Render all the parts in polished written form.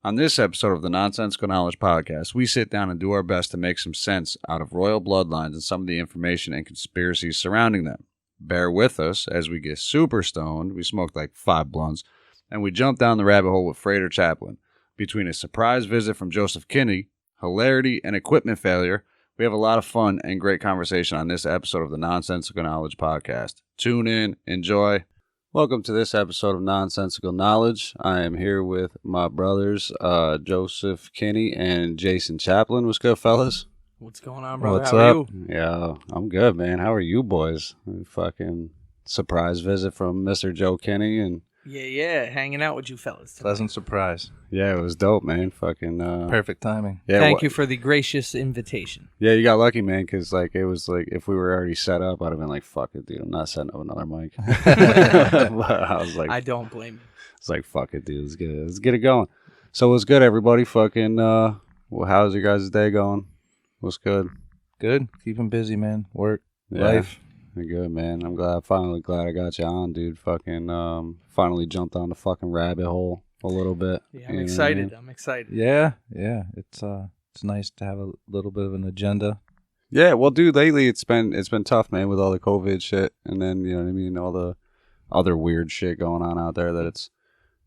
On this episode of the Nonsensical Knowledge Podcast, we sit down and do our best to make some sense out of royal bloodlines and some of the information and conspiracies surrounding them. Bear with us as we get super stoned. We smoked like 5 blunts, and we jump down the rabbit hole with Freighter Chaplain. Between a surprise visit from Joseph Kinney, hilarity, and equipment failure, we have a lot of fun and great conversation on this episode of the Nonsensical Knowledge Podcast. Tune in, enjoy. Welcome to this episode of Nonsensical Knowledge. I am here with my brothers, Joseph Kinney and Jason Chaplin. What's good, fellas? What's going on, brother? What's How up? are you? Yeah, I'm good, man. How are you boys? Fucking surprise visit from Mr. Joe Kinney. And Yeah, hanging out with you fellas tonight. Pleasant surprise. yeah, it was dope, man. Fucking Perfect timing. yeah, Thank you for the gracious invitation. Yeah, you got lucky, man, because like it was like if we were already set up, I'd have been like, "Fuck it, dude, I'm not setting up another mic." But I was like, I don't blame you. it's like, "Fuck it, dude, let's get it going." So what's good, everybody? Fucking, well, how's your guys' day going? What's good? Good. Keeping busy, man. Work, Yeah. life. You're good, man. I'm finally glad I got you on, dude. Fucking, finally jumped on the fucking rabbit hole a little bit. Yeah, You I'm know excited. what I mean? I'm excited. Yeah. It's nice to have a little bit of an agenda. Yeah, well, dude, lately it's been tough, man, with all the COVID shit, and then you know what I mean, all the other weird shit going on out there that it's,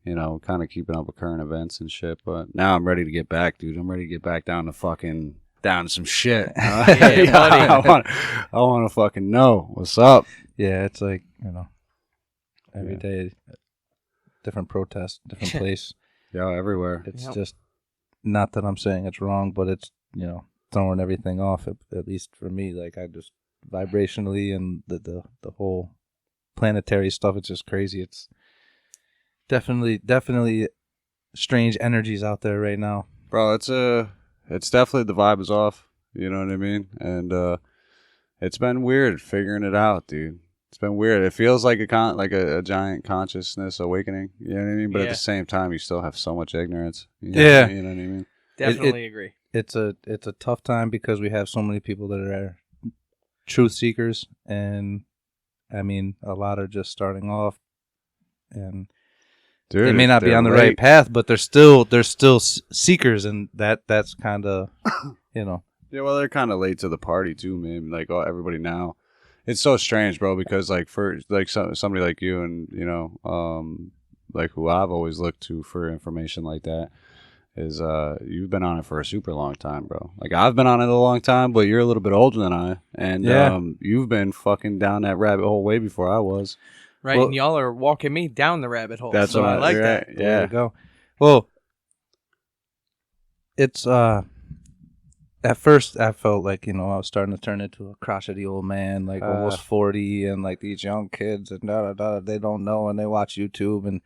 you know, kind of keeping up with current events and shit. But now I'm ready to get back, dude. I'm ready to get back down to some shit. Yeah, buddy. I want to fucking know what's up. Yeah, it's like, every day, different protest, different place. Yeah, everywhere. It's Yep. just, not that I'm saying it's wrong, but it's, throwing everything off, at least for me. Like, I just, vibrationally and the whole planetary stuff, it's just crazy. It's definitely strange energies out there right now. Bro, it's definitely the vibe is off. You know what I mean? And it's been weird figuring it out, dude. It's been weird. It feels like a giant consciousness awakening. You know what I mean? But at Yeah. the same time, you still have so much ignorance. You Yeah. You know what I mean? Definitely agree. It's a tough time because we have so many people that are truth seekers, and I mean, a lot are just starting off, and Dude, they may not be they're on the late. right path, but they're still seekers, and that's kind of, Yeah, well, they're kind of late to the party too, man. Like everybody now, it's so strange, bro. Because like for like somebody like you, and like who I've always looked to for information like that, is you've been on it for a super long time, bro. Like I've been on it a long time, but you're a little bit older than I, and Yeah. you've been fucking down that rabbit hole way before I was. Right, Well- and y'all are walking me down the rabbit hole. That's so what I like that. Way Yeah, to go. Well, it's at first I felt like, I was starting to turn into a crotchety old man, like almost 40, and like these young kids and they don't know and they watch YouTube,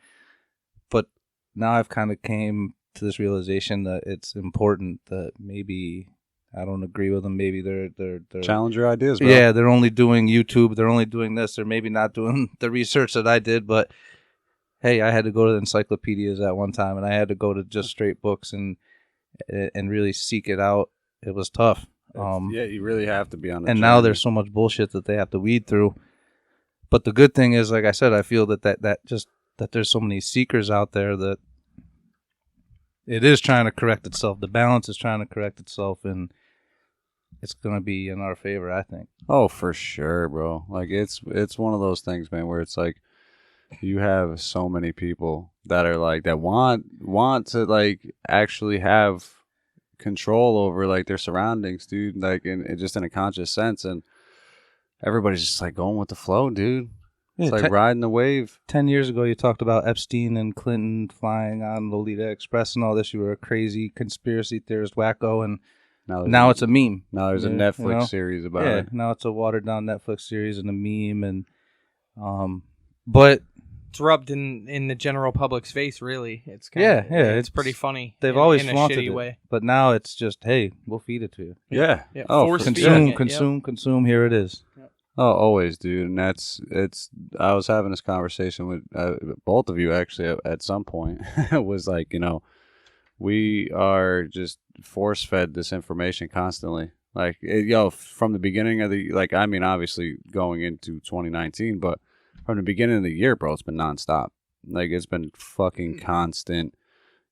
but now I've kind of came to this realization that it's important that maybe I don't agree with them. Maybe they're challenge your ideas, bro. yeah, they're only doing YouTube. They're only doing this. They're maybe not doing the research that I did. But hey, I had to go to the encyclopedias at one time, and I had to go to just straight books and really seek it out. It was tough. Yeah, you really have to be on. And now there's so much bullshit that they have to weed through. But the good thing is, like I said, I feel that there's so many seekers out there that it is trying to correct itself. The balance is trying to correct itself, and it's going to be in our favor, I think. Oh, for sure, bro. Like it's one of those things, man, where it's like you have so many people that are like that want to like actually have control over like their surroundings, dude. Like in just in a conscious sense, and everybody's just like going with the flow, dude. It's like riding the wave. 10 years ago, you talked about Epstein and Clinton flying on Lolita Express and all this. You were a crazy conspiracy theorist wacko, and now it's a meme. Now there's a Netflix series about it. Now it's a watered down Netflix series and a meme, and but It's rubbed in the general public's face, really. It's it's pretty funny. they've in always a flaunted shitty it. way. But now it's just, hey, we'll feed it to you. Yeah. Yeah, Oh, force for feeding sure. it, Consume. Here it is. Oh, always, dude. And I was having this conversation with both of you actually at some point. It was like, we are just force fed this information constantly. Like, from the beginning of obviously going into 2019, but from the beginning of the year, bro, it's been nonstop. Like, it's been fucking constant,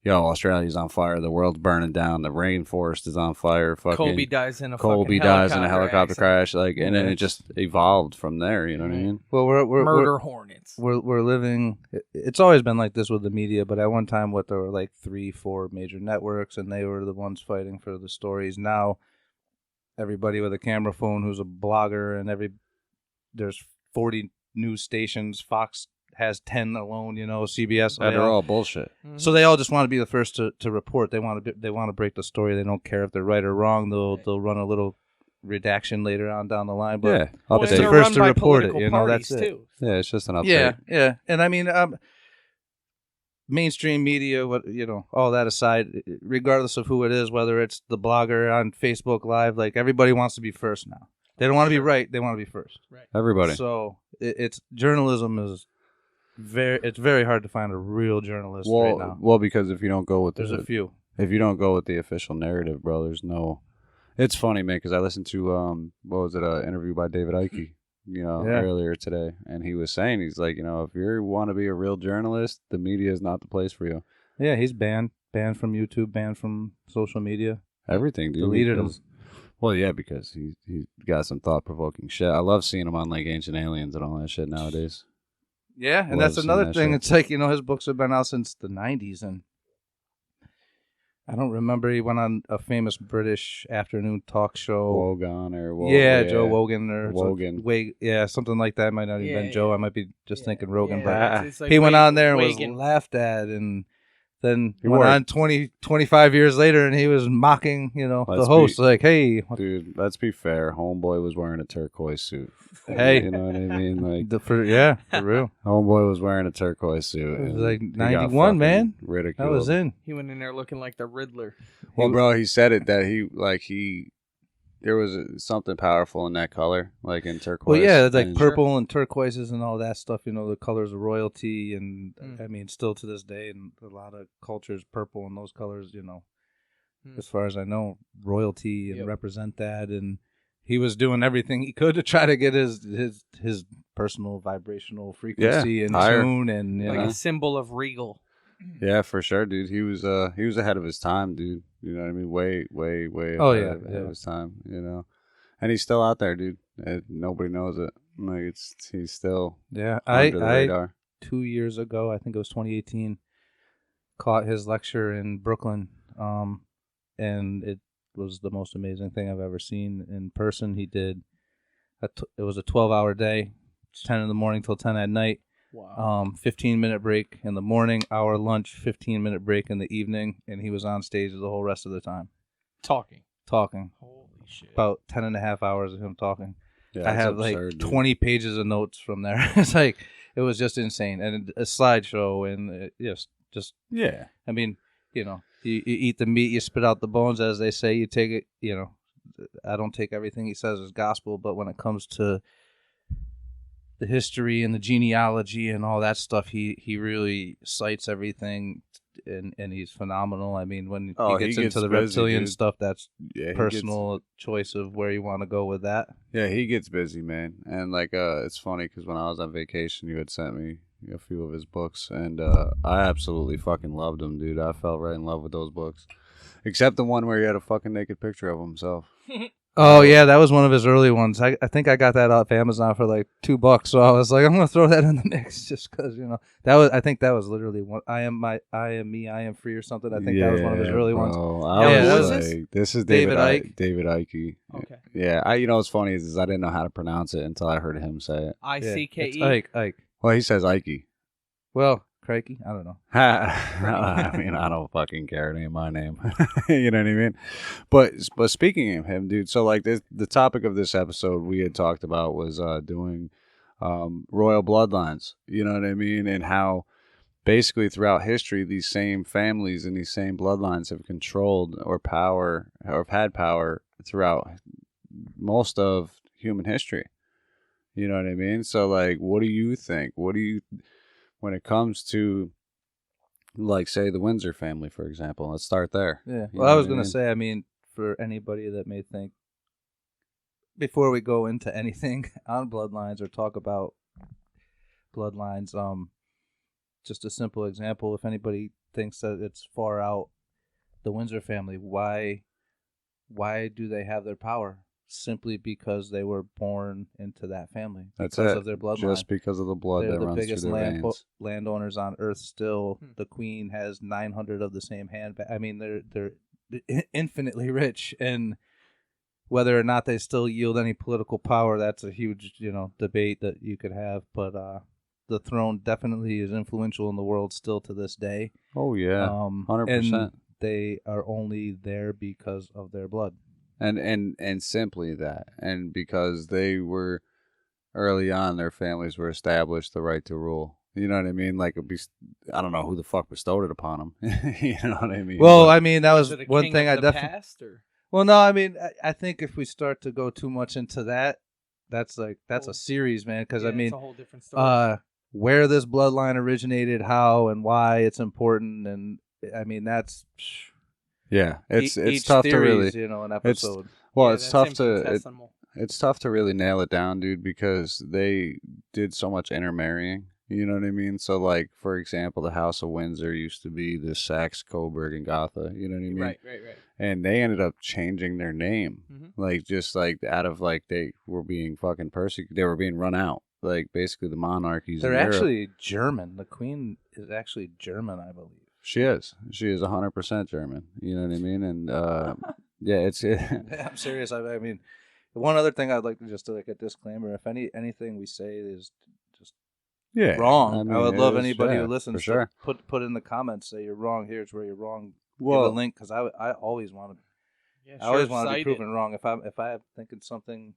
yo, Australia's on fire, the world's burning down, the rainforest is on fire, fucking Colby dies in a helicopter crash, like, and then it just evolved from there. You know what I mean? Well, murder hornets. We're living. It's always been like this with the media, but at one time, there were like 3-4 major networks, and they were the ones fighting for the stories. Now, everybody with a camera phone who's a blogger, and there's 40 news stations. Fox has 10 alone, CBS. They're all bullshit. Mm-hmm. So they all just want to be the first to report. They want to break the story. They don't care if they're right or wrong. They'll run a little redaction later on down the line. But it's the first to report it. That's it. Too. Yeah, it's just an update. Yeah. And I mean, mainstream media, all that aside, regardless of who it is, whether it's the blogger on Facebook Live, like everybody wants to be first now. They don't want to be right. They want to be first. Right. Everybody. So it's journalism is it's very hard to find a real journalist right now. Well, because if you don't go with there's a few. If you don't go with the official narrative, bro, there's no. It's funny, man, because I listened to an interview by David Icke, earlier today, and he was saying, he's like, if you want to be a real journalist, the media is not the place for you. Yeah, he's banned from YouTube, banned from social media. Everything, dude. Deleted him. Well, yeah, because he got some thought-provoking shit. I love seeing him on, like, Ancient Aliens and all that shit nowadays. Yeah, and that's another thing. It's like, his books have been out since the 90s, and I don't remember. He went on a famous British afternoon talk show. Wogan or Wogan. Yeah, Joe Wogan or Wogan. Something like that. It might not have been Joe. I might be just thinking Rogan. Yeah, but it's like he went on there and Wagan. was laughed at, and then he went on 25 years later, and he was mocking, the host. Like, hey. Dude, let's be fair. Homeboy was wearing a turquoise suit. Hey. You know what I mean? Like, for real. Homeboy was wearing a turquoise suit. It was like 91, man. Ridiculed. That was in. He went in there looking like the Riddler. Well, bro, he said it that there was something powerful in that color, like in turquoise. Well, yeah, it's like purple and turquoises and all that stuff. The colors of royalty, and I mean, still to this day, in a lot of cultures, purple and those colors, as far as I know, royalty and represent that. And he was doing everything he could to try to get his personal vibrational frequency in tune, and like a symbol of regal. Yeah, for sure, dude. He was ahead of his time, dude. You know what I mean? Way ahead of his time. And he's still out there, dude. Nobody knows it. Like he's still under the radar. 2 years ago, I think it was 2018, caught his lecture in Brooklyn, and it was the most amazing thing I've ever seen in person. He did. It was a 12-hour day, 10 in the morning till 10 at night. Wow. 15-minute break in the morning, hour lunch, 15-minute break in the evening, and he was on stage the whole rest of the time. Talking. Holy shit. About 10 and a half hours of him talking. Yeah, I have absurd, 20 pages of notes from there. It's like, it was just insane. And a slideshow, and just yeah. I mean, you eat the meat, you spit out the bones, as they say. You take it, I don't take everything he says as gospel, but when it comes to the history and the genealogy and all that stuff, he really cites everything, and he's phenomenal. I mean, when he gets into the reptilian stuff, that's personal choice of where you want to go with that. Yeah, he gets busy, man. And like, it's funny because when I was on vacation, you had sent me a few of his books, and I absolutely fucking loved them, dude. I fell right in love with those books, except the one where he had a fucking naked picture of himself. Oh yeah, that was one of his early ones. I think I got that off Amazon for like $2, so I was like, I'm gonna throw that in the mix just because I think that was literally one. I am me, I am free or something. I think that was one of his early ones. This is David Icke. David Icke. Okay. Yeah, what's funny is I didn't know how to pronounce it until I heard him say it. Icke. It's Ike. Well, he says Icke. Well, crikey, I don't know. I mean, I don't fucking care. It ain't my name. You know what I mean? But speaking of him, dude, so like the topic of this episode we had talked about was doing royal bloodlines. You know what I mean? And how basically throughout history, these same families and these same bloodlines have controlled or have had power throughout most of human history. You know what I mean? So like, what do you think? When it comes to, like, say, the Windsor family, for example, let's start there. Yeah. Well, I was going to say, I mean, for anybody that may think, before we go into anything on bloodlines or talk about bloodlines, just a simple example, if anybody thinks that it's far out. The Windsor family, why do they have their power? Simply because they were born into that family. That's because it. of their bloodline. Just because of the blood They're that the runs biggest through their veins. landowners on Earth still. The Queen has 900 of the same hand. I mean, they're infinitely rich, and whether or not they still yield any political power, that's a huge, debate that you could have. But the throne definitely is influential in the world still to this day. Oh yeah, 100%. And they are only there because of their blood. And simply that, and because they were early on, their families were established the right to rule. You know what I mean? Like, I don't know who the fuck bestowed it upon them. You know what I mean? Well, I mean, that was one thing I definitely. Well, no, I mean, I think if we start to go too much into that, that's a series, man. Because I mean, it's a whole different story. Where this bloodline originated, how and why it's important, and I mean, that's. Yeah, it's each tough theories, to really an episode. It's tough to it's tough to really nail it down, dude, because they did so much intermarrying. You know what I mean? So, like, for example, the House of Windsor used to be the Saxe, Coburg, and Gotha. You know what I mean? Right. And they ended up changing their name, like just like out of like they were being fucking persecuted. They were being run out. Like basically the monarchies. They're actually German. The Queen is actually German, I believe. She is 100% German. You know what I mean? And yeah, I'm serious. I mean, one other thing I'd like to just like a disclaimer: if anything we say is just wrong, I would love anybody who listens to put in the comments, say you're wrong. Here's where you're wrong. Give a link, because I always want to. I always want to be proven wrong. If I'm thinking something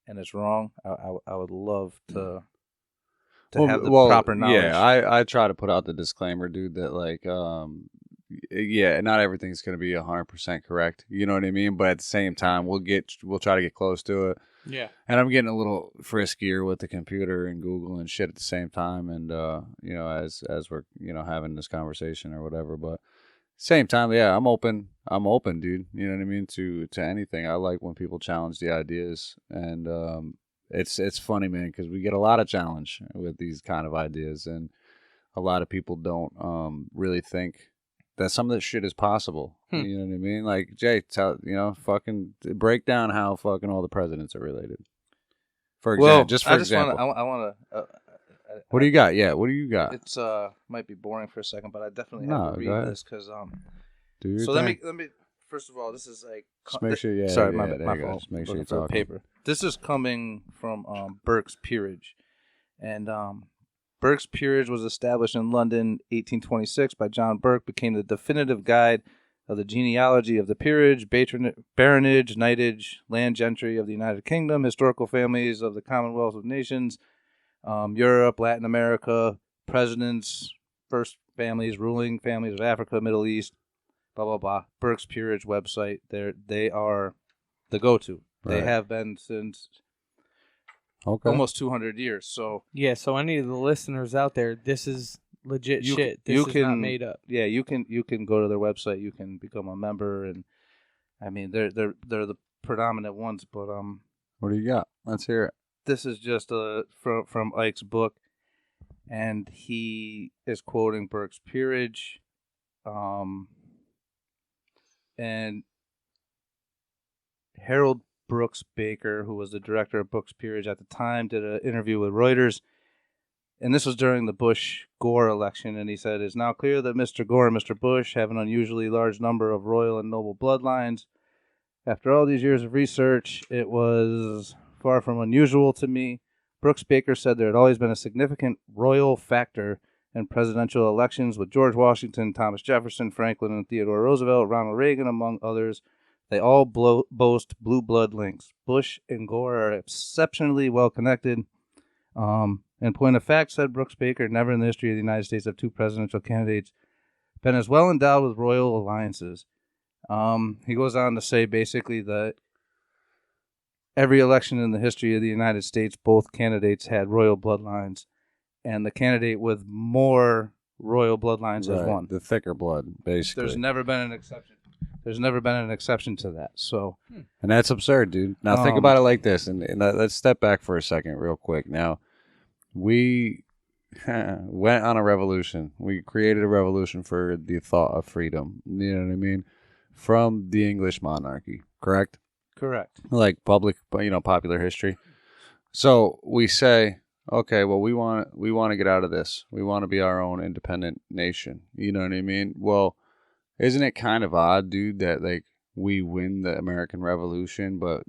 and it's wrong, I would love to have the proper knowledge. Yeah, I try to put out the disclaimer, dude, that like not everything's gonna be 100% correct. You know what I mean? But at the same time, we'll try to get close to it. Yeah. And I'm getting a little friskier with the computer and Google and shit at the same time, and as we're having this conversation or whatever, but. Same time, yeah, I'm open, dude. You know what I mean? To anything. I like when people challenge the ideas, and it's funny, man, because we get a lot of challenge with these kind of ideas, and a lot of people don't really think that some of this shit is possible. You know what I mean? Like, Jay, fucking break down how fucking all the presidents are related. For example, I want to. What do you got? Yeah, what do you got? It's might be boring for a second, but I definitely have to read this because let me first of all, this is like just make sure my fault. Make sure you talk paper. This is coming from Burke's Peerage, and Burke's Peerage was established in London 1826 by John Burke, became the definitive guide of the genealogy of the peerage, baronage, knightage, land gentry of the United Kingdom, historical families of the Commonwealth of Nations, Europe, Latin America, presidents, first families, ruling families of Africa, Middle East, blah, blah, blah. Burke's Peerage website, they are the go-to. Right. They have been since almost 200 years. So yeah, so any of the listeners out there, this is legit shit. This is not made up. Yeah, you can go to their website. You can become a member, and I mean they're the predominant ones. But what do you got? Let's hear it. This is just from Ike's book, and he is quoting Burke's Peerage, and Harold Brooks Baker, who was the director of Burke's Peerage at the time, did an interview with Reuters, and this was during the Bush-Gore election, and he said, "It's now clear that Mr. Gore and Mr. Bush have an unusually large number of royal and noble bloodlines. After all these years of research, it was far from unusual to me." Brooks Baker said there had always been a significant royal factor in presidential elections, with George Washington, Thomas Jefferson, Franklin, and Theodore Roosevelt, Ronald Reagan, among others. They all boast blue blood links. Bush and Gore are exceptionally well connected. In point of fact, said Brooks Baker, never in the history of the United States have two presidential candidates been as well endowed with royal alliances. He goes on to say basically that every election in the history of the United States, both candidates had royal bloodlines, and the candidate with more royal bloodlines has won. The thicker blood, basically. There's never been an exception. There's never been an exception to that. So, and that's absurd, dude. Now think about it like this, and let's step back for a second, real quick. Now, we went on a revolution. We created a revolution for the thought of freedom. You know what I mean? From the English monarchy, correct? Correct. Like popular history. So we say, okay, well, we want to get out of this. We want to be our own independent nation. You know what I mean? Well, isn't it kind of odd, dude, that like we win the American Revolution, but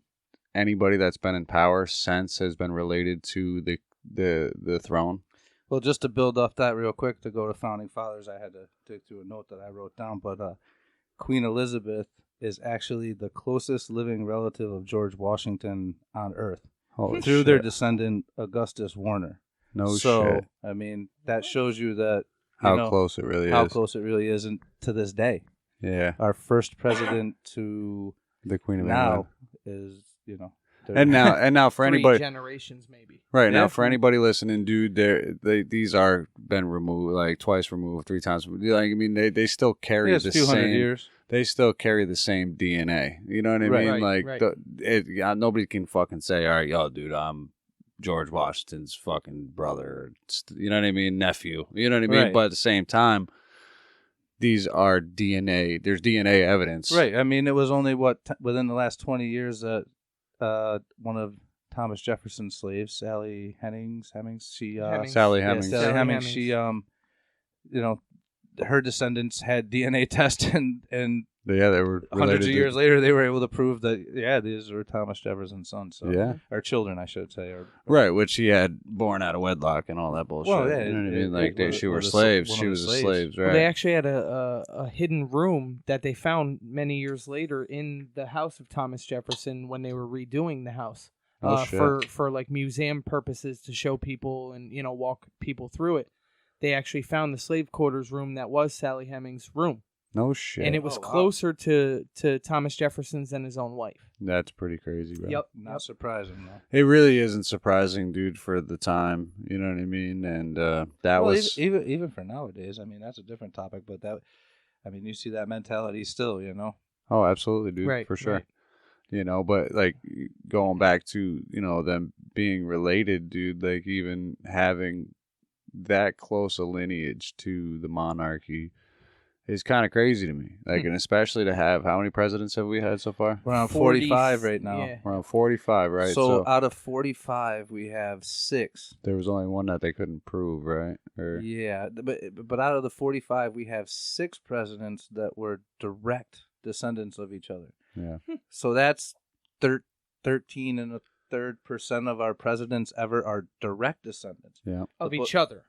anybody that's been in power since has been related to the throne? Well, just to build off that real quick, to go to Founding Fathers, I had to dig through a note that I wrote down, but Queen Elizabeth is actually the closest living relative of George Washington on Earth. Holy through shit. their descendant, Augustus Warner. No so, shit. I mean, that shows you that how close it really is. And to this day. Yeah. Our first president to the Queen of now England is, And now for 3 anybody generations maybe. Right, now for anybody listening, dude, these are been removed like twice removed, 3 times removed. Like, I mean, they still carry the few hundred same years. They still carry the same DNA. You know what I mean? Like nobody can fucking say, "All right, yo, dude, I'm George Washington's fucking brother." You know what I mean? Nephew. You know what I mean? Right. But at the same time, these are DNA. There's DNA evidence. Right. I mean, it was only within the last 20 years that one of Thomas Jefferson's slaves, Sally Hemings, Sally Hemings. She her descendants had DNA tests, and they were hundreds of years later they were able to prove that these were Thomas Jefferson's sons. So or children, I should say, right, which he had born out of wedlock and all that bullshit. Well, yeah, you know what I mean? Like she were slaves. She was a slave, right? Well, they actually had a hidden room that they found many years later in the house of Thomas Jefferson when they were redoing the house. For like museum purposes to show people and walk people through it. They actually found the slave quarters room that was Sally Hemings' room. No shit. And it was closer to Thomas Jefferson's than his own wife. That's pretty crazy, bro. Yep. Not surprising, though. It really isn't surprising, dude, for the time. You know what I mean? And that was... Even for nowadays, I mean, that's a different topic, but you see that mentality still, Oh, absolutely, dude. Right, for sure. Right. But like going back to, them being related, dude, like even having that close a lineage to the monarchy is kind of crazy to me. Like, and especially to have, how many presidents have we had so far? We're on 45 right now. Yeah. We're on 45, right? So out of 45, we have 6. There was only one that they couldn't prove, right? Yeah, but out of the 45, we have 6 presidents that were direct descendants of each other. Yeah. So that's 13.33% of our presidents ever are direct descendants. Yeah. Of each other.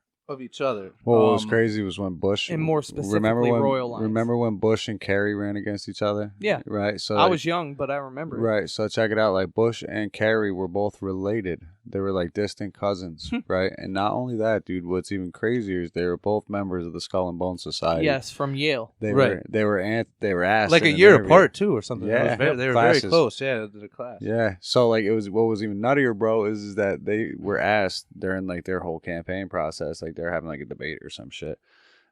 Well, what was crazy was when Bush, and more specifically royal lines. Remember when Bush and Kerry ran against each other? Yeah. Right. So I was young, but I remember it. Right. So check it out. Like Bush and Kerry were both related. They were like distant cousins, right? And not only that, dude. What's even crazier is they were both members of the Skull and Bone Society. Yes, from Yale. They were asked like a year apart too, or something. Yeah, they were very close. Yeah, to the class. Yeah. So like it was what was even nuttier, bro, is that they were asked during like their whole campaign process, like they're having like a debate or some shit,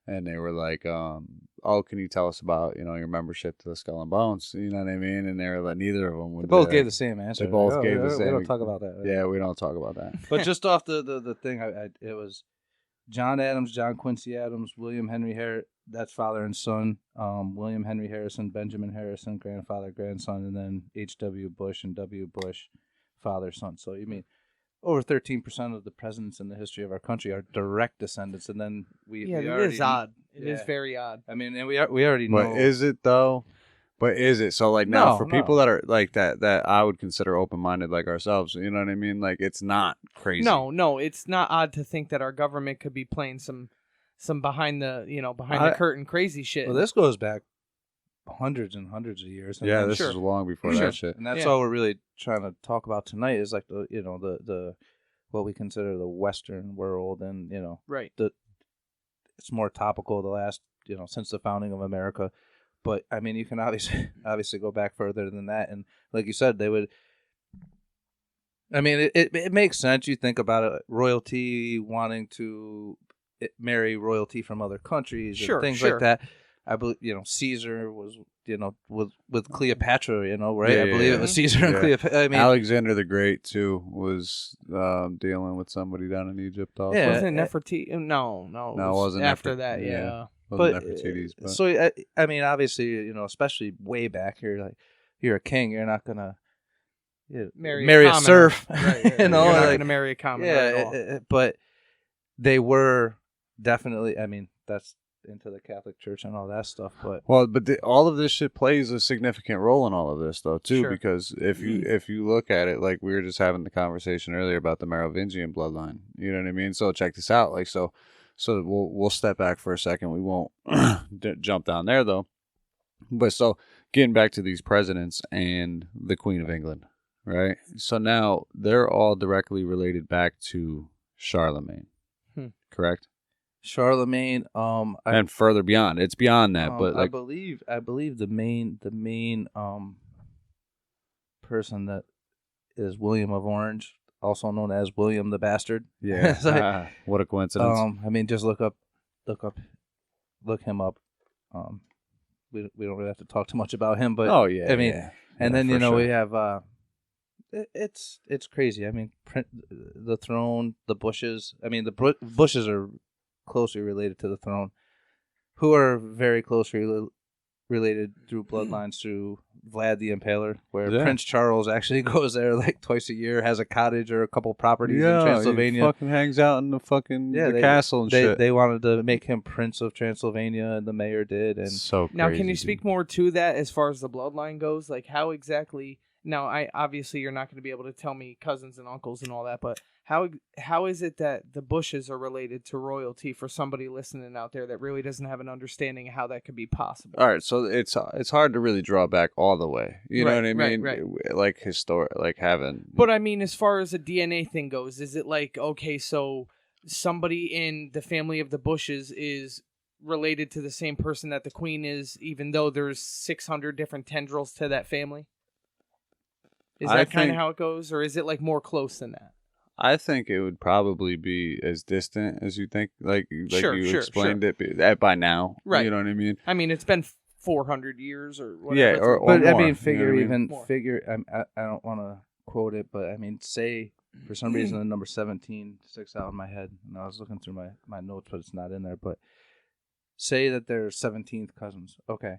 and they were like, "Oh, can you tell us about your membership to the Skull and Bones?" You know what I mean? And they were like, neither of them would. They both gave the same answer. They both gave the same. We don't talk about that. Right? Yeah, we don't talk about that. But just off the thing, it was John Adams, John Quincy Adams, William Henry Harrison. That's father and son. William Henry Harrison, Benjamin Harrison, grandfather, grandson, and then H.W. Bush and W. Bush, father, son. So you mean over 13% of the presidents in the history of our country are direct descendants, and then it is odd. It is very odd. I mean, and we already know. But is it though? But is it? So like now for people that are like that I would consider open-minded like ourselves, you know what I mean? Like it's not crazy. No, it's not odd to think that our government could be playing some behind the curtain crazy shit. Well, this goes back hundreds and hundreds of years. Yeah, this is long before that shit. And that's all we're really trying to talk about tonight is like the what we consider the Western world, and right. It's more topical the last since the founding of America, but I mean you can obviously go back further than that, and like you said, they would. I mean, it makes sense. You think about it, royalty wanting to marry royalty from other countries, and things like that. I believe, Caesar was, with Cleopatra, right? Yeah, I believe it was Caesar and Cleopatra. I mean, Alexander the Great too was dealing with somebody down in Egypt also. Yeah, wasn't it Nefertiti? No, it wasn't after that. Yeah. Wasn't Nefertiti's, but so I mean, obviously, especially way back, you're a king. You're not gonna marry a serf, right? You're not gonna marry a commoner at all. But they were definitely. I mean, that's into the Catholic Church and all that stuff. But all of this shit plays a significant role in all of this, though, too. Sure. Because if you look at it, like we were just having the conversation earlier about the Merovingian bloodline, you know what I mean? So check this out, like so we'll step back for a second. We won't jump down there though. But so getting back to these presidents and the Queen of England, right? So now they're all directly related back to Charlemagne, correct? Charlemagne, and further beyond, it's beyond that. But like, I believe the main person that is William of Orange, also known as William the Bastard. Yeah, like, what a coincidence. I mean, just look him up. We don't really have to talk too much about him, but I mean, and then sure. We have it's crazy. I mean, the throne, the Bushes. I mean, the Bushes are closely related to the throne, who are very closely related through bloodlines through Vlad the Impaler, where Prince Charles actually goes there like twice a year, has a cottage or a couple properties in Transylvania. He fucking hangs out in the fucking the castle and shit. They wanted to make him Prince of Transylvania, and the mayor did. And so crazy, now, can you speak more to that as far as the bloodline goes? Like, how exactly? Now, obviously you're not going to be able to tell me cousins and uncles and all that, but how is it that the Bushes are related to royalty for somebody listening out there that really doesn't have an understanding of how that could be possible? All right, so it's hard to really draw back all the way. You know what I mean? Right. Like historic, like having. But I mean, as far as the DNA thing goes, is it like, okay, so somebody in the family of the Bushes is related to the same person that the Queen is, even though there's 600 different tendrils to that family? Is that kind of how it goes, or is it like more close than that? I think it would probably be as distant as you think, like sure, you explained it by now. Right. You know what I mean? I mean, it's been 400 years or whatever. Yeah, or but more, I mean, figure. I I don't want to quote it, but I mean, say for some reason the number 17 sticks out in my head, and I was looking through my notes, but it's not in there. But say that they're 17th cousins. Okay.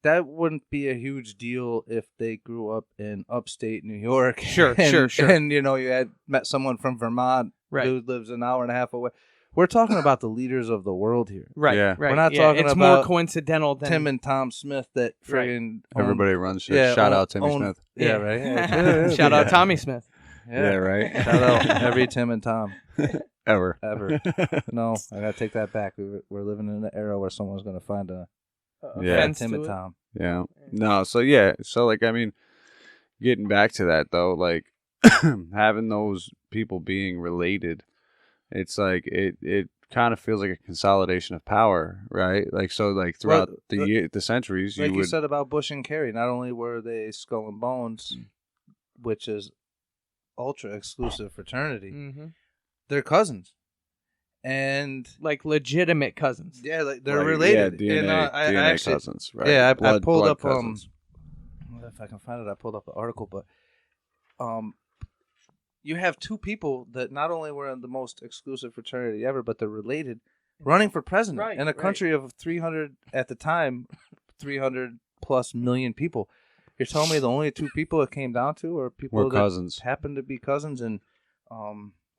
That wouldn't be a huge deal if they grew up in upstate New York. Sure. And, you had met someone from Vermont who lives an hour and a half away. We're talking about the leaders of the world here. Right, yeah. Right. We're not talking it's about more coincidental than Tim and Tom Smith that friggin' everybody runs shit. Yeah, shout out Timmy Smith. Yeah, right. Shout out Tommy Smith. Yeah, right. Shout out every Tim and Tom. Ever. No, I gotta take that back. We're living in an era where someone's gonna find a Tim and Tom. Yeah. No, so like, I mean, getting back to that though, like having those people being related, it's like it kind of feels like a consolidation of power, right? Like, so like throughout the centuries, like you said about Bush and Carey, not only were they skull and bones, which is ultra exclusive fraternity, they're cousins. And like legitimate cousins. Yeah, like they're related. Yeah, DNA, I actually, cousins, right? Yeah, I pulled up cousins. If I can find it, I pulled up the article, but you have two people that not only were in the most exclusive fraternity ever, but they're related, running for president in a country of 300 at the time, 300 plus million people. You're telling me the only two people it came down to are people that cousins, happened to be cousins, and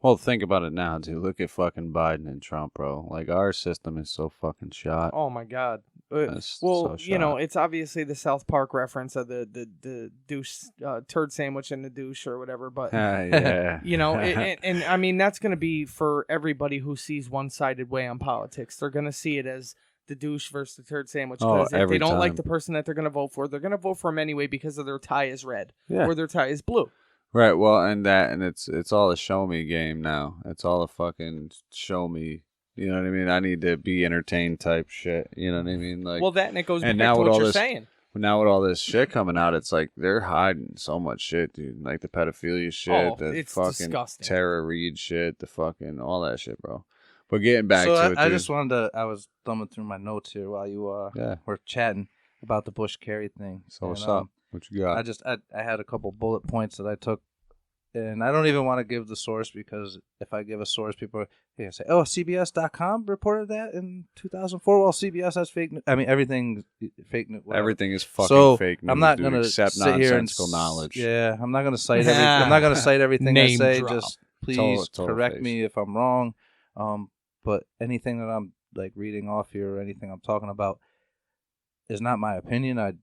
well, think about it now, dude. Look at fucking Biden and Trump, bro. Like, our system is so fucking shot. Oh my god. Well, so it's obviously the South Park reference of the douche turd sandwich and the douche or whatever. But yeah, and I mean that's going to be for everybody who sees one-sided way on politics. They're going to see it as the douche versus the turd sandwich. Because if they don't like the person that they're going to vote for, they're going to vote for him anyway because of their tie is red or their tie is blue. Right, well, and it's all a show me game now. It's all a fucking show me. You know what I mean? I need to be entertained type shit. You know what I mean? Like, well, that and it goes back to what you're saying. Now with all this shit coming out, it's like they're hiding so much shit, dude. Like the pedophilia shit, the it's fucking disgusting. Tara Reid shit, the fucking all that shit, bro. But getting back to it, I just wanted to. I was thumbing through my notes here while you were chatting about the Bush Carey thing. So what's up? What you got? I had a couple bullet points that I took, and I don't even want to give the source because if I give a source, people are going to say, "Oh, CBS.com reported that in 2004." Well, CBS has fake news. I mean, everything's fake news. Everything is fucking fake news. I'm not going to accept nonsensical knowledge. Yeah, I'm not going to cite everything. I'm not going to cite everything I say. Drop. Just please total correct face. me if I'm wrong. But anything that I'm like reading off here or anything I'm talking about is not my opinion. I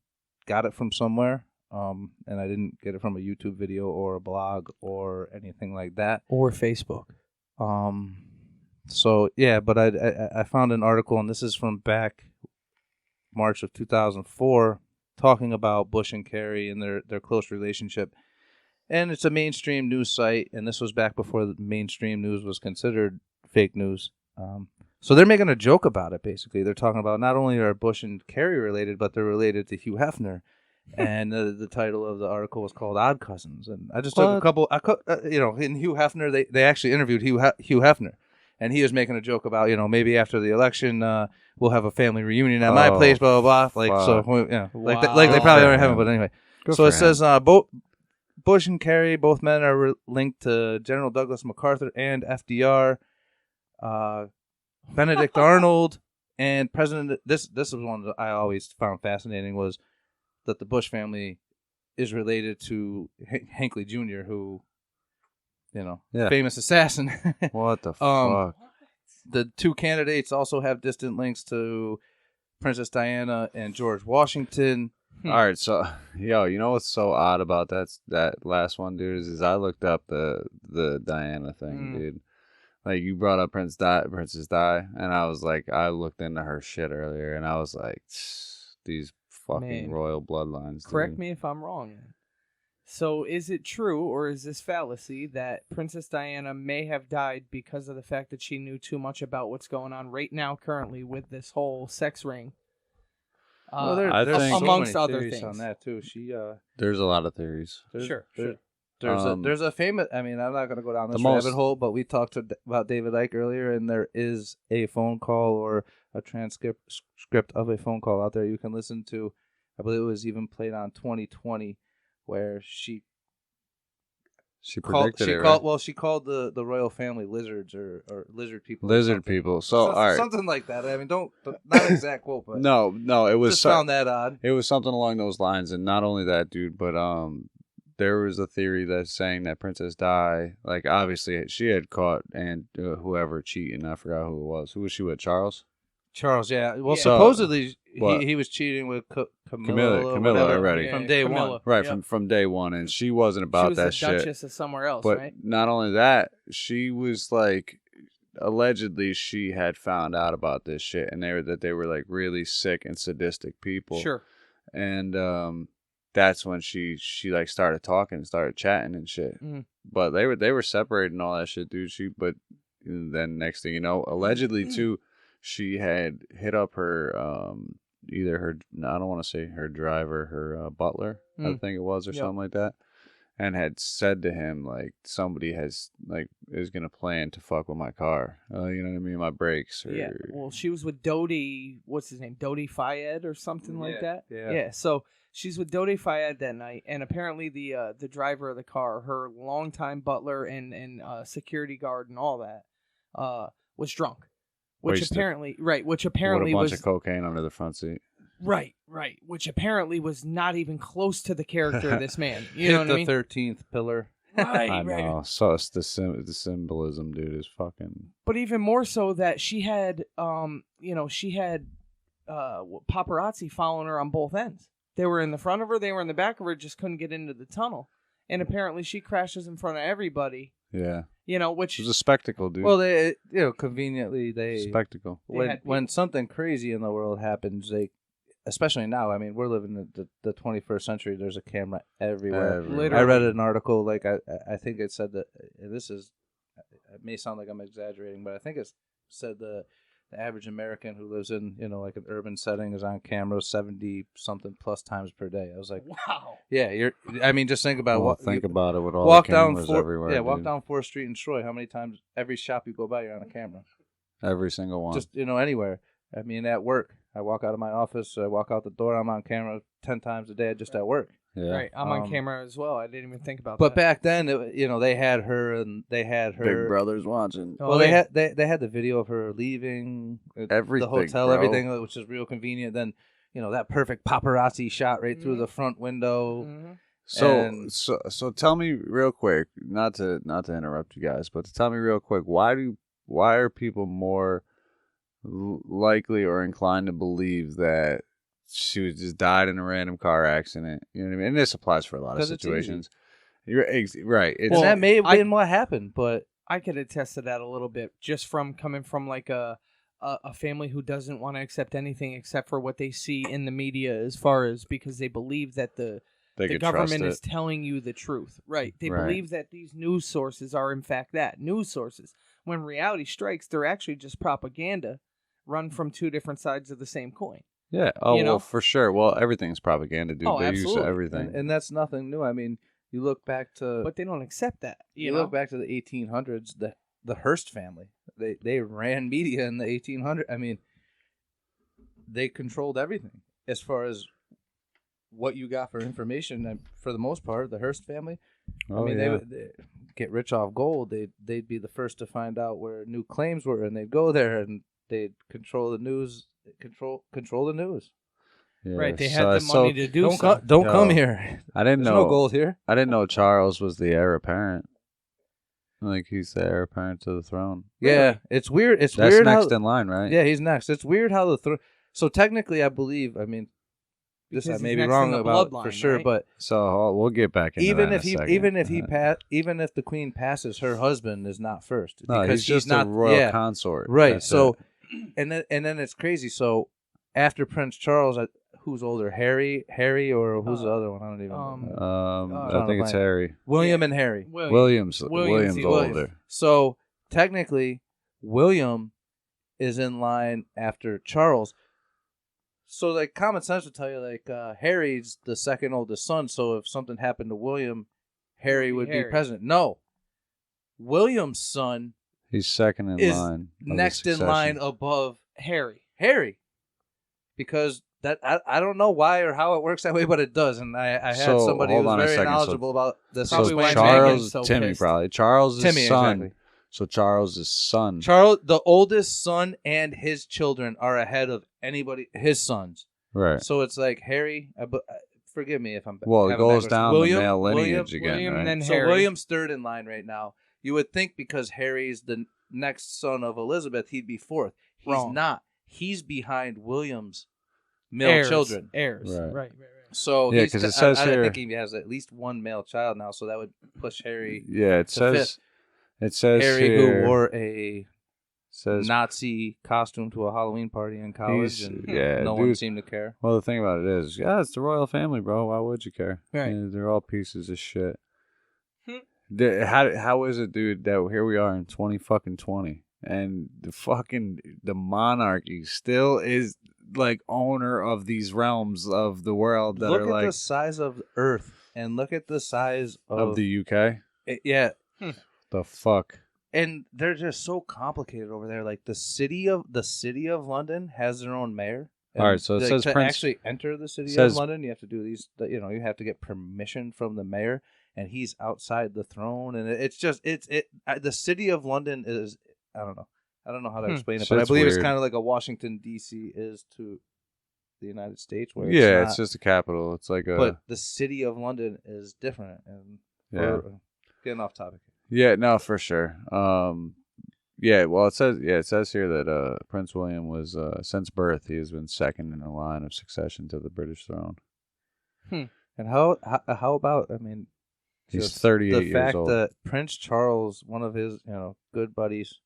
got it from somewhere, and I didn't get it from a YouTube video or a blog or anything like that. Or Facebook. So yeah, but I found an article, and this is from back March of 2004, talking about Bush and Carey and their close relationship. And it's a mainstream news site, and this was back before the mainstream news was considered fake news. So they're making a joke about it, basically. They're talking about not only are Bush and Carey related, but they're related to Hugh Hefner. And the title of the article was called Odd Cousins. And I just took a couple, in Hugh Hefner, they actually interviewed Hugh Hefner. And he was making a joke about, maybe after the election, we'll have a family reunion at my place, blah, blah, blah. Like, so, Wow. like they probably already have it, but anyway. Good So for it says, Bush and Carey, both men are linked to General Douglas MacArthur and FDR. Benedict Arnold and President. This is one that I always found fascinating, was that the Bush family is related to Hinckley Jr., who, famous assassin. What the fuck? The two candidates also have distant links to Princess Diana and George Washington. All right, so you know what's so odd about that last one, dude, is I looked up the Diana thing, dude. Like, you brought up Princess Di, and I was like, I looked into her shit earlier, and I was like, these fucking royal bloodlines. Correct dude. me if I'm wrong. So is it true, or is this fallacy, that Princess Diana may have died because of the fact that she knew too much about what's going on right now currently with this whole sex ring? Well, there's amongst so many other theories things on that too. There's a lot of theories. Sure. There's a famous. I mean, I'm not going to go down this rabbit hole, but we talked about David Icke earlier, and there is a phone call or a transcript of a phone call out there you can listen to. I believe it was even played on 2020, where she predicted it. Right? Well, she called the royal family lizards or lizard people. Lizard people. So all right, something like that. I mean, don't not an exact quote, but no, it was just found that odd. It was something along those lines, and not only that, dude, but there was a theory that's saying that Princess Di, like, obviously she had caught and whoever cheating. I forgot who it was. Who was she with? Charles, yeah. Well, Yeah. supposedly he was cheating with Camilla already from day one. Right, from day one, and she wasn't about that shit. She was the Duchess of somewhere else, but right? not only that, she was like, allegedly she had found out about this shit, and they were like really sick and sadistic people. Sure. And that's when she like started talking, started chatting and shit. But they were separated and all that shit, dude. But then next thing you know, allegedly too, she had hit up her either her, I don't want to say her driver, her butler, I think it was, or something like that, and had said to him, like, somebody is gonna plan to fuck with my car, you know what I mean, my brakes. Or... Yeah. Well, she was with Dodi. What's his name? Dodi Fayed or something like that. Yeah. So she's with Dodi Fayed that night, and apparently the driver of the car, her longtime butler and security guard and all that, was drunk. Which apparently with a bunch of cocaine under the front seat. Right. Which apparently was not even close to the character of this man. You know what I mean? The 13th pillar. Right. I know. So it's the symbolism, dude, is fucking. But even more so that she had, paparazzi following her on both ends. They were in the front of her, they were in the back of her, just couldn't get into the tunnel. And apparently she crashes in front of everybody. Yeah. Which it was a spectacle, dude. Well, they, conveniently spectacle. When something crazy in the world happens, especially now. I mean, we're living in the 21st century. There's a camera everywhere. Literally. I read an article, like I think it said that it may sound like I'm exaggerating, but I think it said the average American who lives in like an urban setting is on camera 70 something plus times per day. I was like, wow. Yeah, just think about about it with all walk the cameras down everywhere. Yeah, walk down 4th Street in Troy. How many times every shop you go by, you're on a camera. Every single one. Just, anywhere. I mean, at work. I walk out of my office. I walk out the door. I'm on camera 10 times a day just at work. Yeah. Right. I'm on camera as well. I didn't even think about that. But back then, they had her and they had her. Big Brother's watching. Well, they had the video of her leaving everything, the hotel, bro. everything, which is real convenient. Then, that perfect paparazzi shot right through the front window. Mm-hmm. So tell me real quick, not to interrupt you guys, but to tell me real quick, why are people more likely or inclined to believe that she was just died in a random car accident? You know what I mean? And this applies for a lot of situations. You're right. Well, that may have been what happened, but I could attest to that a little bit, just from coming from like a family who doesn't want to accept anything except for what they see in the media, as far as because they believe that the government is telling you the truth. Right. They believe that these news sources are in fact news sources. When reality strikes, they're actually just propaganda run from two different sides of the same coin. Yeah. Oh, well, for sure. Well, everything's propaganda, dude. They absolutely. use everything. And that's nothing new. I mean, you look back to... But they don't accept that. You look back to the 1800s, the Hearst family. They ran media in the 1800s. I mean, they controlled everything as far as what you got for information. And for the most part, the Hearst family, they would get rich off gold. They'd be the first to find out where new claims were, and they'd go there, and they'd control the news. Control the news. Yeah, right, they had the money to do so. Don't come here. I didn't know. There's no gold here. I didn't know Charles was the heir apparent. Like he's the heir apparent to the throne. Yeah, it's weird. That's weird next in line, right? Yeah, he's next. It's weird how the throne. So technically, I believe. I mean, this I may be wrong about for sure, right? But so we'll get back into even that if even if the queen passes, her husband is not first because he's just not a royal consort, right? That's so. And then it's crazy. So after Prince Charles, who's older, Harry, or who's the other one? I don't even know. I think it's Harry. William and Harry. William's older. So technically, William is in line after Charles. So like common sense would tell you like Harry's the second oldest son. So if something happened to William, Harry would be president. No, William's son. He's second in line. Next in line above Harry. Because that I don't know why or how it works that way, but it does. And I had somebody who's very knowledgeable about this. So Charles, Timmy probably. Charles' son. Exactly. So Charles' son. The oldest son and his children are ahead of anybody, his sons. Right. So it's like Harry, forgive me if I'm... Well, it goes down the male lineage again, William, right? And then so Harry. William's third in line right now. You would think because Harry's the next son of Elizabeth, he'd be fourth. He's not. He's behind William's male children. Heirs. Right. So yeah, because it says here... I think he has at least one male child now, so that would push Harry it says fifth. It says Harry here, who wore a Nazi costume to a Halloween party in college, and no one seemed to care. Well, the thing about it is, it's the royal family, bro. Why would you care? Right. They're all pieces of shit. How is it, dude, that here we are in 2020 and the monarchy still is like owner of these realms of the world that look are at like the size of Earth and look at the size of the UK. The fuck. And they're just so complicated over there. Like the city of London has their own mayor. All right, so it says to actually enter the city of London, you have to do these. You have to get permission from the mayor. And he's outside the throne, and it's the city of London is I don't know how to explain it, but I believe it's kind of like a Washington D.C. is to the United States, where it's just a capital. It's like but the city of London is different, and getting off topic. Yeah, no, for sure. Well, it says here that Prince William was since birth he has been second in the line of succession to the British throne. And how about he's 38 years old. The fact that Prince Charles, one of his good buddies,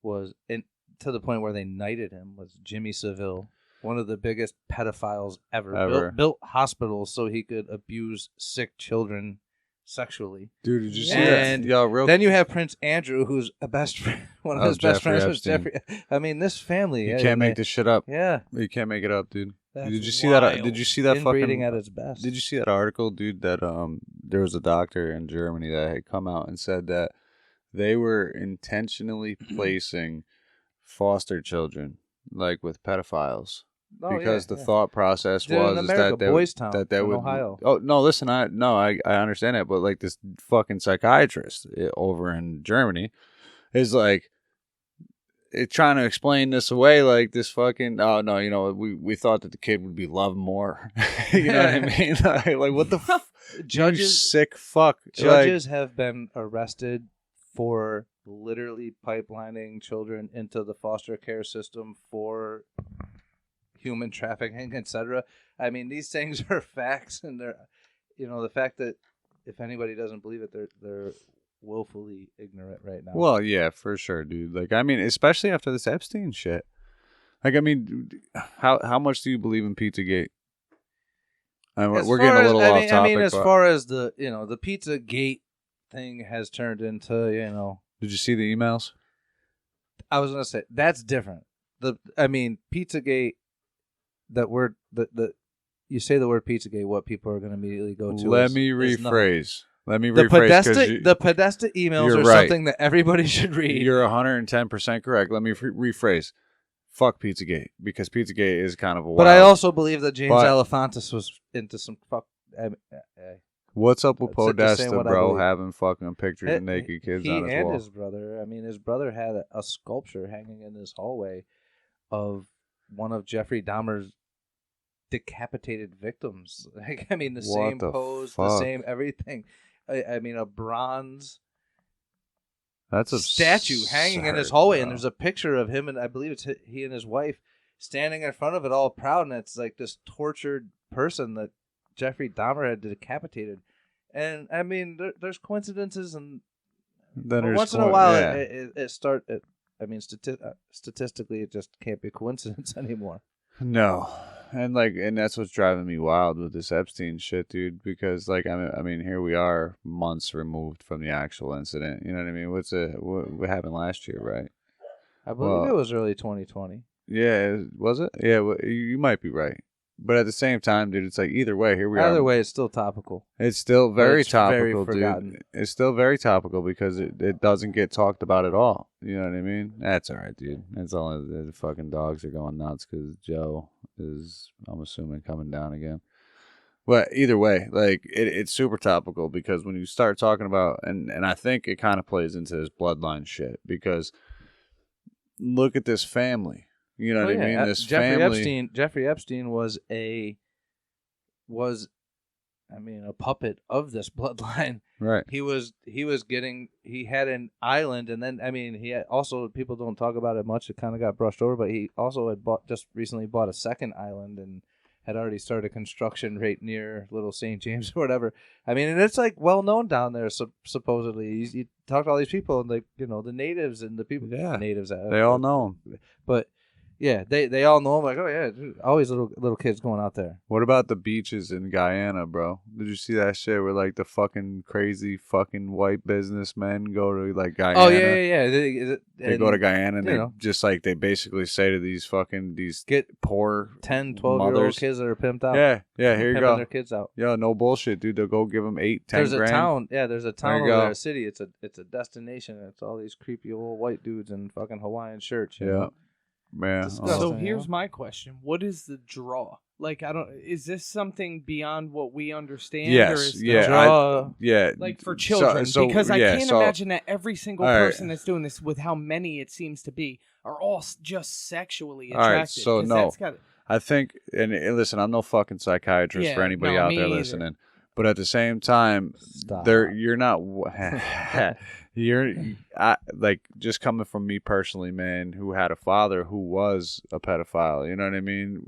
was to the point where they knighted him, was Jimmy Savile, one of the biggest pedophiles ever. Built hospitals so he could abuse sick children sexually. Dude, did you see that? Then you have Prince Andrew, who's a best friend. One of his best friends was Jeffrey. I mean, this family. You can't make this shit up. Yeah, you can't make it up, dude. Did you see wild. that? Did you see that Inbreeding at its best? Did you see that article, dude? That there was a doctor in Germany that had come out and said that they were intentionally placing foster children, like with pedophiles. Oh, because the thought process Did was in America, that they Boys Town, that they in would. Ohio. Oh no! Listen, I understand that, but like this fucking psychiatrist over in Germany is like trying to explain this away, like this fucking. Oh no! You know, we thought that the kid would be loved more. You know what I mean? Like what the judges? You sick fuck. Judges have been arrested for literally pipelining children into the foster care system for human trafficking, etc. I mean, these things are facts, and they're, the fact that if anybody doesn't believe it, they're willfully ignorant right now. Well, yeah, for sure, dude. Like, I mean, especially after this Epstein shit. Like, I mean, how much do you believe in Pizzagate? We're getting a little off topic. I mean, as far as the the Pizzagate thing has turned into, Did you see the emails? I was gonna say that's different. Pizzagate. That word, you say the word Pizzagate, what people are going to immediately go to. Let me rephrase. The Podesta emails are something that everybody should read. You're 110% correct. Let me rephrase. Fuck Pizzagate, because Pizzagate is kind of a wild. But I also believe that James Alefantis was into some fuck. What's up with Podesta, bro? Having fucking pictures of naked kids on his wall. He and his brother. I mean, his brother had a sculpture hanging in his hallway of one of Jeffrey Dahmer's decapitated victims. Like, I mean, the same pose, the same everything. I mean, a bronze statue hanging in his hallway, and there's a picture of him, and I believe it's he and his wife standing in front of it, all proud, and it's like this tortured person that Jeffrey Dahmer had decapitated. And I mean, there's coincidences, and once in a while, statistically, it just can't be coincidence anymore. No, and that's what's driving me wild with this Epstein shit, dude. Because I mean, here we are, months removed from the actual incident. You know what I mean? What happened last year, right? I believe it was early 2020. Yeah, was it? Yeah, you might be right. But at the same time, dude, it's like either way, here we are. Either way, it's still topical. It's still very topical, dude. It's still very topical because it doesn't get talked about at all. You know what I mean? That's all right, dude. It's all the fucking dogs are going nuts because Joe is, I'm assuming, coming down again. But either way, like it's super topical because when you start talking about, and I think it kind of plays into this bloodline shit because look at this family. You know what I mean? This family. Jeffrey Epstein was a puppet of this bloodline. Right. He had an island, and then he had also, people don't talk about it much. It kind of got brushed over, but he also had just recently bought a second island and had already started construction right near Little St. James or whatever. I mean, and it's like well known down there. supposedly, you talk to all these people, and the natives and the people. Yeah, natives. They all know him, but. Yeah, they all know him. Like, oh yeah, dude, always little kids going out there. What about the beaches in Guyana, bro? Did you see that shit where like the fucking crazy fucking white businessmen go to like Guyana? Oh yeah. They go to Guyana and they basically say to these poor 10, 12-year-old kids that are pimped out. Yeah, here you go. Their kids out. Yeah, no bullshit, dude. They'll go give them 8, 10 grand. There's a town over there, a city. It's a destination. It's all these creepy old white dudes in fucking Hawaiian shirts. You know? Man. So here's my question: what is the draw? Like, is this something beyond what we understand? Yes, or is the draw, like for children, because I can't imagine that every single person that's doing this, with how many it seems to be, are all just sexually attracted. All right, so no, I think, and listen, I'm no fucking psychiatrist for anybody out there listening, but at the same time, you're not. Like, just coming from me personally, man, who had a father who was a pedophile, you know what I mean?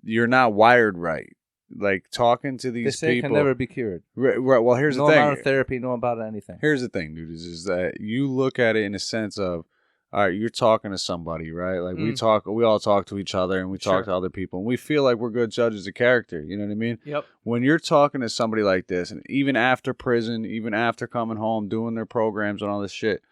You're not wired right. Like, talking to these people. They say it can never be cured. Right, well, here's the thing. No amount of therapy, no about anything. Here's the thing, dude, is that you look at it in a sense of, all right, you're talking to somebody, right? Like, we all talk to each other, and we talk to other people, and we feel like we're good judges of character, you know what I mean? Yep. When you're talking to somebody like this, and even after prison, even after coming home, doing their programs and all this shit,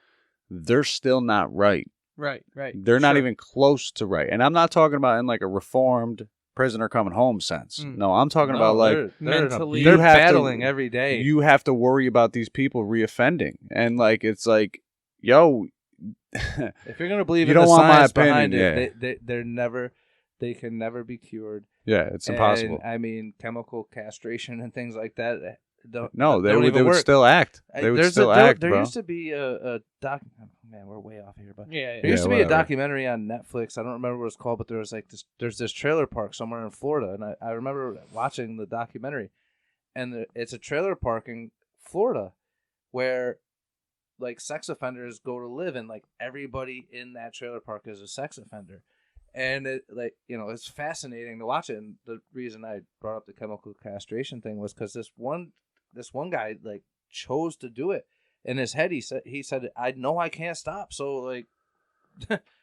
they're still not right. Right. They're not even close to right. And I'm not talking about in like a reformed prisoner coming home sense. No, I'm talking about like mentally. They're battling every day. You have to worry about these people reoffending. And like, it's like, yo, if you're gonna believe You in don't the want my science opinion, behind yeah. it, they can never be cured. Yeah, it's impossible. And, I mean, chemical castration and things like that. They don't would even work. still act. They would still act, There bro. used to be a doc. Man, we're way off here, but Yeah. there used to be whatever. a documentary on Netflix. I don't remember what it's called, but there was like this. There's this trailer park somewhere in Florida, and I remember watching the documentary, and it's a trailer park in Florida where like sex offenders go to live, and like everybody in that trailer park is a sex offender. And it, like, it's fascinating to watch it. And the reason I brought up the chemical castration thing was because this one guy like chose to do it. In his head, he said, I know I can't stop, so like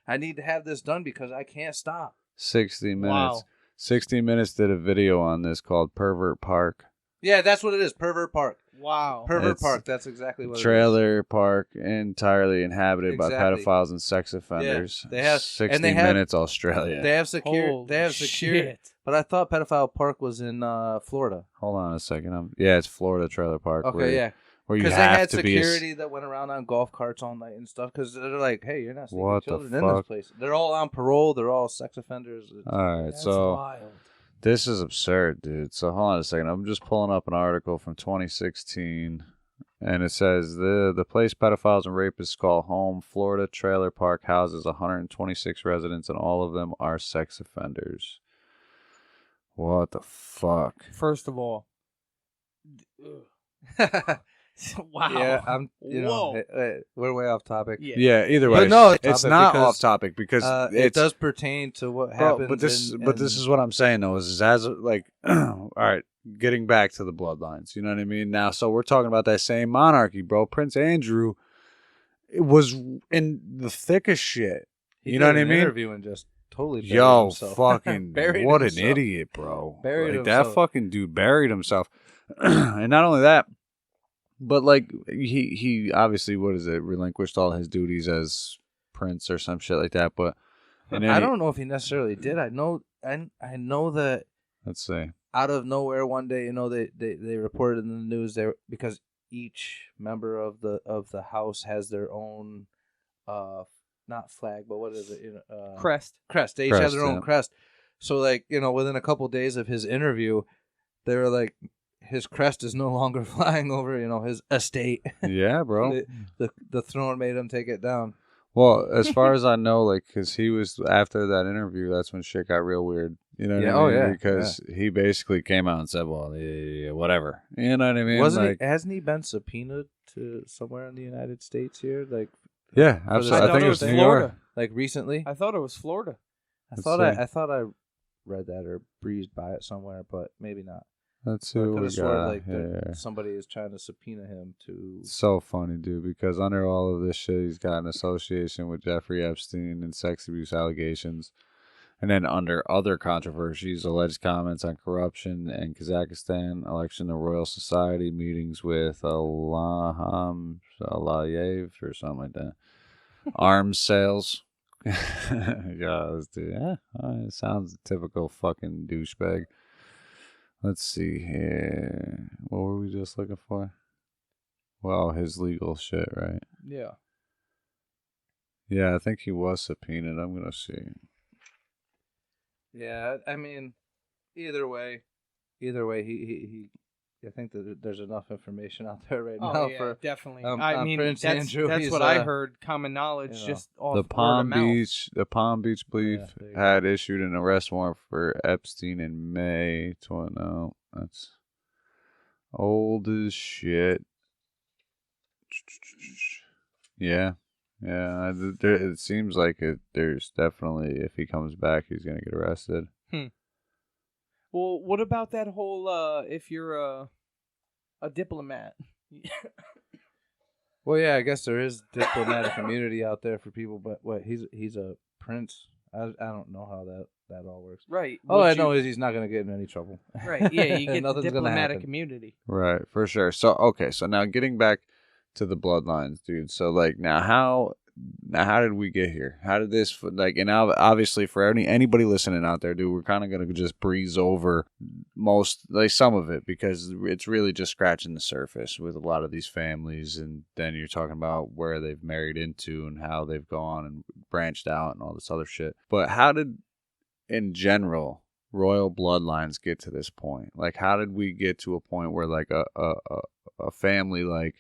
I need to have this done because I can't stop. 60 minutes. Wow. 60 Minutes did a video on this called Pervert Park. Yeah, that's what it is. Pervert Park. Wow. Pervert Park. That's exactly what it is. Trailer park entirely inhabited by Exactly. pedophiles and sex offenders. They have 60 Minutes Australia. They have security. Holy They have security. shit. But I thought Pedophile Park was in Florida. Hold on a second. Yeah, it's Florida Trailer Park. Okay, yeah. Where you Because they have had to be security that went around on golf carts all night and stuff. Because they're like, hey, you're not sneaking What the children in this fuck? place. They're all on parole. They're all sex offenders. All right, That's so wild. this is absurd, dude. So hold on a second. I'm just pulling up an article from 2016, and it says the place pedophiles and rapists call home, Florida Trailer Park, houses 126 residents, and all of them are sex offenders. What the fuck? First of all, wow. Yeah, I'm. Whoa. We're way off topic. Yeah. Yeah, either way, But no, it's topic not because, off topic because it it's does pertain to what bro, happened. but this is what I'm saying though is as like all right, getting back to the bloodlines, you know what I mean? Now, so we're talking about that same monarchy, bro. Prince Andrew was in the thick of shit. You know what I mean? Interview and just totally buried Yo, himself. fucking Buried what himself. an idiot, bro. Buried like, that himself. fucking dude buried himself. And not only that, but like he obviously, what is it, relinquished all his duties as prince or some shit like that. But and then I don't know if he necessarily did. I know that let's see. out of nowhere one day, they reported in the news there because each member of the house has their own not flag, but what is it? Crest. Crest. They each Crest, have their own yeah. crest. So like, within a couple days of his interview, they were like, his crest is no longer flying over, his estate. Yeah, bro. The throne made him take it down. Well, as far as I know, like, because he was, after that interview, that's when shit got real weird. You know what Yeah, I oh, mean? yeah, Because he basically came out and said, well, yeah, whatever. You know what I mean? Wasn't like, hasn't he been subpoenaed to somewhere in the United States here? Like, yeah, for this absolutely. I thought think it it was was New Florida. York. like recently? I thought it was Florida. I Let's thought see. I read that or breezed by it somewhere, but maybe not. Let's see I what could we have sworn got like here. somebody is trying to subpoena him to. So funny, dude, because under all of this shit, he's got an association with Jeffrey Epstein and sex abuse allegations. And then under other controversies, alleged comments on corruption in Kazakhstan, election of Royal Society, meetings with Ilham Aliyev or something like that, arms sales. Yeah, this dude, it sounds typical fucking douchebag. Let's see here. What were we just looking for? Well, his legal shit, right? Yeah. Yeah, I think he was subpoenaed. I'm going to see. Yeah, I mean, either way, he I think that there's enough information out there right now Oh, yeah, for definitely. on I mean, Prince that's Andrew. that's He's, what I heard. Common knowledge, just off The word of Palm mouth. Beach Police Yeah, there you had issued an arrest warrant for Epstein in May. No, that's old as shit. Yeah. It seems like there's definitely, if he comes back, he's gonna get arrested. Well, what about that whole if you're a diplomat? Well, yeah, I guess there is diplomatic immunity out there for people, but what he's a prince. I don't know how that all works. Right. All I know is he's not going to get in any trouble. Right. Yeah, you get the Nothing's gonna diplomatic happen. immunity. Right, for sure. So so now getting back to the bloodlines, dude. So like how did we get here? How did this and now obviously for anybody listening out there, dude, we're kind of gonna just breeze over some of it, because it's really just scratching the surface with a lot of these families, and then you're talking about where they've married into and how they've gone and branched out and all this other shit. But how did, in general, royal bloodlines get to this point? Like, how did we get to a point where like a family like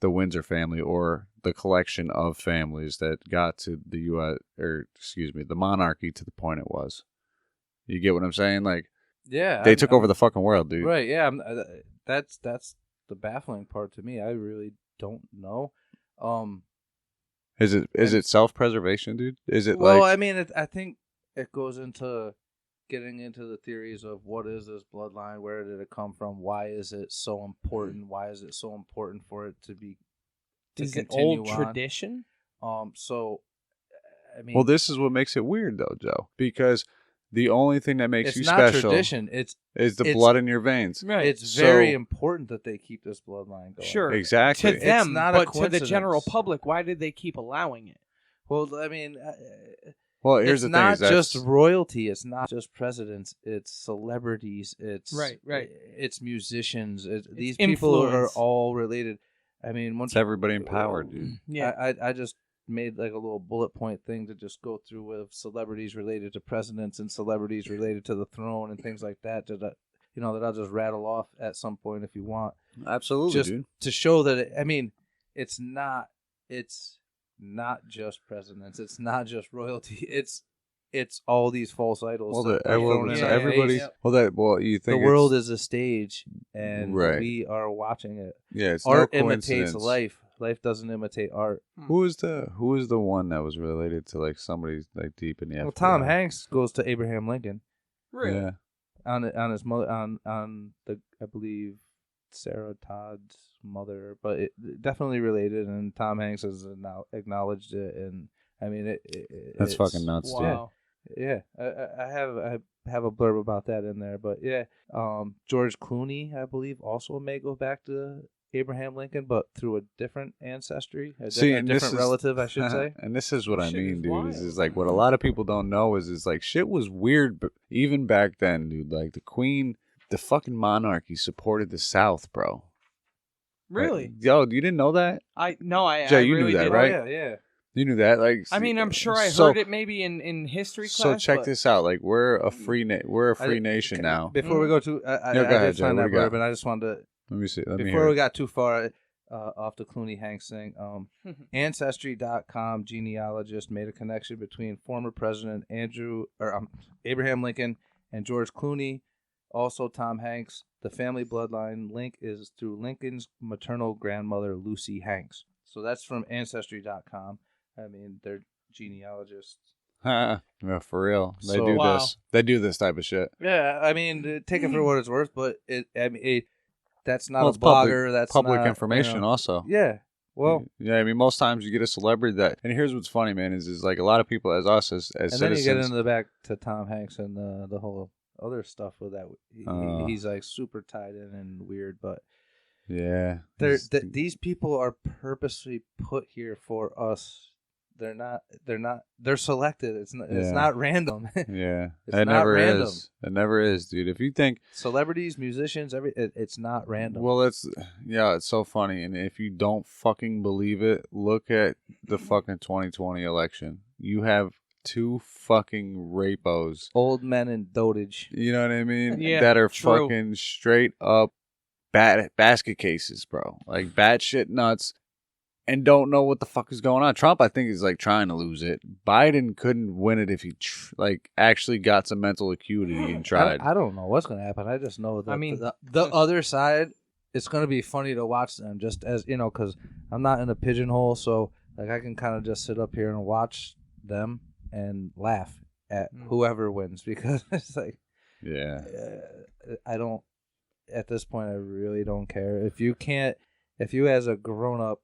the Windsor family, or the collection of families that got to the the monarchy to the point it was? You get what I'm saying? Like, yeah, they took over the fucking world, dude. Right? Yeah, that's the baffling part to me. I really don't know. Is it self-preservation, dude? Is it I mean, I think it goes into getting into the theories of what is this bloodline, where did it come from, why is it so important, why is it so important for it to be is it continue old on? Tradition? So I mean, well, this is what makes it weird, though, Joe, because the only thing that makes you not special tradition. is the blood in your veins. Right. It's very important that they keep this bloodline going. Sure, Exactly. to them, It's not but a to the general coincidence. public, why did they keep allowing it? Well, I mean, Well, here's it's the thing: not is that's, just royalty. It's not just presidents. It's celebrities. It's Right. It's musicians. These influence. people are all related. I mean, it's everybody in power, dude. Yeah. I just made like a little bullet point thing to just go through with celebrities related to presidents and celebrities related to the throne and things like that. That I'll just rattle off at some point if you want. Absolutely, Just dude. to show that it's not just presidents. It's not just royalty. It's all these false idols. Well, that are thrown in our everybody. face. You think The world is a stage, and Right. we are watching it. Yeah, it's Art no imitates coincidence. life. Life doesn't imitate art. Who is the one that was related to like somebody like deep in the Well, FBI? Tom Hanks goes to Abraham Lincoln Really? Yeah. on his mother on the, I believe, Sarah Todd's mother, but it definitely related, and Tom Hanks has now acknowledged it, and I mean That's it's fucking nuts, dude. Wow. Yeah, I have a blurb about that in there, but yeah, George Clooney, I believe, also may go back to Abraham Lincoln, but through a different ancestry, a different relative, I should say. And this is what I Shit mean, is dude. wild. Is like what a lot of people don't know is like shit was weird, but even back then, dude. Like the Queen, the fucking monarchy supported the South, bro. Really? Like, yo, you didn't know that? Jay, you really knew that, didn't. right? Oh, yeah. You knew that, like. I mean, I'm sure I so- heard it maybe in history class. So check but this out. Like we're a free nation now. Before we go to, I go ahead, did Jay, find what that do you got? blurb, and I just wanted to. Let me see. Let me Before hear we it. got too far off the Clooney Hanks thing, Ancestry.com genealogist made a connection between former President Abraham Lincoln and George Clooney, also Tom Hanks. The family bloodline link is through Lincoln's maternal grandmother, Lucy Hanks. So that's from Ancestry.com. I mean, they're genealogists. Yeah, for real. They So- do Wow. this. They do this type of shit. Yeah, I mean, take it for what it's worth, but that's not Well, a it's public- blogger. That's Public not, information, also. Yeah. Well, yeah, I mean, most times you get a celebrity that, and here's what's funny, man, is like a lot of people, as us, as and citizens. then you get into the back to Tom Hanks and the whole other stuff with that. He's like super tied in and weird, but yeah, these people are purposely put here for us. They're not. They're selected. It's not random. yeah, It's it not never random. is. It never is, dude. If you think Celebrities, musicians, it's not random. well, it's so funny, and if you don't fucking believe it, look at the fucking 2020 election. You have two fucking rapos. Old men in dotage. You know what I mean? Yeah, that are true. fucking straight up basket cases, bro. Like batshit nuts, and don't know what the fuck is going on. Trump, I think, is like trying to lose it. Biden couldn't win it if he actually got some mental acuity and tried. I don't know what's gonna happen. I just know that. I mean, the other side. It's gonna be funny to watch them, just as because I'm not in a pigeonhole, so like I can kind of just sit up here and watch them and laugh at whoever wins, because it's like, Yeah. I don't. At this point, I really don't care. If you as a grown up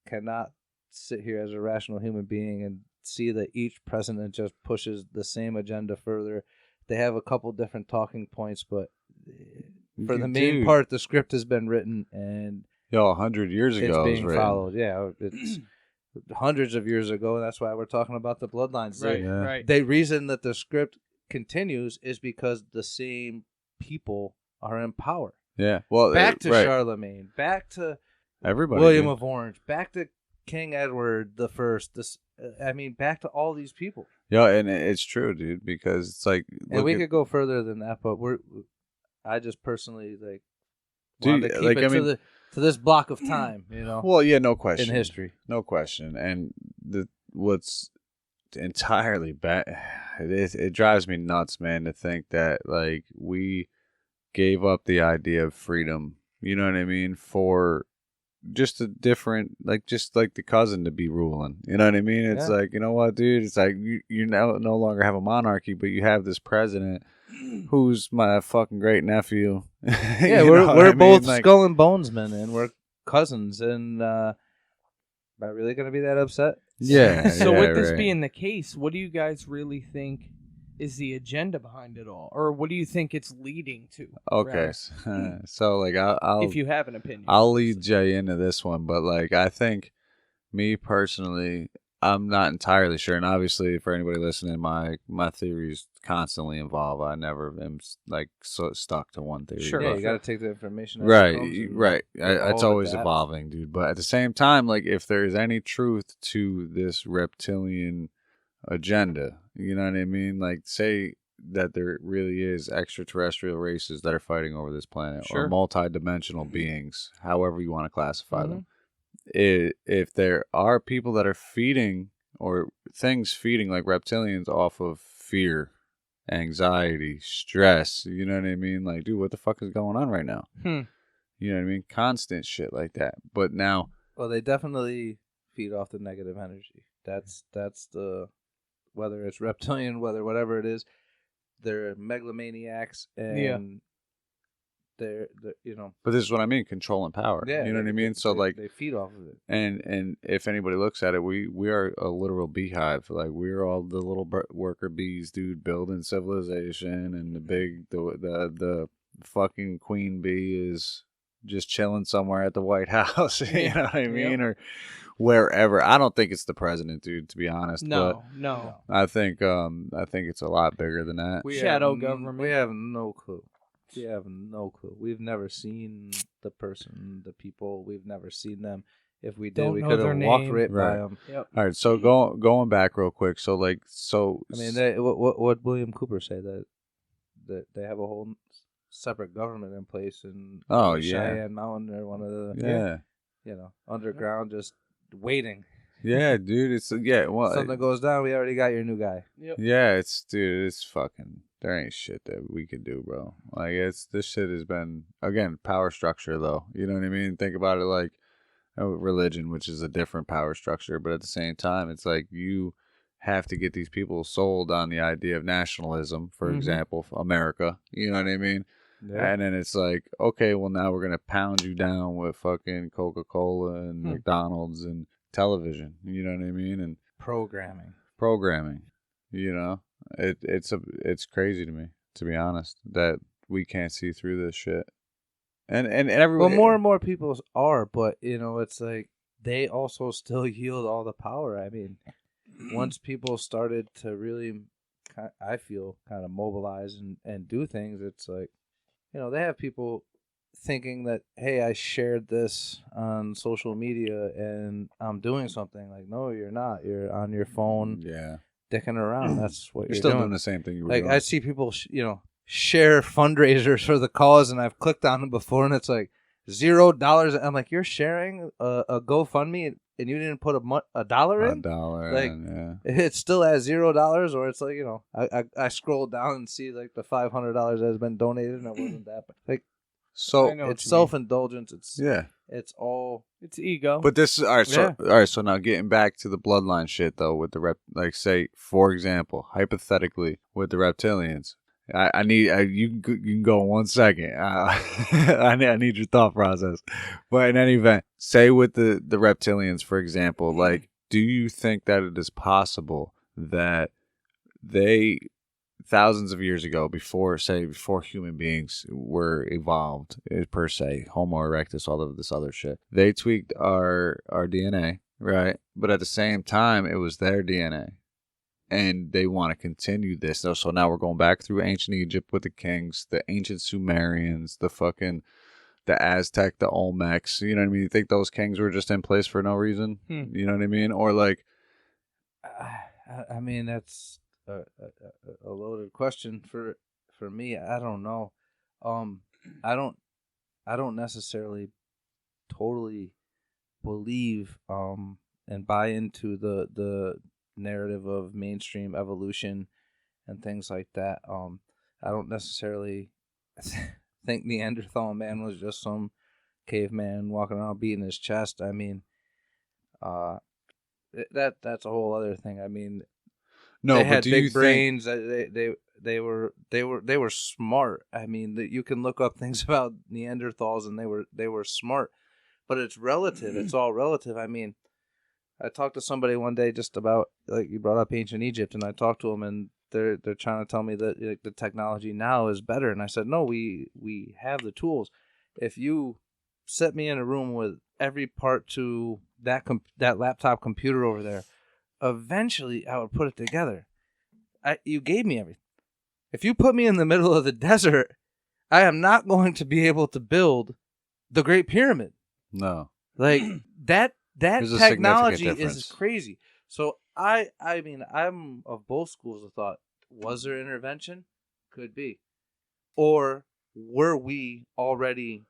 cannot sit here as a rational human being and see that each president just pushes the same agenda further, they have a couple different talking points, but for the main part, the script has been written and 100 years ago it's it was being written. followed. Yeah, it's hundreds of years ago. That's why we're talking about the bloodlines. Right, Yeah. right. The reason that the script continues is because the same people are in power. Yeah. Well, back to Charlemagne, back to everybody, William of Orange, back to King Edward the First. Back to all these people. Yeah, and it's true, dude, because it's like, and we could go further than that, but I just personally wanted to keep it to this block of time, you know. Well, yeah, no question. In history, no question, and what's entirely bad, it drives me nuts, man, to think that like we gave up the idea of freedom. You know what I mean? For just a different, just like the cousin to be ruling. You know what I mean? It's like, you know what, dude? It's like you now no longer have a monarchy, but you have this president who's my fucking great nephew. Yeah, we're both skull and bones men, and we're cousins. And am I really gonna be that upset? Yeah. So with this being the case, what do you guys really think is the agenda behind it all, or what do you think it's leading to? Okay, so like I'll if you have an opinion, I'll lead Jay into this one, but like I think, me personally, I'm not entirely sure, and obviously for anybody listening, my theories constantly evolve. I never am so stuck to one theory. Sure, you got to take the information. Right. It's always evolving, dude. But at the same time, like if there's any truth to this reptilian agenda, you know what I mean? Like, say that there really is extraterrestrial races that are fighting over this planet, or multi-dimensional beings, however you want to classify them. If there are people that are feeding, or things feeding like reptilians off of fear, anxiety, stress, you know what I mean? Like, dude, what the fuck is going on right now? You know what I mean? Constant shit like that. But now, well, they definitely feed off the negative energy. That's the, whether it's reptilian, whatever it is, they're megalomaniacs, and they're you know. But this is what I mean, control and power. Yeah, you know what I mean. So they feed off of it. And if anybody looks at it, we are a literal beehive. Like, we're all the little worker bees, dude, building civilization, and the fucking queen bee is just chilling somewhere at the White House. You know what I mean, or wherever. I don't think it's the president, dude, to be honest. No. I think it's a lot bigger than that. Shadow government. We have no clue. We've never seen the person, the people. We've never seen them. If we did, we could have walked right by them. Yep. All right, so going back real quick. So I mean, what William Cooper say that they have a whole separate government in place in Cheyenne Mountain, or one of the underground, just waiting. Yeah, dude, it's well, something goes down, we already got your new guy. Yep. Yeah, it's fucking, there ain't shit that we can do, bro. Like, this shit has been, again, power structure though. You know what I mean? Think about it like religion, which is a different power structure, but at the same time, it's like you have to get these people sold on the idea of nationalism, for example, America. You know what I mean? Yeah. And then it's like, okay, well, now we're gonna pound you down with fucking Coca-Cola and McDonald's and television. You know what I mean? And programming. You know, it's crazy to me, to be honest, that we can't see through this shit. And everyone. Well, more and more people are, but you know, it's like they also still yield all the power. I mean, once people started to really, I feel, kind of mobilize and do things, it's like, you know, they have people thinking that, hey, I shared this on social media and I'm doing something. Like, no, you're not. You're on your phone, dicking around. That's what you're still doing the same thing you were doing. doing. I see people, share fundraisers for the cause, and I've clicked on them before, and it's like $0. I'm like, you're sharing a GoFundMe, and you didn't put a dollar in? $1, It's still at $0, or it's like, I scroll down and see like the $500 that has been donated, and it wasn't that. Like, so it's self-indulgence. It's it's ego. But this is all right. So all right. So now getting back to the bloodline shit though, with the say for example, hypothetically with the reptilians, I need you can go in 1 second. I need your thought process. But in any event, say with the reptilians, for example, like, do you think that it is possible that they, thousands of years ago, before human beings were evolved, per se, Homo erectus, all of this other shit, they tweaked our DNA, right? But at the same time, it was their DNA. and they want to continue this. So now we're going back through ancient Egypt with the kings, the ancient Sumerians, the Aztec, the Olmecs. You know what I mean? You think those kings were just in place for no reason? You know what I mean? Or like, I mean, that's a loaded question for me. I don't know. I don't necessarily totally believe and buy into the narrative of mainstream evolution and things like that. I don't necessarily think Neanderthal man was just some caveman walking around beating his chest. I mean, that's a whole other thing. I mean, no, they but had do big you brains. They were smart. I mean, you can look up things about Neanderthals, and they were smart. But it's relative. It's all relative. I mean, I talked to somebody one day just about, like, you brought up ancient Egypt, and I talked to them, and they're trying to tell me that, like, the technology now is better. And I said, no, we have the tools. If you set me in a room with every part to that laptop computer over there, eventually I would put it together. You gave me everything. If you put me in the middle of the desert, I am not going to be able to build the Great Pyramid. No. Like, that technology difference. is crazy. So I mean, I'm of both schools of thought. Was there intervention? Could be. Or were we already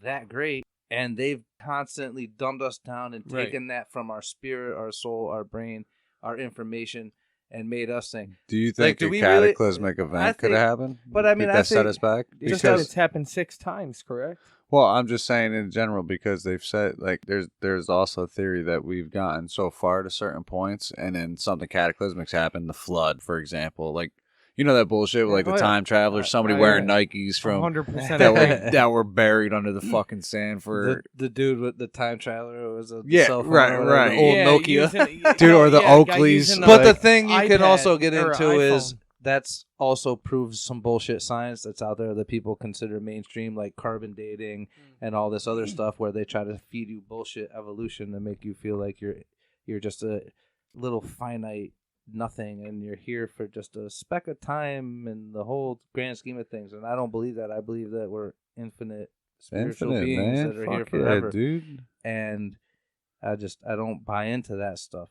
that great and they've constantly dumbed us down and taken that from our spirit, our soul, our brain, our information, and made us think. Do you think a cataclysmic event could have happened? But I mean, that set us back? Because it's happened 6 times, correct? Well, I'm just saying in general, because they've said, like, there's also a theory that we've gotten so far to certain points, and then something cataclysmic happened, the flood, for example. Like, you know that bullshit with, like, the time travelers, somebody wearing Nikes from 100% that were buried under the fucking sand for the dude with the time traveler was a cell phone, right, the old Nokia, dude, or the Oakleys. But the thing you iPad can also get into iPhone. is that's also proves some bullshit science that's out there that people consider mainstream, like carbon dating and all this other stuff, where they try to feed you bullshit evolution to make you feel like you're just a little finite nothing, and you're here for just a speck of time in the whole grand scheme of things. And I don't believe that. I believe that we're infinite spiritual beings that are here forever, yeah, dude. And I don't buy into that stuff.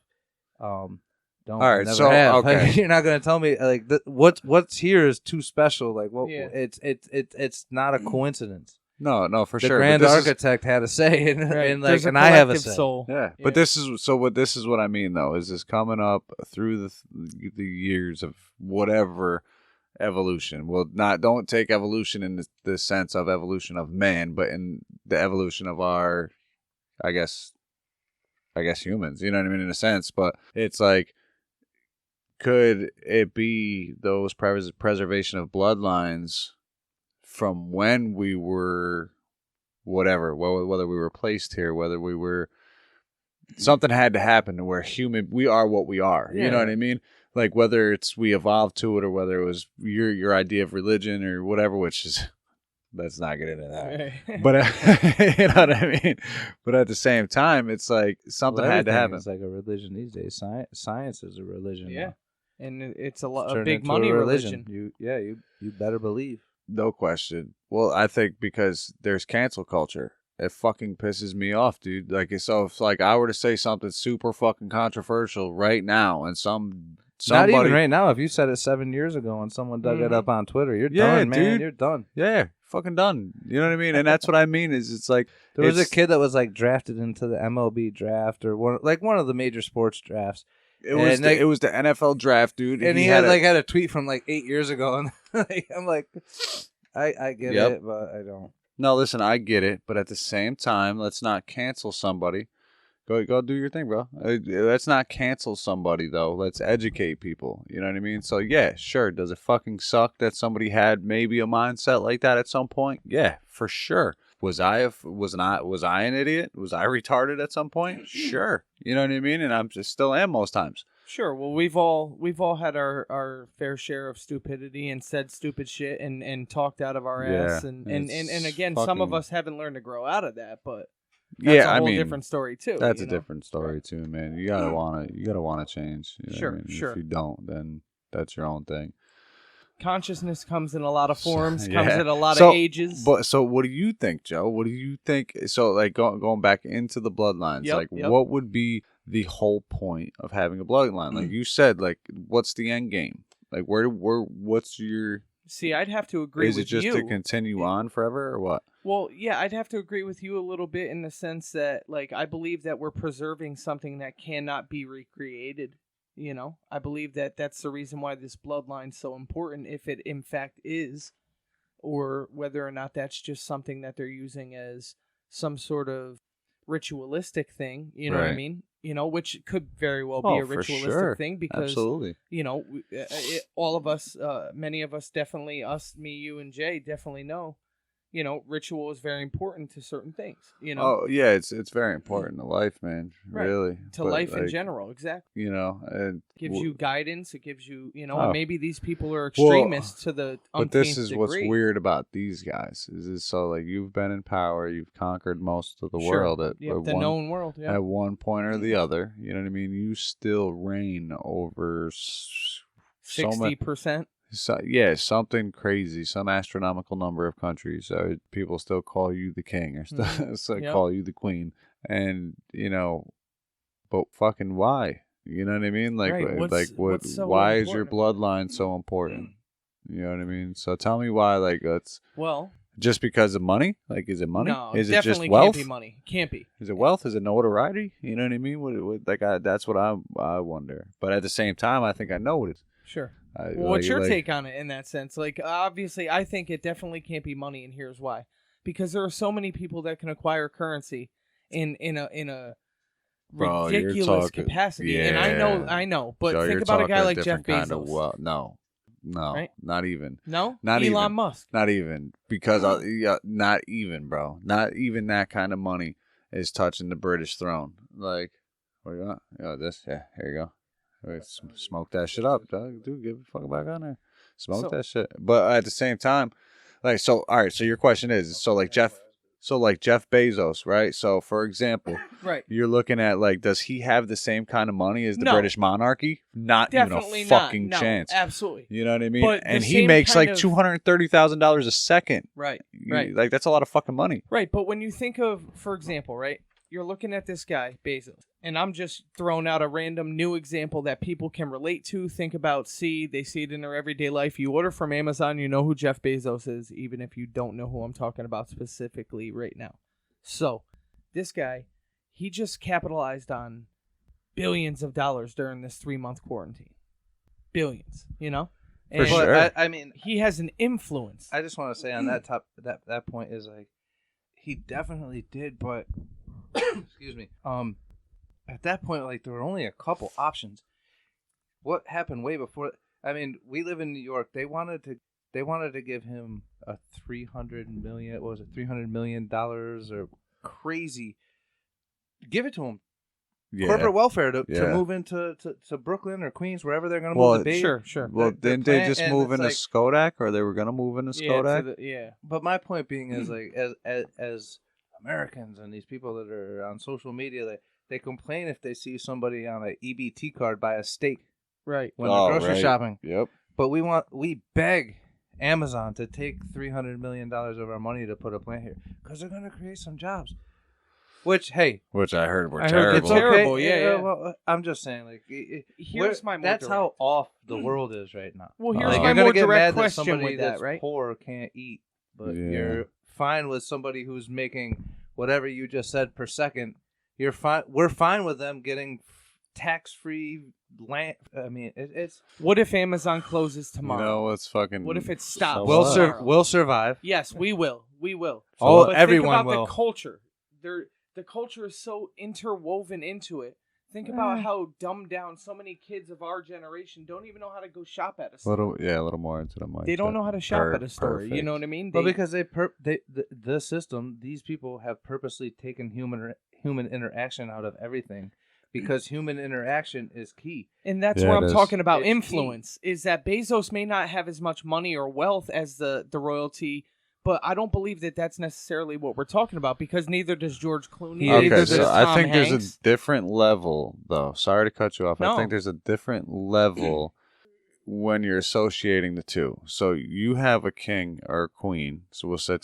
Don't. All right, never so have. okay, You're not gonna tell me like what's here is too special. Like, well, it's not a coincidence. No, for the sure. The grand architect had a say, and like, and I have a say. Soul. Yeah, but this is what I mean though. Is this coming up through the years of whatever evolution? Well, don't take evolution in the sense of evolution of man, but in the evolution of our, I guess humans. You know what I mean, in a sense. But it's like, could it be those preservation of bloodlines from when we were whatever, whether we were placed here, whether we were, something had to happen to where we are what we are. You know what I mean? Like, whether it's we evolved to it or whether it was your idea of religion or whatever, which is, let's not get into that. But you know what I mean? But at the same time, it's like something had to happen. It's like a religion these days. Science is a religion. Yeah. Now. And it's a big money religion. You better believe. No question. Well, I think because there's cancel culture. It fucking pisses me off, dude. Like, so if like I were to say something super fucking controversial right now, and somebody, not even right now. If you said it 7 years ago and someone dug it up on Twitter, you're done, man. Dude. You're done. Yeah, fucking done. You know what I mean? And that's what I mean. Is it's like there was a kid that was like drafted into the MLB draft or one of the major sports drafts. It was the NFL draft, dude. And he had a tweet from like 8 years ago, and I'm like, I get it, but I don't. No, listen, I get it, but at the same time, let's not cancel somebody. Go do your thing, bro. Let's not cancel somebody, though. Let's educate people. You know what I mean? So, yeah, sure. Does it fucking suck that somebody had maybe a mindset like that at some point? Yeah, for sure. Was I an idiot? Was I retarded at some point? Sure. You know what I mean? And I'm just still am most times. Sure. Well, we've all had our fair share of stupidity and said stupid shit and talked out of our ass and again, some of us haven't learned to grow out of that, but That's a whole different story too. That's a different story too, man. You gotta wanna change. You know sure, what I mean? sure. If you don't, then that's your own thing. Consciousness comes in a lot of forms, comes in a lot of ages. But so, what do you think, Joe? What do you think? So, like going back into the bloodlines, what would be the whole point of having a bloodline? Like you said, like what's the end game? Like what's your? See, I'd have to agree with you. Is it just to continue on forever or what? Well, yeah, I'd have to agree with you a little bit in the sense that, like, I believe that we're preserving something that cannot be recreated. You know, I believe that that's the reason why this bloodline's so important, if it in fact is, or whether or not that's just something that they're using as some sort of ritualistic thing, you know what I mean? You know, which could very well be a ritualistic thing because, you know, all of us, many of us definitely, me, you, and Jay definitely know, you know, ritual is very important to certain things, you know? Oh, yeah, it's very important to life, man, really. To life in general, exactly. You know, it gives you guidance, it gives you, you know, and maybe these people are extremists to the But this is what's weird about these guys, is so, like, you've been in power, you've conquered most of the world. The known world, At one point or the other, you know what I mean? You still reign over 60%. So, yeah, something crazy, some astronomical number of countries. People still call you the king or still call you the queen. And, you know, but fucking why? You know what I mean? Like, what's so why is your bloodline so important? You know what I mean? So tell me why, like, just because of money? Like, is it money? No, is it just wealth? Can't be money. Can't be. Is it wealth? Is it notoriety? You know what I mean? That's what I wonder. But at the same time, I think I know what it is. Sure. What's your take on it in that sense? Like, obviously, I think it definitely can't be money, and here's why: because there are so many people that can acquire currency in a ridiculous capacity. Yeah. And I know, but Joe, think about a guy like Jeff Bezos. No, right? Not even. No, not Elon even. Musk. Not even because not even, bro. Not even that kind of money is touching the British throne. Like, what do you want? Here you go. Smoke that shit up, dog. Dude, get the fuck back on there. Smoke that shit. But at the same time, like, so, all right, so your question is, like Jeff Bezos, right? So, for example, you're looking at, like, does he have the same kind of money as the British monarchy? Not definitely even a fucking chance. Absolutely. You know what I mean? But and he makes like $230,000 a second. Right. Like, that's a lot of fucking money. Right, but when you think of, for example, right, you're looking at this guy, Bezos, and I'm just throwing out a random new example that people can relate to, think about, they see it in their everyday life. You order from Amazon, you know who Jeff Bezos is, even if you don't know who I'm talking about specifically right now. So, this guy, he just capitalized on billions of dollars during this 3-month quarantine. Billions, you know? For sure. I mean, he has an influence. I just want to say on that point is, like, he definitely did, but excuse me. At that point, like, there were only a couple options. What happened way before? I mean, we live in New York. They wanted to give him a $300 million or crazy. Give it to him. Yeah. Corporate welfare to move into to Brooklyn or Queens, wherever they're going to move the baby. Sure. Well, didn't they just move into Skodak, or they were going to move into Skodak? Yeah. But my point being is, like, as Americans and these people that are on social media, they complain if they see somebody on an EBT card buy a steak, right, when they're grocery shopping. Yep. But we beg Amazon to take $300 million of our money to put a plant here because they're going to create some jobs. Which I heard were terrible. It's terrible. Okay. Yeah. Well, I'm just saying, like, here's my that's how off the world is right now. Well, here's my more direct question somebody with that, that's right? poor can't eat, but you're fine with somebody who's making whatever you just said per second. You're fine. We're fine with them getting tax-free land. I mean, it's. What if Amazon closes tomorrow? You know, it's fucking. What if it stops? We'll survive. Yes, we will. We will. But everyone will. The culture. The culture is so interwoven into it. Think about how dumbed down so many kids of our generation don't even know how to go shop at a store. A little more into the mic. They don't know how to shop at a store. Perfect. You know what I mean? But because the system, these people have purposely taken human interaction out of everything, because human interaction is key. And that's where I'm talking about influence. Is that Bezos may not have as much money or wealth as the royalty, But I don't believe that that's necessarily what we're talking about because neither does George Clooney. Okay, neither so does I Tom think Hanks. there's a different level, though. Sorry to cut you off. No. I think there's a different level when you're associating the two. So you have a king or a queen. So we'll say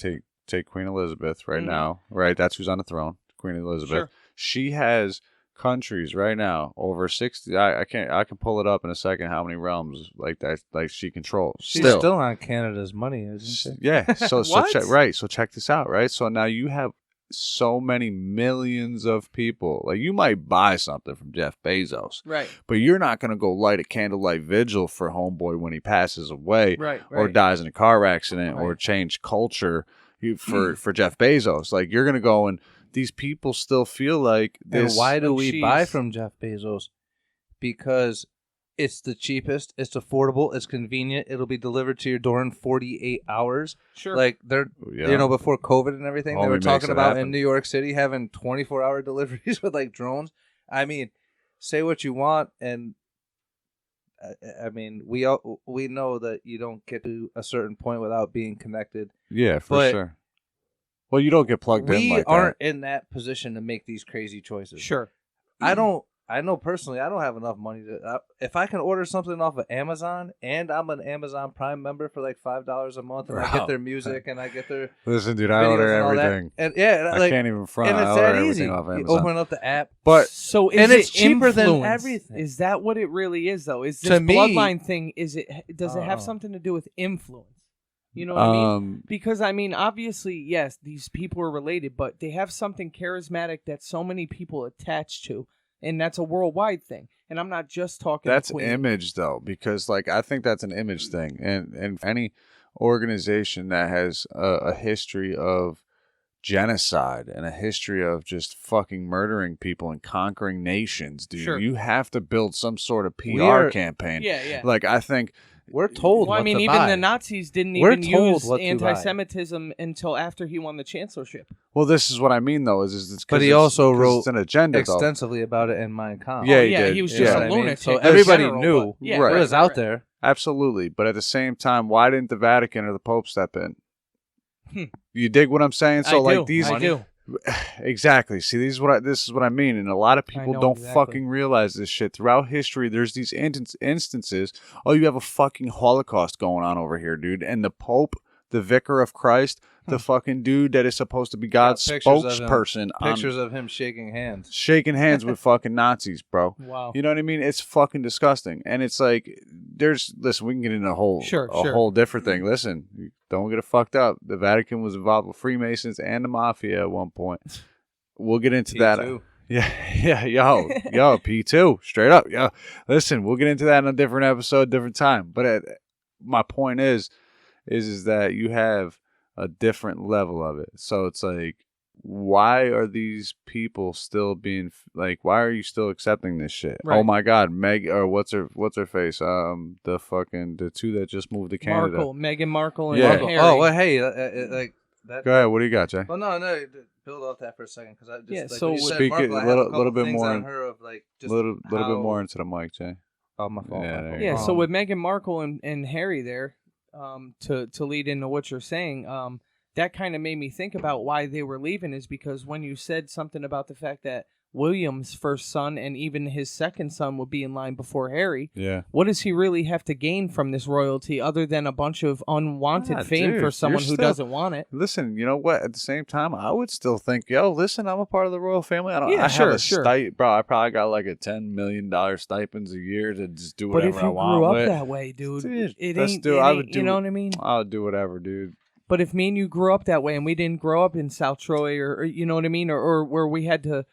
take Queen Elizabeth right now. Right, that's who's on the throne. Queen Elizabeth. Sure. She has countries right now over 60. I can pull it up in a second. How many realms like that? Like she controls. She's still on Canada's money, isn't she? Yeah. So What? So check this out. Right. So now you have so many millions of people. Like you might buy something from Jeff Bezos, Right. but you're not going to go light a candlelight vigil for homeboy when he passes away, Right. or dies in a car accident, or Right. change culture for Jeff Bezos. Like you're going to go and these people still feel like this. And why do we cheese. buy from Jeff Bezos? Because it's the cheapest, it's affordable, it's convenient. It'll be delivered to your door in 48 hours. Sure. Like they're, before COVID and everything, they Homie were makes talking it about happen. in New York City having 24-hour deliveries with like drones. I mean, say what you want, and I mean, we know that you don't get to a certain point without being connected. Yeah, for But sure. Well, you don't get plugged in We like aren't that. in that position to make these crazy choices. Sure. I know personally, I don't have enough money to. If I can order something off of Amazon, and I'm an Amazon Prime member for like $5 a month, and I get their music and I get their Listen, dude, I videos order and all that. everything. And yeah, I like, can't even front. and I it's order that everything easy. off You Amazon. open up the app, But So is and it's it cheaper than influence? everything. Is that what it really is, though? Is this To me- bloodline thing? Does it have something to do with influence? You know what I mean? Because I mean, obviously, yes, these people are related, but they have something charismatic that so many people attach to, and that's a worldwide thing. And I'm not just talking. that's Queen. image, though, because like I think that's an image thing, and any organization that has a history of genocide and a history of just fucking murdering people and conquering nations, dude, Sure. you have to build some sort of PR campaign. Yeah. Like I think. we're told. Well, I what mean, to even buy. the Nazis didn't We're even told use what to buy. anti-Semitism until after he won the chancellorship. Well, this is what I mean, though, is it's But he it's- also 'cause wrote it's an agenda, though. extensively about it in Mein Kampf. Yeah, Oh, he yeah, did. he was Yeah. just You know a what I mean? lunatic. So in everybody general, knew but- yeah, Right. what is right, out right. there. Absolutely, but at the same time, why didn't the Vatican or the Pope step in? Hmm. You dig what I'm saying? So, like these, I do. exactly. See, this is what I mean, and a lot of people know don't exactly. fucking realize this shit. Throughout history, there's these instances. Oh, you have a fucking Holocaust going on over here, dude, and the Pope, the Vicar of Christ, the fucking dude that is supposed to be God's pictures of him. spokesperson, Pictures of him shaking hands. shaking hands with fucking Nazis, bro. Wow. You know what I mean? It's fucking disgusting. And it's like, listen, we can get into a whole different thing. Listen, don't get it fucked up. The Vatican was involved with Freemasons and the Mafia at one point. We'll get into that. P2. Yeah, yo, P2, straight up. Yo, listen, we'll get into that in a different episode, different time. But my point is that you have a different level of it. So it's like, why are these people still being like? Why are you still accepting this shit? Right. Oh my God, Meg or what's her face? The two that just moved to Canada. Meghan Markle, and Yeah. Harry. Oh well, hey, like that. Go ahead. What do you got, Jay? Well, no, build off that for a second because I just like, so when you said speak Markle, it I a have little couple bit things more on in- her of like just little bit how- more into the mic, Jay. Oh, my fault. Yeah, my there fault. you Yeah, go. so with Meghan Markle and Harry there, to lead into what you're saying, that kind of made me think about why they were leaving is because when you said something about the fact that William's first son and even his second son would be in line before Harry, Yeah. what does he really have to gain from this royalty other than a bunch of unwanted fame dude, for someone you're who still- doesn't want it? Listen, you know what? At the same time, I would still think, yo, listen, I'm a part of the royal family. I Yeah, have a sure. bro. I probably got like a $10 million stipends a year to just do But whatever if I you want. grew up with. that way, dude, it let's ain't, do- it I ain't- would do- you know what I mean? I would do whatever, dude. But if me and you grew up that way and we didn't grow up in South Troy or you know what I mean, or where we had to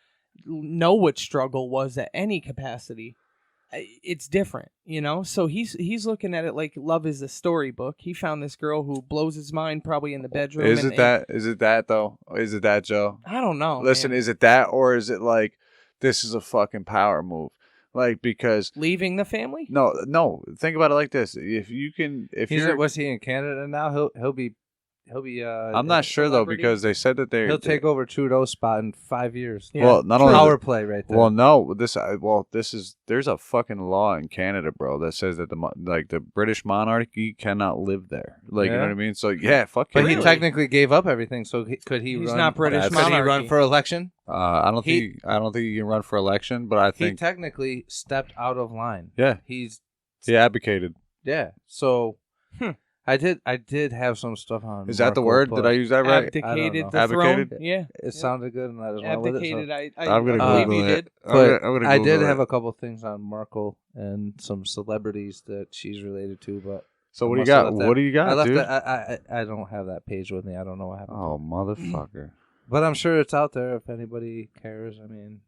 know what struggle was at any capacity, it's different, you know? So he's looking at it like love is a storybook. He found this girl who blows his mind probably in the bedroom. Is it that? Is it that, though? Is it that, Joe? I don't know. Listen, man. is it that, or is it like, this is a fucking power move? Like, because... Leaving the family? No. Think about it like this. If Was he in Canada now? I'm not sure though because they said that he'll take over Trudeau's spot in 5 years. Yeah. Well, not only power play right there. Well, no, there's a fucking law in Canada, bro, that says that the British monarchy cannot live there. Like, you know what I mean? So yeah, fuck. But he technically gave up everything. So could he? He's run, not British monarchy. Could he run for election? I don't think he can run for election, but I think he technically stepped out of line. Yeah, he advocated. Yeah, so. I did have some stuff on. Is that the word? Did I use that right? Abdicated the Advocated? throne. Yeah, it sounded good, and I just went with it. Abdicated. I'm gonna Google it. But I did have a couple things on Markle and some celebrities that she's related to. But so what do you got? What do you got, I left dude? I don't have that page with me. I don't know what happened. Oh, motherfucker! But I'm sure it's out there if anybody cares. I mean,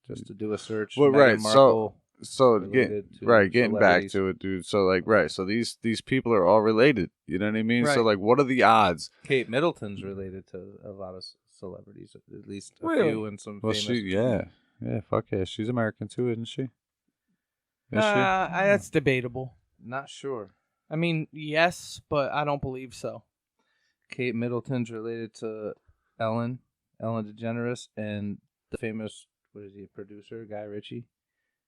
just to do a search. Well, right. Markle, So getting back to it, dude. So so these people are all related. You know what I mean? Right. So what are the odds? Kate Middleton's related to a lot of celebrities, at least a few, and some. Well, famous. Fuck yeah, she's American too, isn't she? That's debatable. Not sure. I mean, yes, but I don't believe so. Kate Middleton's related to Ellen DeGeneres, and the famous producer Guy Ritchie.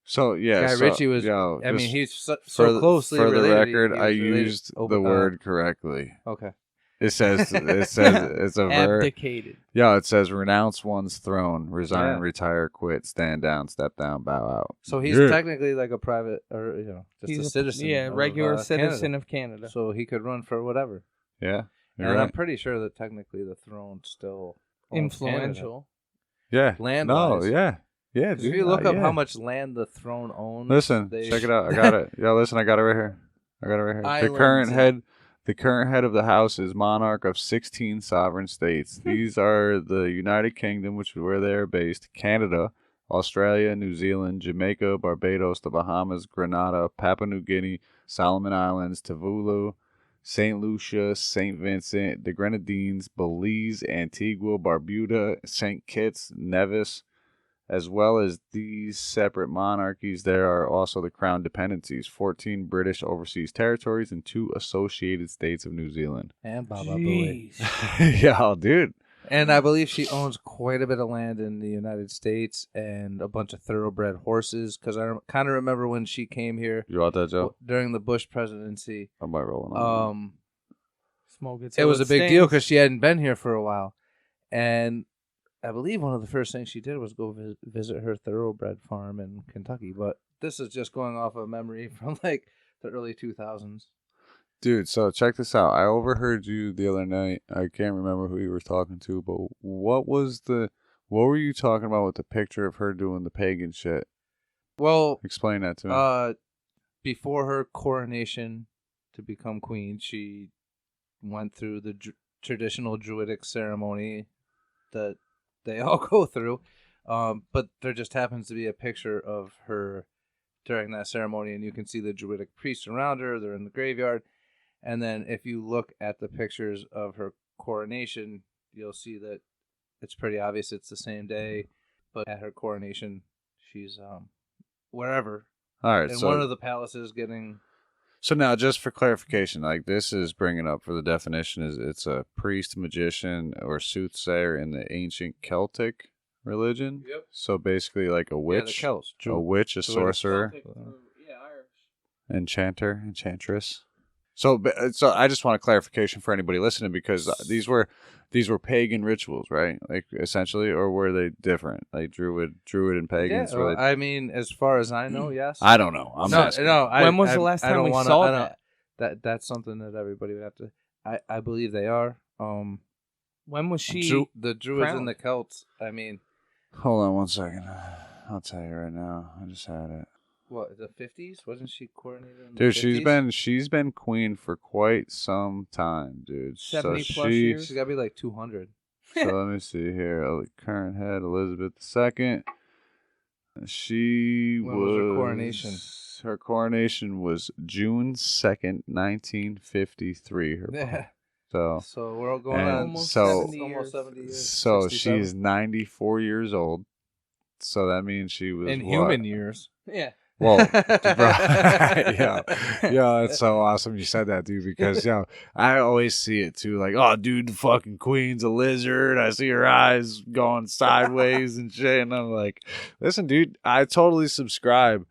So Guy Ritchie was. I mean, he's so closely for related. For the record, I used the word correctly. Okay. It says it's a verb. Abdicated. Yeah, it says renounce one's throne, resign, retire, quit, stand down, step down, bow out. So he's technically like a private, or just a citizen. Yeah, regular citizen of Canada. So he could run for whatever. Yeah, and right. I'm pretty sure that technically the throne's still influential. Canada. Yeah, land. No, yeah. Yeah, dude. If you look up how much land the throne owns, listen, check it out. I got it. Yeah, listen, I got it right here. Islands. The current head of the house is monarch of 16 sovereign states. These are the United Kingdom, which is where they are based, Canada, Australia, New Zealand, Jamaica, Barbados, the Bahamas, Grenada, Papua New Guinea, Solomon Islands, Tuvalu, St. Lucia, St. Vincent, the Grenadines, Belize, Antigua, Barbuda, St. Kitts, Nevis. As well as these separate monarchies, there are also the Crown dependencies, 14 British overseas territories, and 2 associated states of New Zealand. And Baba Booey. Yeah, dude. And I believe she owns quite a bit of land in the United States and a bunch of thoroughbred horses, because I kind of remember when she came here. You want that, Joe? During the Bush presidency. I might roll on. Smoke it. It was a big deal because she hadn't been here for a while. And I believe one of the first things she did was go visit her thoroughbred farm in Kentucky. But this is just going off of memory from the early 2000s. Dude, so check this out. I overheard you the other night. I can't remember who you were talking to, but what were you talking about with the picture of her doing the pagan shit? Well, explain that to me. Before her coronation to become queen, she went through the traditional Druidic ceremony that they all go through, but there just happens to be a picture of her during that ceremony, and you can see the Druidic priests around her. They're in the graveyard, and then if you look at the pictures of her coronation, you'll see that it's pretty obvious it's the same day, but at her coronation, she's wherever. All right, in one of the palaces getting. So now, just for clarification, this is bringing up for the definition is it's a priest, magician, or soothsayer in the ancient Celtic religion. Yep. So basically, like a witch, the Celts, a witch, a sorcerer, Irish, enchanter, enchantress. So I just want a clarification for anybody listening, because these were pagan rituals, right? Essentially, or were they different? Druid and pagans? Yeah, I mean, as far as I know, yes. I don't know. When was the last time we saw that? That's something that everybody would have to. I believe they are. When was she? The Druids and the Celts. I mean, hold on one second. I'll tell you right now. I just had it. What, the 50s? Wasn't she coronated in the 50s? she's been queen for quite some time, dude. 70 plus years. She's got to be like 200. So let me see here. Current head Elizabeth II. When was her coronation? Her coronation was June 2nd, 1953. So we're all going on almost 70 years. So she's 94 years old. So that means she was in human years. Yeah. Whoa, bro. Yo, it's so awesome you said that, dude, because, I always see it, too. Like, oh, dude, the fucking queen's a lizard. I see her eyes going sideways and shit. And I'm like, listen, dude, I totally subscribe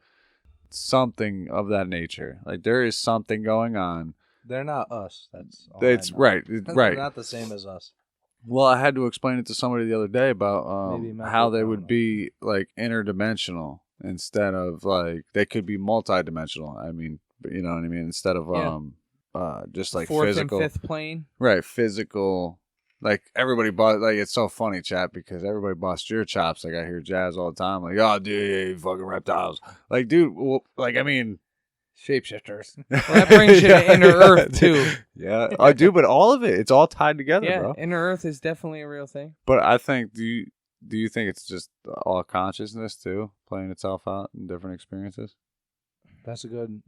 something of that nature. Like, there is something going on. They're not us. That's all It's right. They're not the same as us. Well, I had to explain it to somebody the other day about how they would be, like, interdimensional. Instead of, like, they could be multidimensional. I mean, you know what I mean? Instead of just like fourth physical, and fifth plane. Right? Physical. Like everybody it's so funny, chat, because everybody busts your chops. Like I hear Jazz all the time, like, oh, dude, you fucking reptiles. Like, dude, well, like, I mean, shapeshifters. Well, that brings you to Inner Earth too. Yeah, I do, but all of it's all tied together, bro. Inner Earth is definitely a real thing. But I think Do you think it's just all consciousness, too, playing itself out in different experiences? That's a good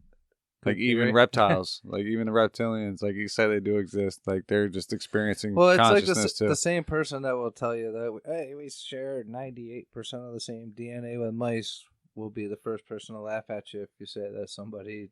like, even reptiles, like, even the reptilians, like, you say they do exist. Like, they're just experiencing consciousness, like too. The same person that will tell you that, hey, we share 98% of the same DNA with mice will be the first person to laugh at you if you say that somebody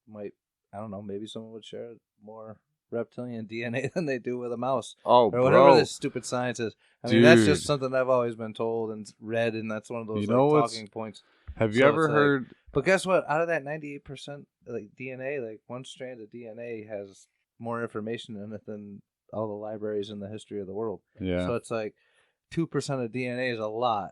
might, I don't know, maybe someone would share more reptilian DNA than they do with a mouse. Oh, or whatever this stupid science is. I mean, that's just something I've always been told and read, and that's one of those talking points. Have you ever heard? But guess what? Out of that 98% like DNA, like one strand of DNA has more information in it than all the libraries in the history of the world. Yeah. So it's like 2% of DNA is a lot.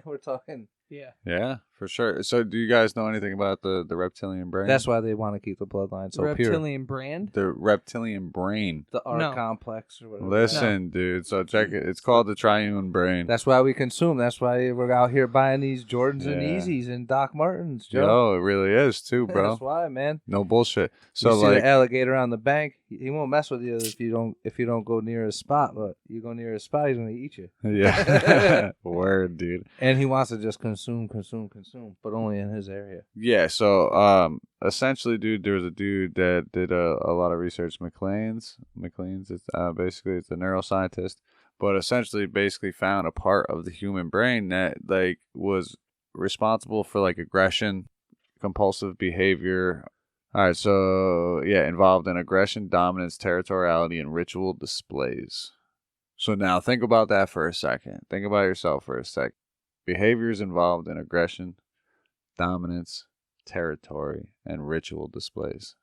We're talking. Yeah. Yeah, for sure. So do you guys know anything about the reptilian brain? That's why they want to keep the bloodline so reptilian pure. brand? The reptilian brain. The R complex or whatever. Listen, dude. So check it. It's called the triune brain. That's why we consume. That's why we're out here buying these Jordans and Yeezys and Doc Martens, Joe. Yo, it really is too, bro. That's why, man. No bullshit. So you see the alligator on the bank, he won't mess with you if you don't go near his spot. But you go near his spot, he's gonna eat you. Yeah. Word, dude. And he wants to just consume, but only in his area. Yeah. So, essentially, dude, there was a dude that did a lot of research. McLean's. It's basically it's a neuroscientist, but essentially, basically found a part of the human brain that like was responsible for like aggression, compulsive behavior. All right. So yeah, involved in aggression, dominance, territoriality, and ritual displays. So now think about that for a second. Think about yourself for a sec. Behaviors involved in aggression, dominance, territory, and ritual displays.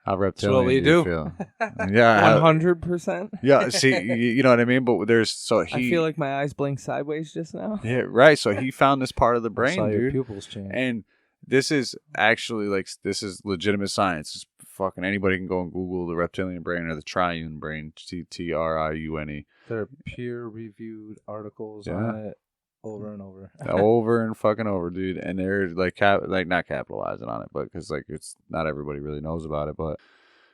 How reptilian do you feel? Yeah, 100%. Yeah, see, you know what I mean. But I feel like my eyes blinked sideways just now. Yeah, right. So he found this part of the brain, saw dude. Your pupils change. And this is actually this is legitimate science. It's fucking anybody can go and Google the reptilian brain or the triune brain, TRIUNE. There are peer-reviewed articles on it. Over and over. Over and fucking over, dude. And they're like not capitalizing on it, but because like it's not everybody really knows about it, but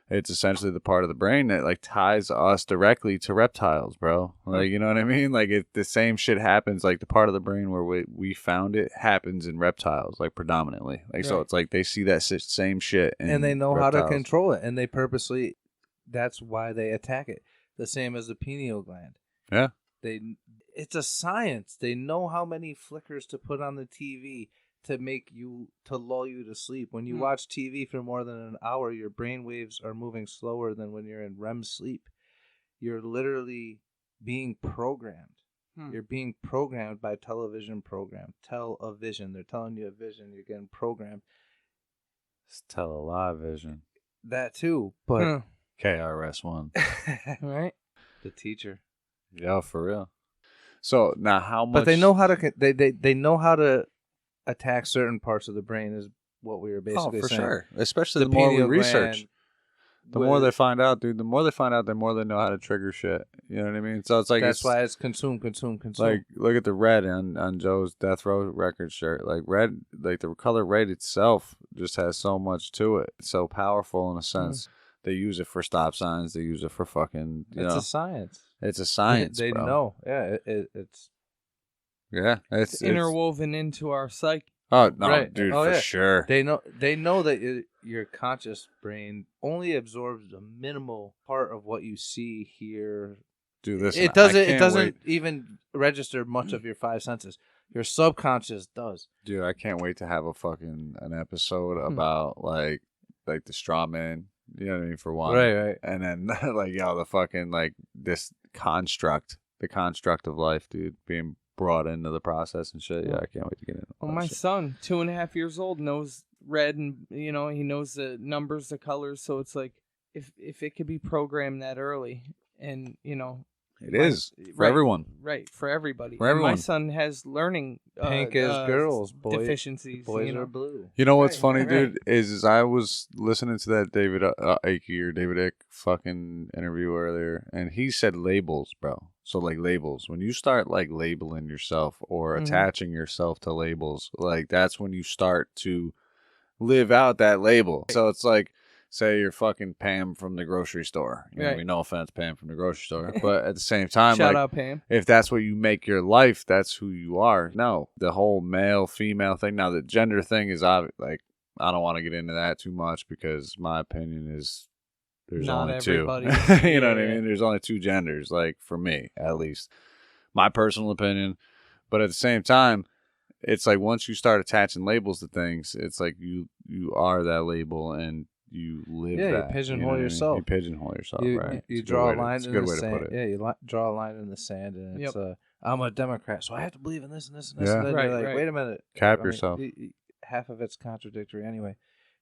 it's essentially the part of the brain that like ties us directly to reptiles, bro. Like, you know what I mean? Like the same shit happens, like the part of the brain where we found it happens in reptiles, like predominantly. Like, so it's like they see that same shit and they know reptiles. how to control it, and they purposely, that's why they attack it. The same as the pineal gland. Yeah. It's a science. They know how many flickers to put on the TV to lull you to sleep. When you watch TV for more than an hour, your brain waves are moving slower than when you're in REM sleep. You're literally being programmed. You're being programmed by television program. Television. They're telling you a vision. You're getting programmed. It's television. That too, but KRS-One. Right? The teacher. Yeah, for real. So now, how much? But they know how to. They know how to attack certain parts of the brain. Is what we were basically saying. Sure. Especially the more we research, the more they find out, dude. The more they find out, the more they know how to trigger shit. You know what I mean? So it's like that's why it's consume. Like, look at the red on Joe's Death Row Records shirt. Like red, like the color red itself just has so much to it. It's so powerful in a sense. They use it for stop signs. They use it for fucking. It's a science. It's a science. They bro. know. Yeah, it's. Yeah, it's interwoven into our psyche. Oh no, right. dude, for sure. They know that your conscious brain only absorbs a minimal part of what you see, hear. Do this. It doesn't even register much of your five senses. Your subconscious does. Dude, I can't wait to have an episode about like the straw man. You know what I mean? For one, right. And then like the fucking like this the construct of life, dude, being brought into the process and shit. Yeah, I can't wait to get into. Well, my son, 2.5 years old, knows red, and he knows the numbers, the colors. So it's like if it could be programmed that early, and it is for everyone, right? For everybody. For everyone. My son has learning pink is girls, deficiencies. Boys are blue. You know what's funny, dude? Is I was listening to that David Icke fucking interview earlier, and he said labels, bro. So like labels, when you start like labeling yourself or attaching yourself to labels, like that's when you start to live out that label. So it's like, say you're fucking Pam from the grocery store. You know, no offense, Pam from the grocery store, but at the same time, shout out Pam. If that's what you make your life, that's who you are. No, the whole male female thing. Now the gender thing is like, I don't want to get into that too much because my opinion is there's not only two. You know what I mean? There's only two genders, like for me at least, my personal opinion. But at the same time, it's like once you start attaching labels to things, it's like you are that label and you live that. You pigeonhole yourself. You pigeonhole yourself, right? You draw a line in the sand. Yeah, you draw a line in the sand, and it's I'm a Democrat, so I have to believe in this and this and this. Yeah. And then you're like, wait a minute. Cap yourself. Half of it's contradictory anyway.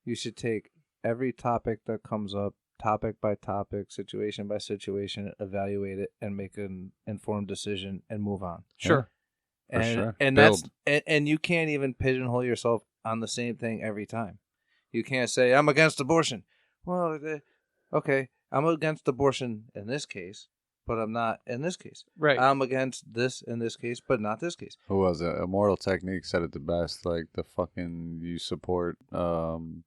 You should take every topic that comes up, topic by topic, situation by situation, evaluate it, and make an informed decision and move on. Sure. And you can't even pigeonhole yourself on the same thing every time. You can't say, I'm against abortion. Well, okay, I'm against abortion in this case, but I'm not in this case. Right. I'm against this in this case, but not this case. Who was it? Immortal Technique said it the best. Like, you support the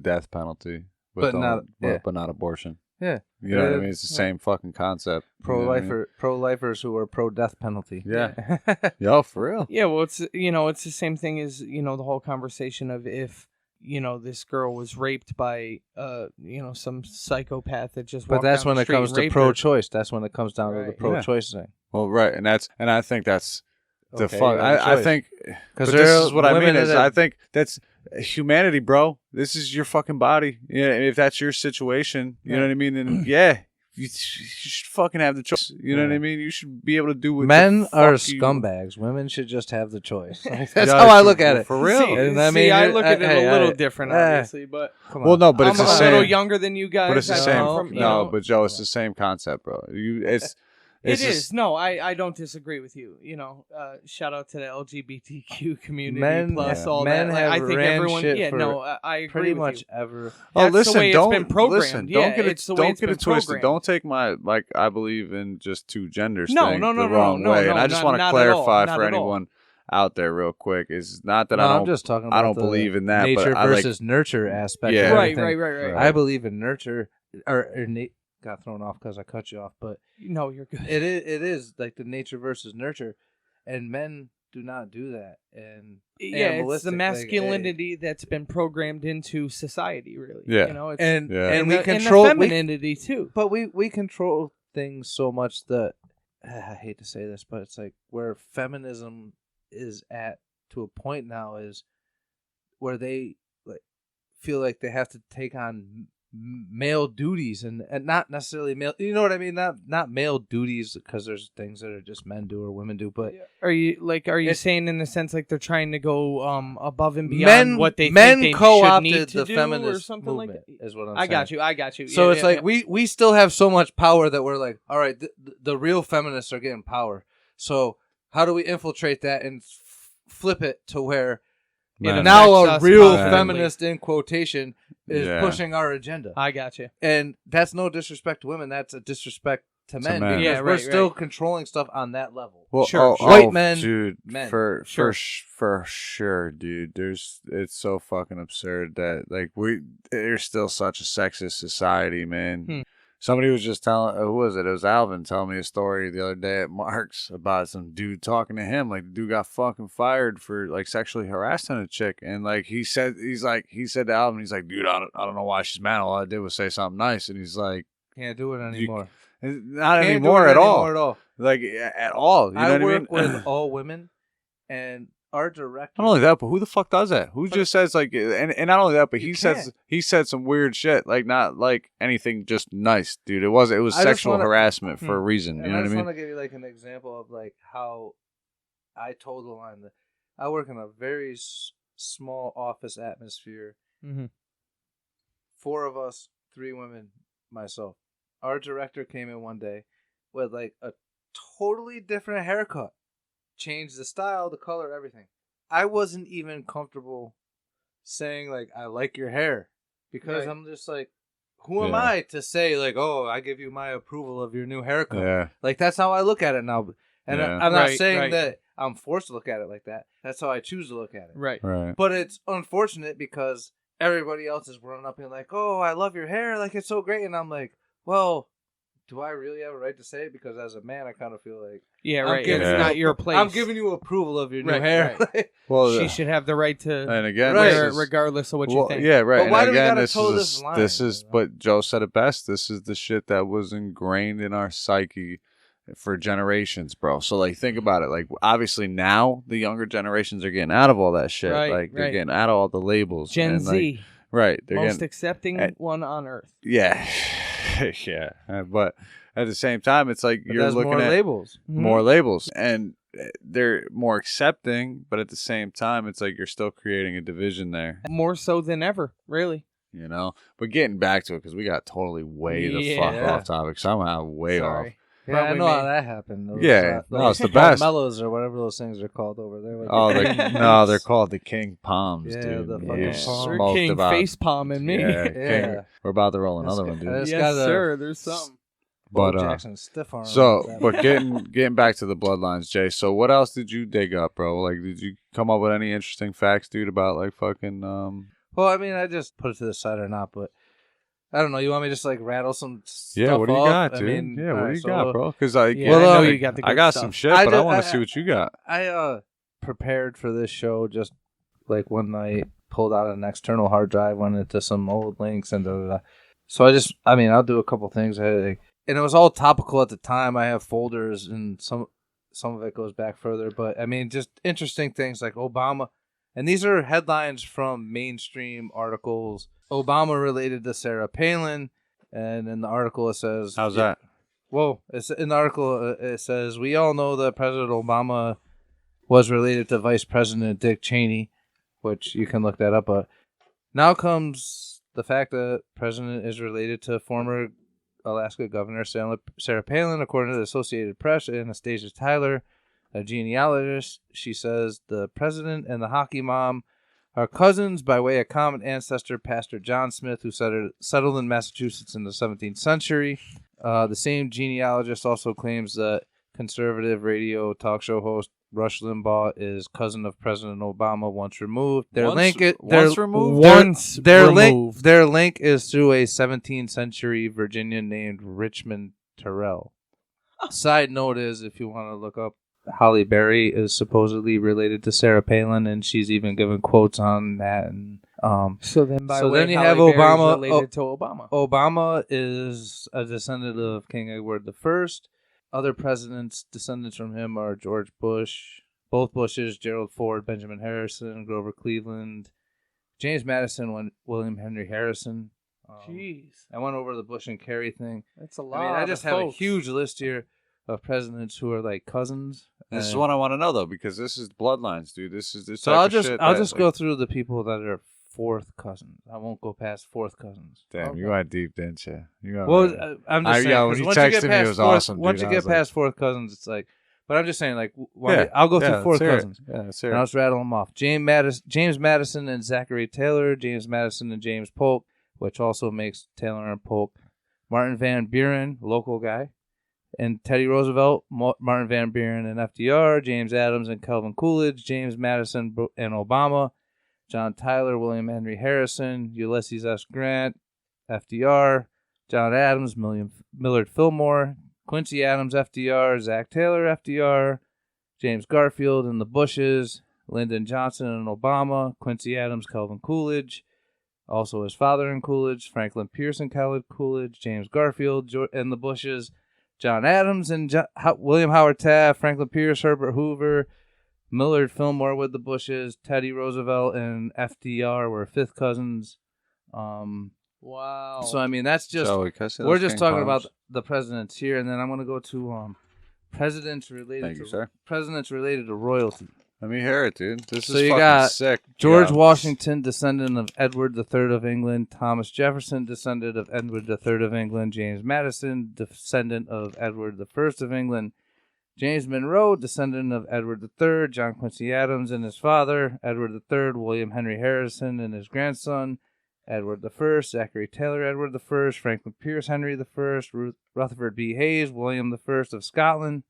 death penalty, but not abortion. Yeah. You know what I mean? It's the same fucking concept. Pro-lifers who are pro-death penalty. Yeah. Yo, for real. Yeah, well, it's the same thing as, the whole conversation of if, this girl was raped by, some psychopath that just walked But that's down when the it street comes and to raped pro-choice. That's when it comes down to the Right. pro-choice thing. Well, right. And I think that's the Okay, fuck. I think, because this is what I mean is I think that's humanity, bro. This is your fucking body. Yeah. If that's your situation, you know what I mean? Then you should fucking have the choice. You know what I mean? You should be able to do what Men are scumbags. Women should just have the choice. That's how I look at it. For real. I look at it a little different, obviously, but well, no, but it's the same. I'm a little younger than you guys. But it's the same. But Joe, it's the same concept, bro. It is. No, I don't disagree with you. Shout out to the LGBTQ community all men that. Have I think everyone. I agree pretty with much you. ever. That's listen, the way don't it's been programmed. Listen, don't get it twisted. Programmed. Don't take my I believe in just two genders thing the wrong way. And I just want to clarify for anyone out there real quick. It's not that I'm just talking about I don't believe in that. Nature but versus nurture aspect. Yeah. Of Right. I believe in nurture got thrown off because I cut you off, but no, you're good. It is like the nature versus nurture, and men do not do that. And it's the masculinity that's been programmed into society, really. Yeah, and we control the femininity too. But we control things so much that I hate to say this, but it's like where feminism is at to a point now is where they feel like they have to take on male duties and not necessarily male, you know what I mean, not male duties, because there's things that are just men do or women do, but are you saying in the sense like they're trying to go above and beyond what they think they should need to the do feminist or something movement, like that? is what I'm saying. I got you. So it's like we still have so much power that we're like, all right, the real feminists are getting power, so how do we infiltrate that and flip it to where now a real feminist, in quotation, is pushing our agenda. I got you. And that's no disrespect to women. That's a disrespect to men. Because we're still controlling stuff on that level. Well, white men, dude, men. For sure, dude. It's so fucking absurd that there's still such a sexist society, man. Somebody was just telling, who was it? It was Alvin telling me a story the other day at Mark's about some dude talking to him. Like, the dude got fucking fired for sexually harassing a chick, and he said to Alvin, he's like, dude, I don't know why she's mad. All I did was say something nice, and he's like, can't do it anymore. Not anymore at all. Like at all. You know what I mean? I work with all women, And our director. Not only that, but who the fuck does that? Who just says like, and not only that, but he said some weird shit, like not like anything just nice, dude. It was sexual harassment for a reason. You know what I mean? I just want to give you like an example of like how I told the line that I work in a very small office atmosphere. Mm-hmm. 4 of us, 3 women, myself. Our director came in one day with like a totally different haircut. Changed the style, the color, everything. I wasn't even comfortable saying like I like your hair because I'm just like, who am I to say like, oh, I give you my approval of your new haircut? Yeah. Like that's how I look at it now. And I'm not saying that I'm forced to look at it like that. That's how I choose to look at it. Right. But it's unfortunate because everybody else is running up and like, oh, I love your hair, like it's so great, and I'm like, well, do I really have a right to say it? Because as a man, I kind of feel like... Yeah, right. It's not your place. I'm giving you approval of your new hair. Right. Well, she should have the right to and again, wear it regardless of what you think. Yeah, right. But why do we gotta toe this line? This is, but Joe said it best. This is the shit that was ingrained in our psyche for generations, bro. So, like, think about it. Like, obviously now the younger generations are getting out of all that shit. Like, they're getting out of all the labels. Gen Z. Like, right. They're most accepting one on earth. Yeah. Yeah. But at the same time, it's like you're looking more at labels. More labels. And they're more accepting, but at the same time, it's like you're still creating a division there. More so than ever, really. You know? But getting back to it, because we got totally way the fuck off topic. Somehow way off. Yeah, I know how that happened. It's the best. Mellows or whatever those things are called over there. They're called the King Palms, dude. The fucking palms. They're King Face Palming me. Yeah. We're about to roll another one, dude. Yes, sir. There's something. But Jackson stiff arm. But getting back to the Bloodlines, Jay. So what else did you dig up, bro? Like, did you come up with any interesting facts, dude, about like fucking? Well, I mean, I just put it to the side or not, but. I don't know. You want me to just like rattle some stuff? Yeah, what do you got, dude? I mean, what do you got, bro? Because I know you got the good I got stuff. some shit, but I want to see what you got. I prepared for this show just like one night, pulled out an external hard drive, went into some old links, and So I'll do a couple things. And it was all topical at the time. I have folders, and some of it goes back further. But I mean, just interesting things like Obama. And these are headlines from mainstream articles. Obama related to Sarah Palin, and in the article it says... How's that? Well, in the article it says, we all know that President Obama was related to Vice President Dick Cheney, which you can look that up. But now comes the fact that President is related to former Alaska Governor Sarah Palin, according to the Associated Press. Anastasia Tyler, a genealogist, she says the president and the hockey mom are cousins by way of common ancestor, Pastor John Smith, who settled in Massachusetts in the 17th century. The same genealogist also claims that conservative radio talk show host Rush Limbaugh is cousin of President Obama once removed. Their link is through a 17th century Virginian named Richmond Terrell. Side note is, if you want to look up, Halle Berry is supposedly related to Sarah Palin, and she's even given quotes on that. And then you have Obama related to Obama. Obama is a descendant of King Edward I. Other presidents descendants from him are George Bush, both Bushes, Gerald Ford, Benjamin Harrison, Grover Cleveland, James Madison, William Henry Harrison. Jeez, I went over the Bush and Kerry thing. That's a lot. I just have a huge list here of presidents who are like cousins. This is what I want to know though, because this is Bloodlines, dude. This is this. So I'll just go through the people that are fourth cousins. I won't go past fourth cousins. Damn, you went deep, didn't you? I'm just saying. When you texted me, it was awesome. Once you get past fourth cousins, it's like. But I'm just saying, like, I'll go through fourth cousins. Yeah, and I'll just rattle them off. James Madison and Zachary Taylor. James Madison and James Polk, which also makes Taylor and Polk. Martin Van Buren, local guy. And Teddy Roosevelt, Martin Van Buren and FDR, James Adams and Calvin Coolidge, James Madison and Obama, John Tyler, William Henry Harrison, Ulysses S. Grant, FDR, John Adams, Millard Fillmore, Quincy Adams, FDR, Zach Taylor, FDR, James Garfield and the Bushes, Lyndon Johnson and Obama, Quincy Adams, Calvin Coolidge, also his father in Coolidge, Franklin Pierce and Calvin Coolidge, James Garfield and the Bushes, John Adams and William Howard Taft, Franklin Pierce, Herbert Hoover, Millard Fillmore with the Bushes, Teddy Roosevelt and FDR were fifth cousins. Wow. So I mean, that's just we're just talking about the presidents here, and then I'm gonna go to presidents related to royalty. Let me hear it, dude. This so is you fucking got sick. George Washington, descendant of Edward III of England. Thomas Jefferson, descendant of Edward III of England. James Madison, descendant of Edward I of England. James Monroe, descendant of Edward III. John Quincy Adams and his father. Edward III. William Henry Harrison and his grandson. Edward I. Zachary Taylor, Edward I. Franklin Pierce, Henry I. Rutherford B. Hayes, William I of Scotland.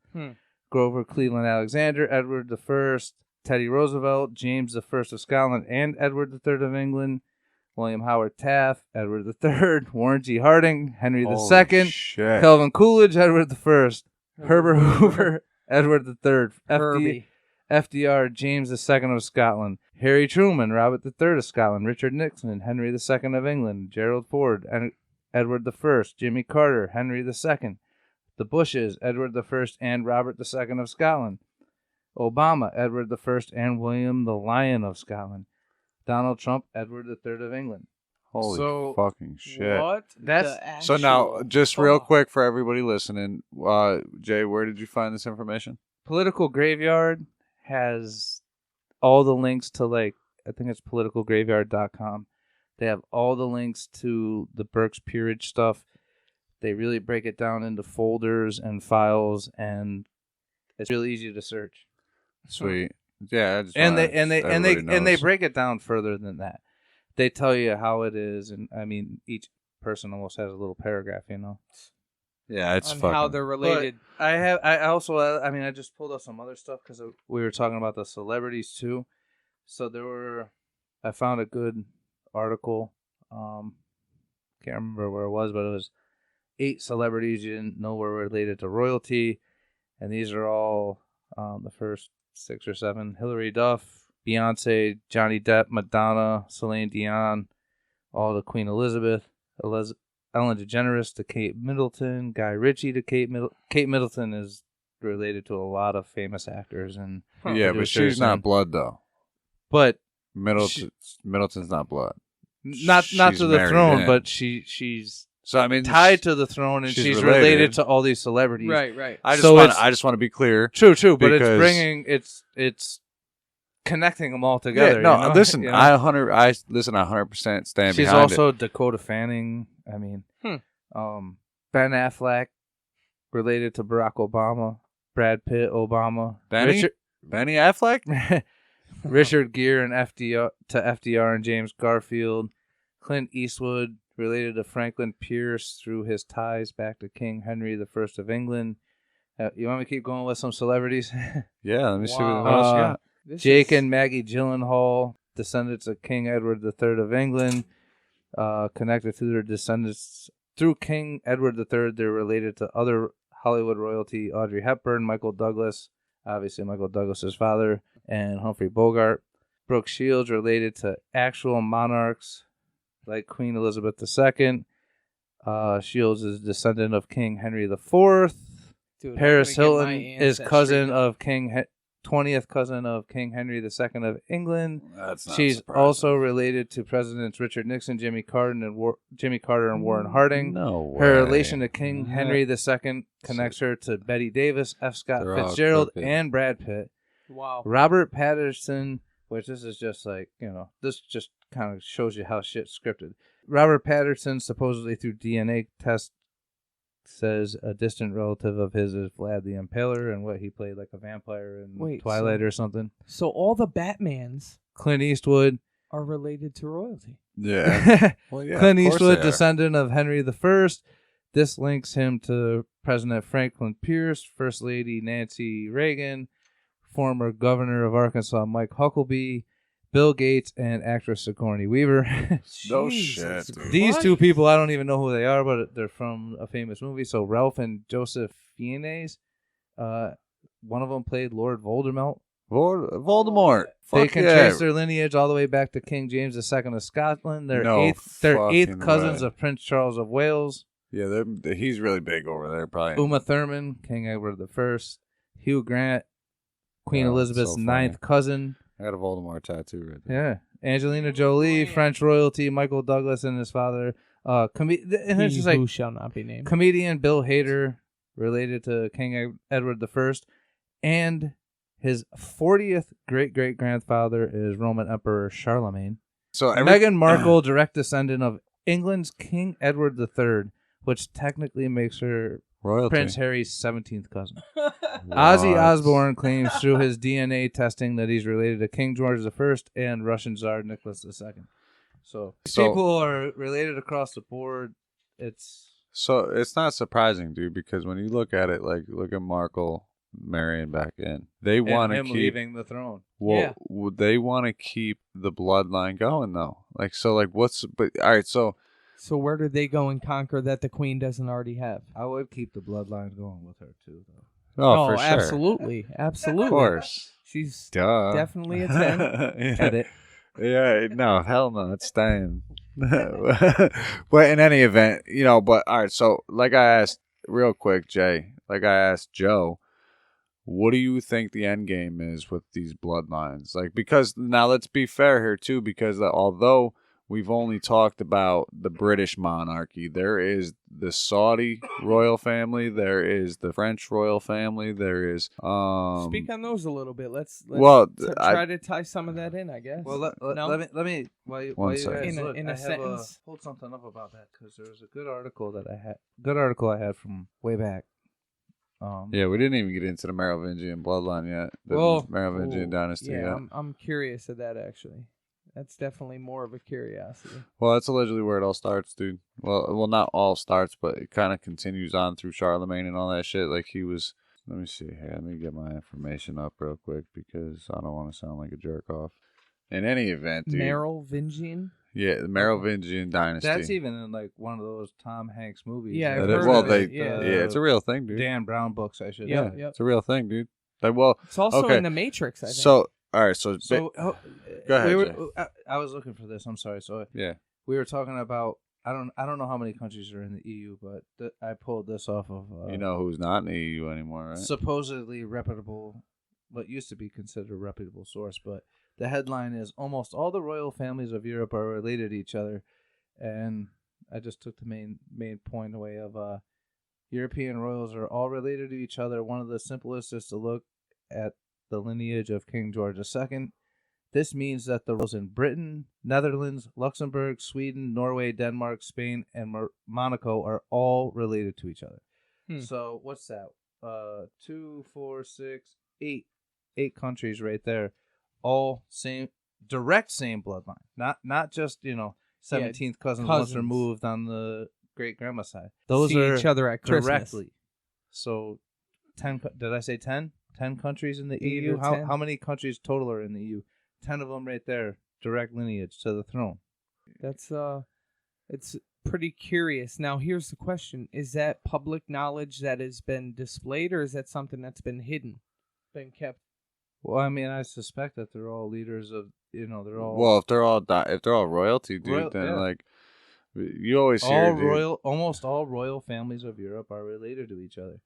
Grover Cleveland Alexander, Edward I. Teddy Roosevelt, James I of Scotland and Edward III of England. William Howard Taft, Edward III. Warren G. Harding, Henry II. Shit. Calvin Coolidge, Edward I. Herbert Hoover, Edward III. FDR, James II of Scotland. Harry Truman, Robert III of Scotland. Richard Nixon, Henry II of England. Gerald Ford, Edward I. Jimmy Carter, Henry II. The Bushes, Edward I and Robert II of Scotland. Obama, Edward I and William the Lion of Scotland. Donald Trump, Edward III of England. Holy fucking shit. What? So now, just real quick for everybody listening, Jay, where did you find this information? Political Graveyard has all the links to, like, I think it's politicalgraveyard.com. They have all the links to the Burke's Peerage stuff. They really break it down into folders and files, and it's really easy to search. Sweet. Yeah, they break it down further than that. They tell you how it is, and I mean, each person almost has a little paragraph, you know. Yeah, it's on fucking how they're related. But I just pulled up some other stuff because we were talking about the celebrities too. So I found a good article. Can't remember where it was, but it was 8 celebrities you didn't know were related to royalty, and these are all the first 6 or 7: Hilary Duff, Beyonce, Johnny Depp, Madonna, Celine Dion, all to Queen Elizabeth, Ellen DeGeneres to Kate Middleton, Guy Ritchie to Kate Middleton is related to a lot of famous actors and yeah, but she's not blood though. But Middleton's not blood. Not to the throne, but she's. So I mean, tied to the throne, and she's related to all these celebrities. Right. I just want to be clear. True, but it's connecting them all together. Yeah, no, you know? listen, you know? I 100% stand she's behind it. She's also Dakota Fanning. I mean, Ben Affleck related to Barack Obama, Brad Pitt, Obama, Benny Affleck, Richard Gere and FDR and James Garfield, Clint Eastwood related to Franklin Pierce through his ties back to King Henry I of England. You want me to keep going with some celebrities? Yeah, let me see what else you got. Jake and Maggie Gyllenhaal, descendants of King Edward III of England, connected through their descendants through King Edward III. They're related to other Hollywood royalty: Audrey Hepburn, Michael Douglas, obviously Michael Douglas's father, and Humphrey Bogart. Brooke Shields related to actual monarchs like Queen Elizabeth II. Shields is descendant of King Henry IV. Dude, Paris Hilton is cousin of 20th cousin of King Henry II of England. That's not She's surprising. also related to Presidents Richard Nixon, Jimmy Carter, and Warren Harding. No way. Her relation to King Henry II connects her to Betty Davis, F. Scott Fitzgerald, and Brad Pitt. Wow. Robert Patterson, which this is just like, you know, this just kind of shows you how shit's scripted. Robert Patterson, supposedly through DNA test, says a distant relative of his is Vlad the Impaler, and what he played like a vampire in Twilight or something. So all the Batmans, Clint Eastwood, are related to royalty. Yeah. Well, yeah, Clint Eastwood, descendant of Henry I. This links him to President Franklin Pierce, First Lady Nancy Reagan, former governor of Arkansas Mike Huckabee, Bill Gates, and actress Sigourney Weaver. No shit, dude. These two people, I don't even know who they are, but they're from a famous movie. So Ralph and Joseph Fiennes, one of them played Lord Voldemort. Voldemort. They can trace their lineage all the way back to King James II of Scotland. They're eighth cousins of Prince Charles of Wales. Yeah, he's really big over there, probably. Uma Thurman, King Edward I. Hugh Grant, Queen Elizabeth's ninth cousin. I got a Voldemort tattoo right there. Yeah. Angelina Jolie, French royalty, Michael Douglas and his father. And it's just who shall not be named. Comedian Bill Hader, related to King Edward I. And his 40th great-great-grandfather is Roman Emperor Charlemagne. So Meghan Markle, direct descendant of England's King Edward III, which technically makes her royalty. Prince Harry's 17th cousin. Ozzy Osbourne claims through his DNA testing that he's related to King George I and Russian Tsar Nicholas II. So people are related across the board. It's not surprising, dude, because when you look at it, like look at Markle marrying back in, they want to keep leaving the throne. Well, they want to keep the bloodline going, though. Like, so, like, but all right, so where did they go and conquer that the queen doesn't already have? I would keep the bloodline going with her too, though. Oh, for sure, absolutely. Of course, she's definitely a 10. Edit. Yeah, no, hell no, it's staying. But in any event, but all right, so like I asked real quick, Jay, like I asked Joe, what do you think the end game is with these bloodlines? Like, because now let's be fair here too, because although we've only talked about the British monarchy, there is the Saudi royal family, there is the French royal family, there is speak on those a little bit. Let's try to tie some of that in, I guess. Well, let me while you guys look, in a sentence, hold something up about that, because there was a good article I had from way back. Yeah, we didn't even get into the Merovingian bloodline yet. The Merovingian dynasty. Yeah, I'm curious of that, actually. That's definitely more of a curiosity. Well, that's allegedly where it all starts, dude. Well, not all starts, but it kind of continues on through Charlemagne and all that shit. Like, he was... Let me see here. Let me get my information up real quick, because I don't want to sound like a jerk off. In any event, dude... Merovingian? Yeah, the Merovingian dynasty. That's even in, like, one of those Tom Hanks movies. Yeah, it's a real thing, dude. Dan Brown books, I should say. Yeah, it's a real thing, dude. Like, it's also in The Matrix, I think. So... All right, so go ahead. I was looking for this. I'm sorry. So yeah, we were talking about. I don't know how many countries are in the EU, but I pulled this off of. You know who's not in the EU anymore, right? Supposedly reputable, what used to be considered a reputable source, but the headline is almost all the royal families of Europe are related to each other, and I just took the main point away of European royals are all related to each other. One of the simplest is to look at the lineage of King George II. This means that the royals in Britain, Netherlands, Luxembourg, Sweden, Norway, Denmark, Spain, and Monaco are all related to each other. So what's that? 2, 4, 6, 8 countries right there, all direct same bloodline. Not just 17th cousins once removed on the great grandma side. Those see are each other at Christmas. Directly. So 10. Did I say 10? 10 countries in the EU. How many countries total are in the EU? 10 of them right there, direct lineage to the throne. That's it's pretty curious. Now here's the question: is that public knowledge that has been displayed, or is that something that's been hidden, been kept? Well, I mean, I suspect that they're all leaders of. They're all. Well, if they're all royalty, dude, then like you always hear almost all royal families of Europe are related to each other.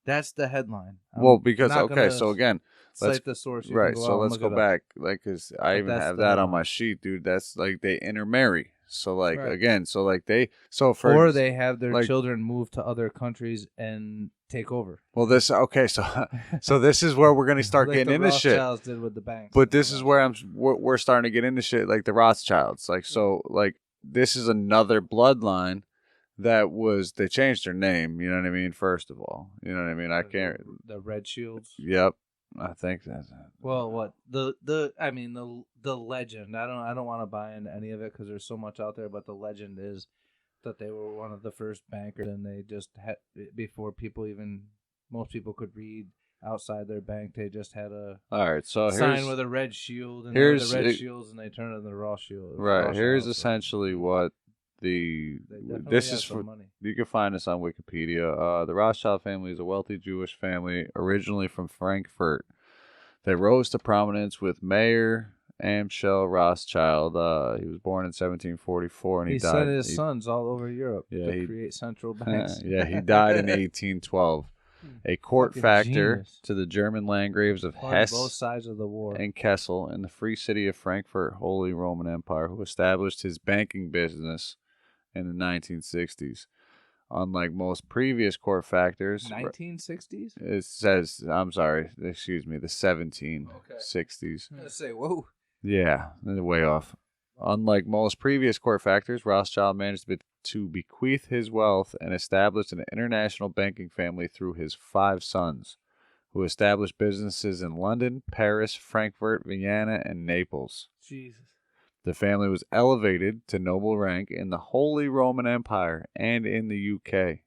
That's the headline. So again, cite the source. Right, so let's go back, like, because I even have that on my sheet, dude. That's like they intermarry. So like again, so like they they have their children move to other countries and take over. Well, so this is where we're gonna start like getting into shit. Rothschilds did with the banks. But this is where we're starting to get into shit, like the Rothschilds. Like, so like this is another bloodline. They changed their name, you know what I mean? First of all, you know what I mean? I can't. The Red Shields. Yep, I think that's it. Well, what the legend? I don't want to buy into any of it because there's so much out there. But the legend is that they were one of the first bankers, and they just had before most people could read outside their bank. They just had a sign with a red shield, and here's the red shields, and they turned it into the Rothschild. Right. Here's essentially what. This is for money. You can find this on Wikipedia. The Rothschild family is a wealthy Jewish family originally from Frankfurt. They rose to prominence with Mayer Amschel Rothschild. He was born in 1744 and he died. He sent his sons all over Europe to create central banks. Yeah, he died in 1812. a court Fucking factor genius. to the German landgraves of On Hesse both sides of the war. and Kessel in the free city of Frankfurt, Holy Roman Empire, who established his banking business in the 1960s. Unlike most previous court factors, 1960s? it says, the 1760s. I'm gonna say, whoa. Yeah, they're way off. Unlike most previous court factors, Rothschild managed to bequeath his wealth and established an international banking family through his 5 sons, who established businesses in London, Paris, Frankfurt, Vienna, and Naples. Jesus. The family was elevated to noble rank in the Holy Roman Empire and in the UK.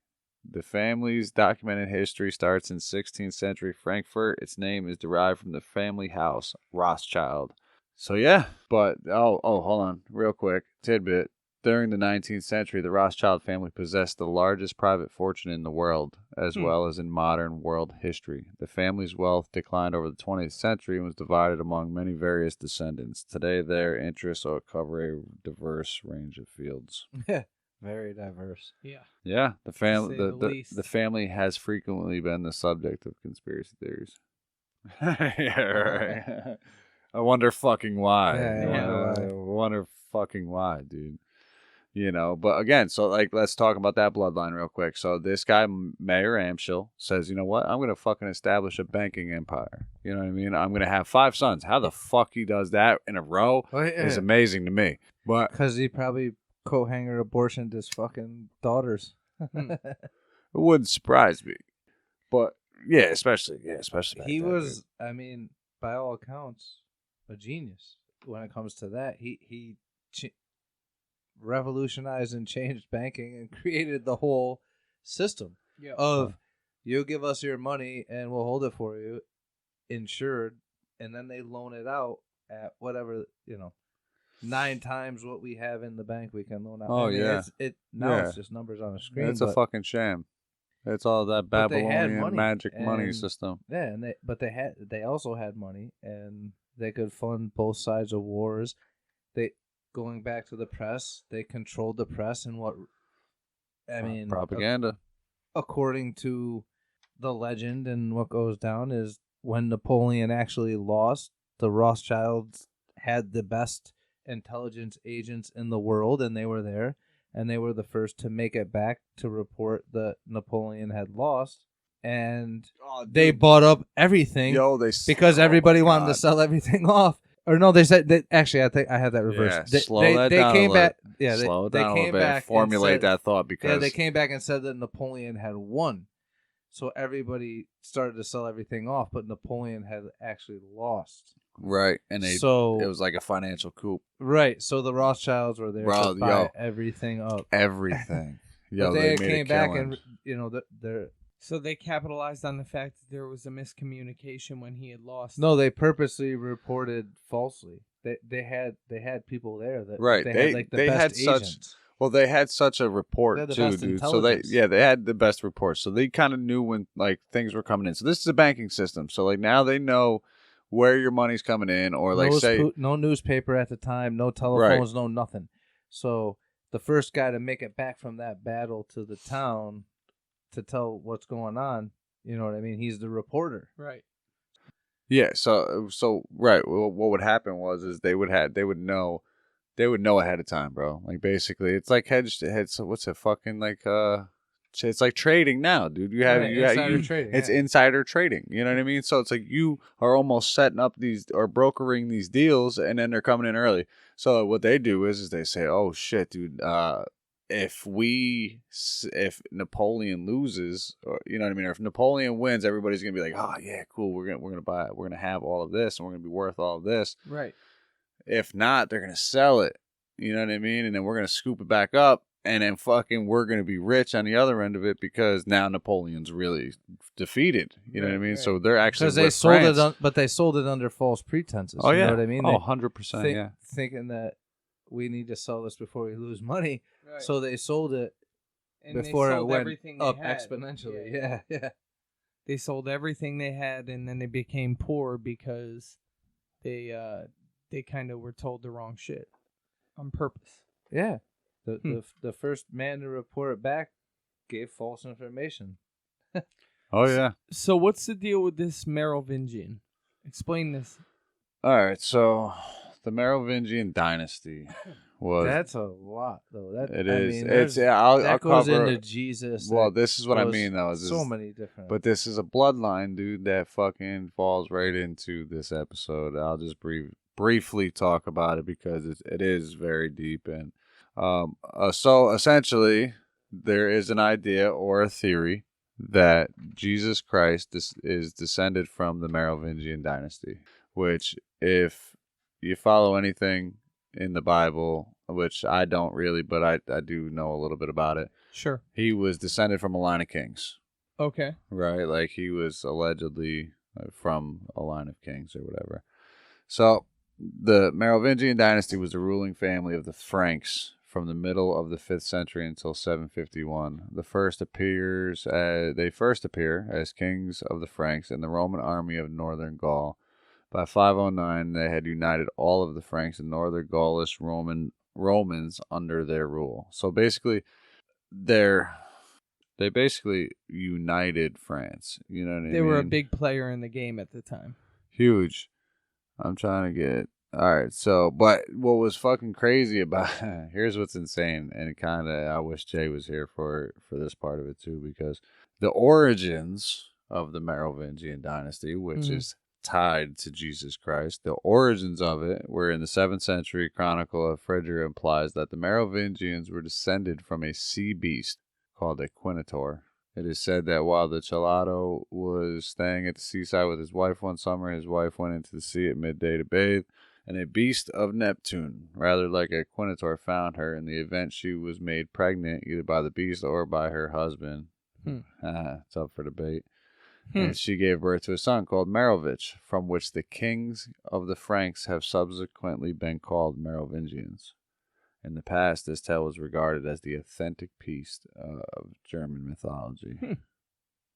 The family's documented history starts in 16th century Frankfurt. Its name is derived from the family house, Rothschild. So yeah, but, hold on, real quick, tidbit. During the 19th century, the Rothschild family possessed the largest private fortune in the world, as well as in modern world history. The family's wealth declined over the 20th century and was divided among many various descendants. Today, their interests cover a diverse range of fields. Very diverse. Yeah. Yeah, the family, To say the least. the family has frequently been the subject of conspiracy theories. Yeah, right. I wonder fucking why. Yeah, I wonder fucking why, dude. You know, but again, so like, let's talk about that bloodline real quick. So this guy, Mayor Amschel, says, you know what? I'm going to fucking establish a banking empire. You know what I mean? I'm going to have 5 sons. How the fuck he does that in a row is amazing to me. But because he probably co-hanger abortioned his fucking daughters. it wouldn't surprise me. But yeah, especially back He then, was, dude. I mean, by all accounts, a genius when it comes to that. He revolutionized and changed banking and created the whole system of you give us your money and we'll hold it for you, insured, and then they loan it out at whatever, 9 times what we have in the bank we can loan out. Oh, yeah. It's just numbers on a screen. It's a fucking sham. It's all that Babylonian magic money and, system. Yeah, and they also had money and they could fund both sides of wars. Going back to the press, they controlled the press and propaganda. According to the legend and what goes down is when Napoleon actually lost, the Rothschilds had the best intelligence agents in the world, and they were there, and they were the first to make it back to report that Napoleon had lost. And they bought up everything because everybody wanted to sell everything off. Or no, they said that actually. I think I had that reversed. Yeah, slow that down. Came back. Yeah, slow it down a little bit. Formulate that thought because they came back and said that Napoleon had won, so everybody started to sell everything off, but Napoleon had actually lost. Right, and it was like a financial coup. Right, so the Rothschilds were there to buy everything up. Everything. But they came back and they're. So they capitalized on the fact that there was a miscommunication when he had lost. No, they purposely reported falsely. They had people there that right. They had like the best agents. They had such a report too, dude. So they had the best report. So they kind of knew when like things were coming in. So this is a banking system. So like now they know where your money's coming in, or like no newspaper at the time, no telephones, no nothing. So the first guy to make it back from that battle to the town to tell what's going on, you know what I mean? He's the reporter, right? Yeah. So right. Well, what would happen is they would know ahead of time, bro. Like basically, it's like hedge. What's it? Fucking like it's like trading now, dude. Trading. It's insider trading. You know what I mean? So it's like you are almost setting up these or brokering these deals, and then they're coming in early. So what they do is they say, "Oh shit, dude. If Napoleon loses, or you know what I mean, or if Napoleon wins, everybody's gonna be like, oh yeah, cool, we're gonna buy it, we're gonna have all of this, and we're gonna be worth all of this. Right. If not, they're gonna sell it. You know what I mean, and then we're gonna scoop it back up, and then fucking we're gonna be rich on the other end of it because now Napoleon's really defeated. You know what I mean? Right. So they're actually because they sold it, but they sold it under false pretenses. Oh yeah, you know what I mean? 100%. Yeah, thinking that we need to sell this before we lose money. Right. So they sold it before it went up exponentially. Yeah. They sold everything they had, and then they became poor because they kind of were told the wrong shit on purpose. Yeah. The first man to report it back gave false information. Oh, yeah. So what's the deal with this Merovingian? Explain this. All right, so the Merovingian dynasty was... That's a lot, though. It is. I'll goes cover... into Jesus. Well, this is what I mean, though. So many different... But this is a bloodline, dude, that fucking falls right into this episode. I'll just briefly talk about it because it is very deep. And so, essentially, there is an idea or a theory that Jesus Christ is descended from the Merovingian dynasty, which, if you follow anything in the Bible, which I don't really, but I do know a little bit about it. Sure. He was descended from a line of kings. Okay. Right? Like, he was allegedly from a line of kings or whatever. So, the Merovingian dynasty was the ruling family of the Franks from the middle of the 5th century until 751. They first appear as kings of the Franks in the Roman army of northern Gaul. By 509, they had united all of the Franks and northern Gaulish Romans under their rule. So basically, they basically united France. You know what I mean? They were a big player in the game at the time. Huge. I'm trying to get... All right, so, but what was fucking crazy about... Here's what's insane, and I wish Jay was here for this part of it too, because the origins of the Merovingian dynasty, which is tied to Jesus Christ, the origins of it were in the 7th century Chronicle of Phrygia implies that the Merovingians were descended from a sea beast called a quinator. It is said that while the Chelado was staying at the seaside with his wife one summer, his wife went into the sea at midday to bathe, and a beast of Neptune, rather like a quinator, found her. In the event, she was made pregnant either by the beast or by her husband. It's up for debate. And she gave birth to a son called Merovich, from which the kings of the Franks have subsequently been called Merovingians. In the past, this tale was regarded as the authentic piece of German mythology.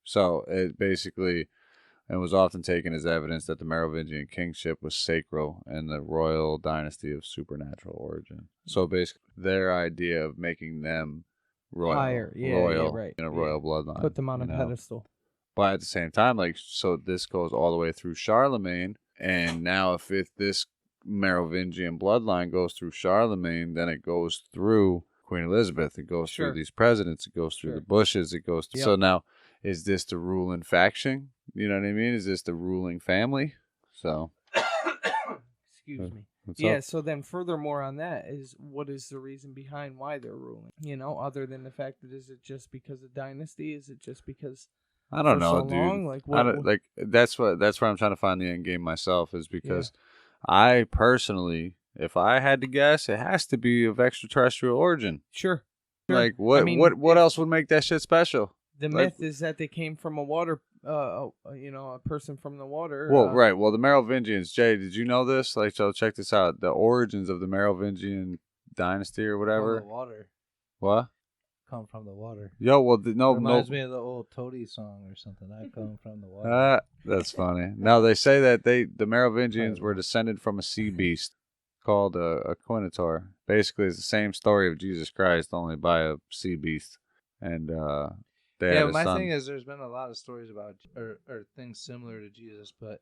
So it basically... and was often taken as evidence that the Merovingian kingship was sacral and the royal dynasty of supernatural origin. So basically, their idea of making them royal, right. in a royal bloodline. Put them on a pedestal. But at the same time, so this goes all the way through Charlemagne, and now if this Merovingian bloodline goes through Charlemagne, then it goes through Queen Elizabeth, it goes through these presidents, it goes through the Bushes, it goes through... So now, is this the ruling faction? You know what I mean? Is this the ruling family? So, excuse me. Yeah. So then, furthermore on that is, what is the reason behind why they're ruling? Other than the fact that, is it just because of dynasty? Is it just because I don't know, dude. Long? That's where I'm trying to find the end game myself. Is because I personally, if I had to guess, it has to be of extraterrestrial origin. Sure. Like what else would make that shit special? The myth is that they came from a water, a person from the water. Well, right. Well, the Merovingians, Jay, did you know this? So check this out. The origins of the Merovingian dynasty or whatever. From the water. What? Come from the water. Yo, well, reminds me of the old Toady song or something. I come from the water. That's funny. No, they say that the Merovingians were descended from a sea beast called a quinator. Basically, it's the same story of Jesus Christ, only by a sea beast. And my thing is, there's been a lot of stories about or things similar to Jesus, but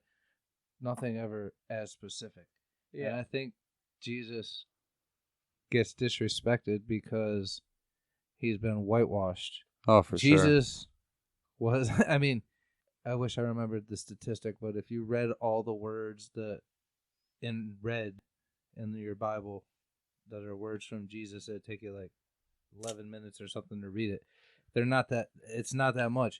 nothing ever as specific. Yeah, and I think Jesus gets disrespected because he's been whitewashed. Oh, for sure. Jesus was... I mean, I wish I remembered the statistic, but if you read all the words in red in your Bible that are words from Jesus, it'd take you like 11 minutes or something to read it. It's not that much,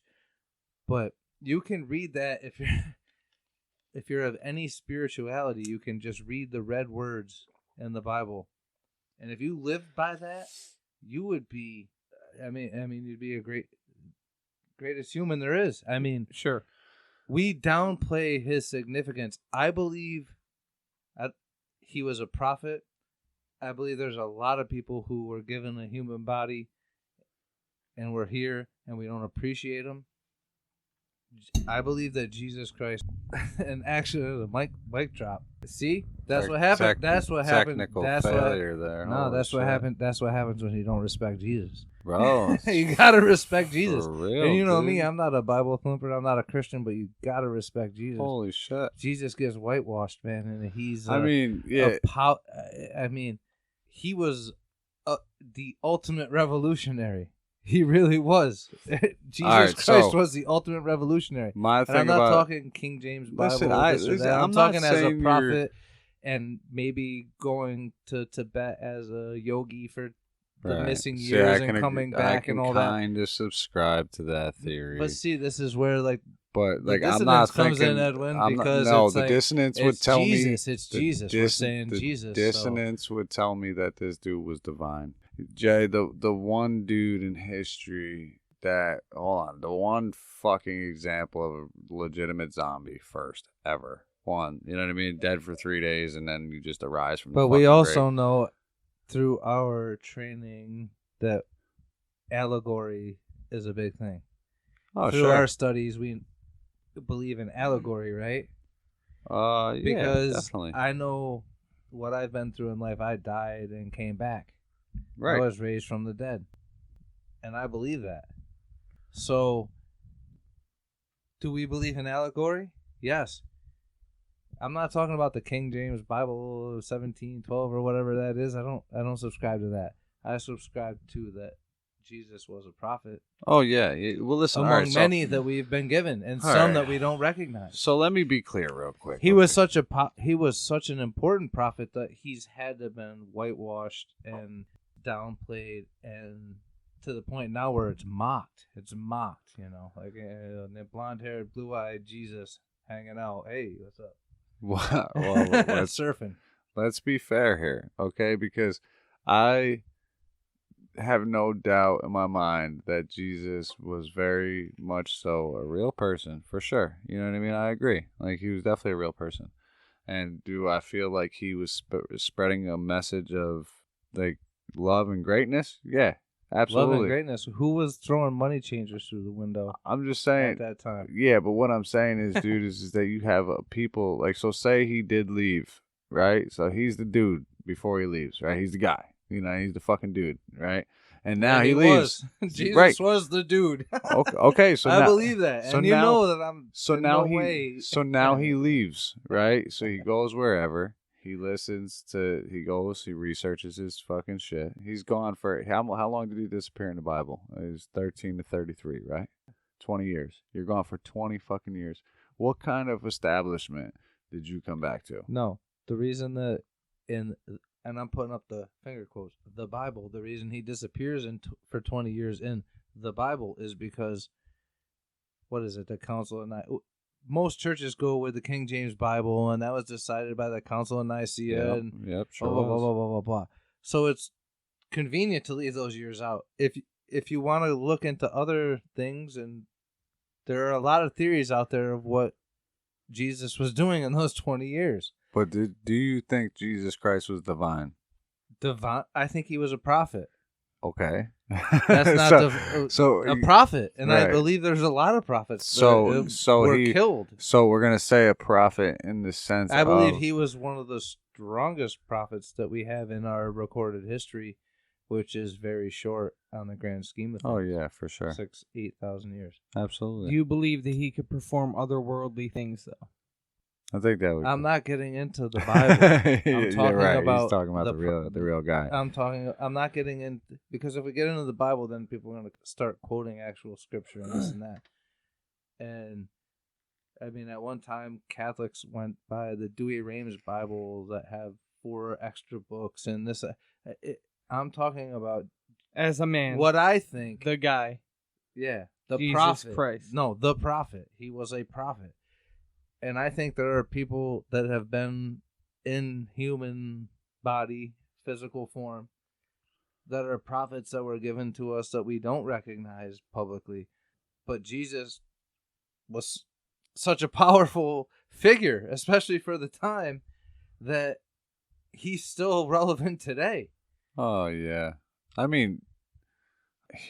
but you can read that if you're of any spirituality, you can just read the red words in the Bible, and if you lived by that, you would be, you'd be a greatest human there is. I mean, sure. We downplay his significance. I believe he was a prophet. I believe there's a lot of people who were given a human body and we're here and we don't appreciate them. I believe that Jesus Christ, and actually, there's a mic drop. See, that's what happened. That's what happened. Technical that's failure there. No, that's what happened. That's what happens when you don't respect Jesus, bro. You gotta respect Jesus. For real, and you know dude. me, I'm not a Bible thumper. I'm not a Christian, but you gotta respect Jesus. Holy shit! Jesus gets whitewashed, man, and he's. I mean, yeah. He was the ultimate revolutionary. He really was. Jesus Christ was the ultimate revolutionary. My thing I'm not talking King James Bible. I'm talking as a prophet and maybe going to Tibet as a yogi for the missing years and coming back and all that. I kind of subscribe to that theory. But see, this is where the I'm not comes thinking. in, Edwin, because the dissonance would tell me it's Jesus. We're saying Jesus. Dissonance would tell me that this dude was divine. Jay, the one dude in history the one fucking example of a legitimate zombie first ever. One, you know what I mean? Dead for 3 days and then you just arise from the But we also grave. know through our training that allegory is a big thing. Oh, through sure. our studies, we believe in allegory, right? Yeah, because definitely. I know what I've been through in life. I died and came back. Right. I was raised from the dead. And I believe that. So, do we believe in allegory? Yes. I'm not talking about the King James Bible 1712 or whatever that is. I don't subscribe to that. I subscribe to that Jesus was a prophet. Oh yeah. Well, listen. Among many that we've been given, and some that we don't recognize. So let me be clear, real quick. He was such an important prophet that he's had to have been whitewashed and downplayed, and to the point now where it's mocked. It's mocked, like the blonde-haired, blue-eyed Jesus hanging out. Hey, what's up? Well, surfing. Let's be fair here, okay? Because I have no doubt in my mind that Jesus was very much so a real person, for sure. You know what I mean? I agree. Like, he was definitely a real person. And do I feel like he was spreading a message of, like, love and greatness? Yeah, absolutely. Love and greatness. Who was throwing money changers through the window? I'm just saying. At that time. Yeah, but what I'm saying is, dude, is that you have people, like, so say he did leave, right? So he's the dude before he leaves, right? He's the guy. He's the fucking dude, right? And now he leaves. Jesus was the dude. Okay, so I now, believe that. So and now, you know that I'm So now he leaves, right? So he goes wherever. He listens to, he researches his fucking shit. He's gone for, how long did he disappear in the Bible? It was 13 to 33, right? 20 years. You're gone for 20 fucking years. What kind of establishment did you come back to? No. The reason that and I'm putting up the finger quotes, the Bible, the reason he disappears for 20 years in the Bible is because, what is it, the Council of Nicaea? Most churches go with the King James Bible, and that was decided by the Council of Nicaea. Yep, sure. Blah, blah, blah, blah, blah, blah. So it's convenient to leave those years out. If you want to look into other things, and there are a lot of theories out there of what Jesus was doing in those 20 years. But do you think Jesus Christ was divine? Divine? I think he was a prophet. Okay. That's not a prophet, and right. I believe there's a lot of prophets were killed. So we're gonna say a prophet in the sense. I believe he was one of the strongest prophets that we have in our recorded history, which is very short on the grand scheme of things. Oh yeah, for sure. 8,000 years. Absolutely. Do you believe that he could perform otherworldly things though? I think that would. I'm not getting into the Bible. I'm talking about. He's talking about the real guy. I'm not getting in because if we get into the Bible, then people are going to start quoting actual scripture and this and that. And I mean, at one time, Catholics went by the Dewey Rames Bible that have 4 extra books and this. I'm talking about as a man. What I think, the guy. Yeah, the Jesus prophet. Christ. No, the prophet. He was a prophet. And I think there are people that have been in human body, physical form, that are prophets that were given to us that we don't recognize publicly. But Jesus was such a powerful figure, especially for the time, that he's still relevant today. Oh, yeah. I mean,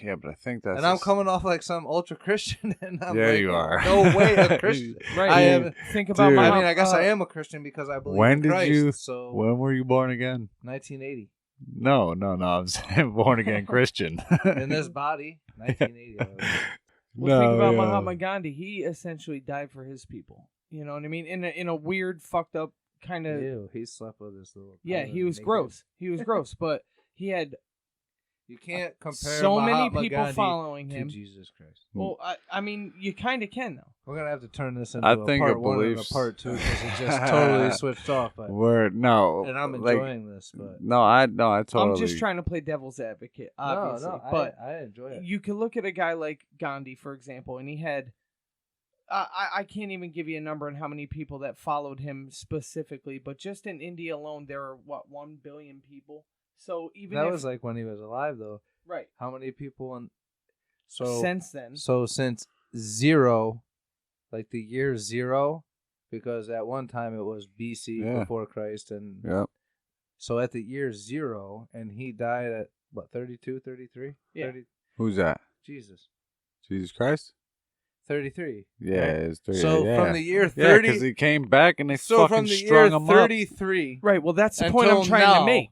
Yeah, but I think that's... And I'm coming off like some ultra-Christian, and I'm yeah, like, you are. no way a Christian. Right. I am. Think about Dude. my... I mean, I guess I am a Christian because I believe when in did Christ. you... So When were you born again? 1980. No. I'm saying born again Christian. In this body, 1980. Well, think about Mahatma Gandhi. He essentially died for his people. You know what I mean? In a weird, fucked up kind of... Ew, he slept with this little... Yeah, he was gross. He was gross, but he had... You can't compare so many Mahatma people Gandhi following to him. Jesus Christ. Well, I mean, you kind of can, though. We're going to have to turn this into I a think part a 1 and a beliefs- part 2 because it just totally switched off. But, No. and I'm like, enjoying this, but... No, I totally... I'm just trying to play devil's advocate, obviously. No, but I enjoy it. you could look at a guy like Gandhi, for example, and he had... I can't even give you a number on how many people that followed him specifically, but just in India alone, there are, 1 billion people? So even that was like when he was alive, though. Right. How many people since then? So since 0, like the year 0, because at one time it was BC before Christ, and so at the year 0, and he died at what 32, 33? Yeah. 30, Who's that? Jesus Christ? 33. Yeah, right? it's 30. So yeah. from the year 30, yeah, because he came back and they so fucking from the strung year him 33, Right. Well, that's the point I'm until trying to now, make.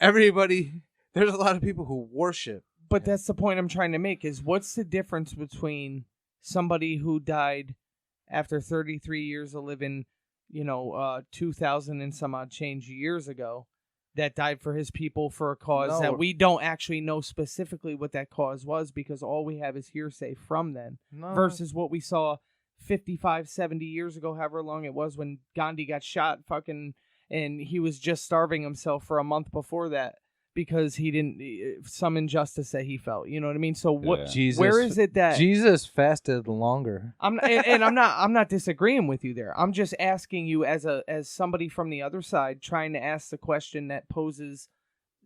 Everybody, there's a lot of people who worship. But that's the point I'm trying to make is what's the difference between somebody who died after 33 years of living, 2,000 and some odd change years ago that died for his people for a cause that we don't actually know specifically what that cause was because all we have is hearsay from then versus what we saw 55, 70 years ago, however long it was when Gandhi got shot and he was just starving himself for a month before that because he didn't some injustice that he felt. You know what I mean? So what? Jesus, where is it that Jesus fasted longer? I'm not disagreeing with you there. I'm just asking you as somebody from the other side trying to ask the question that poses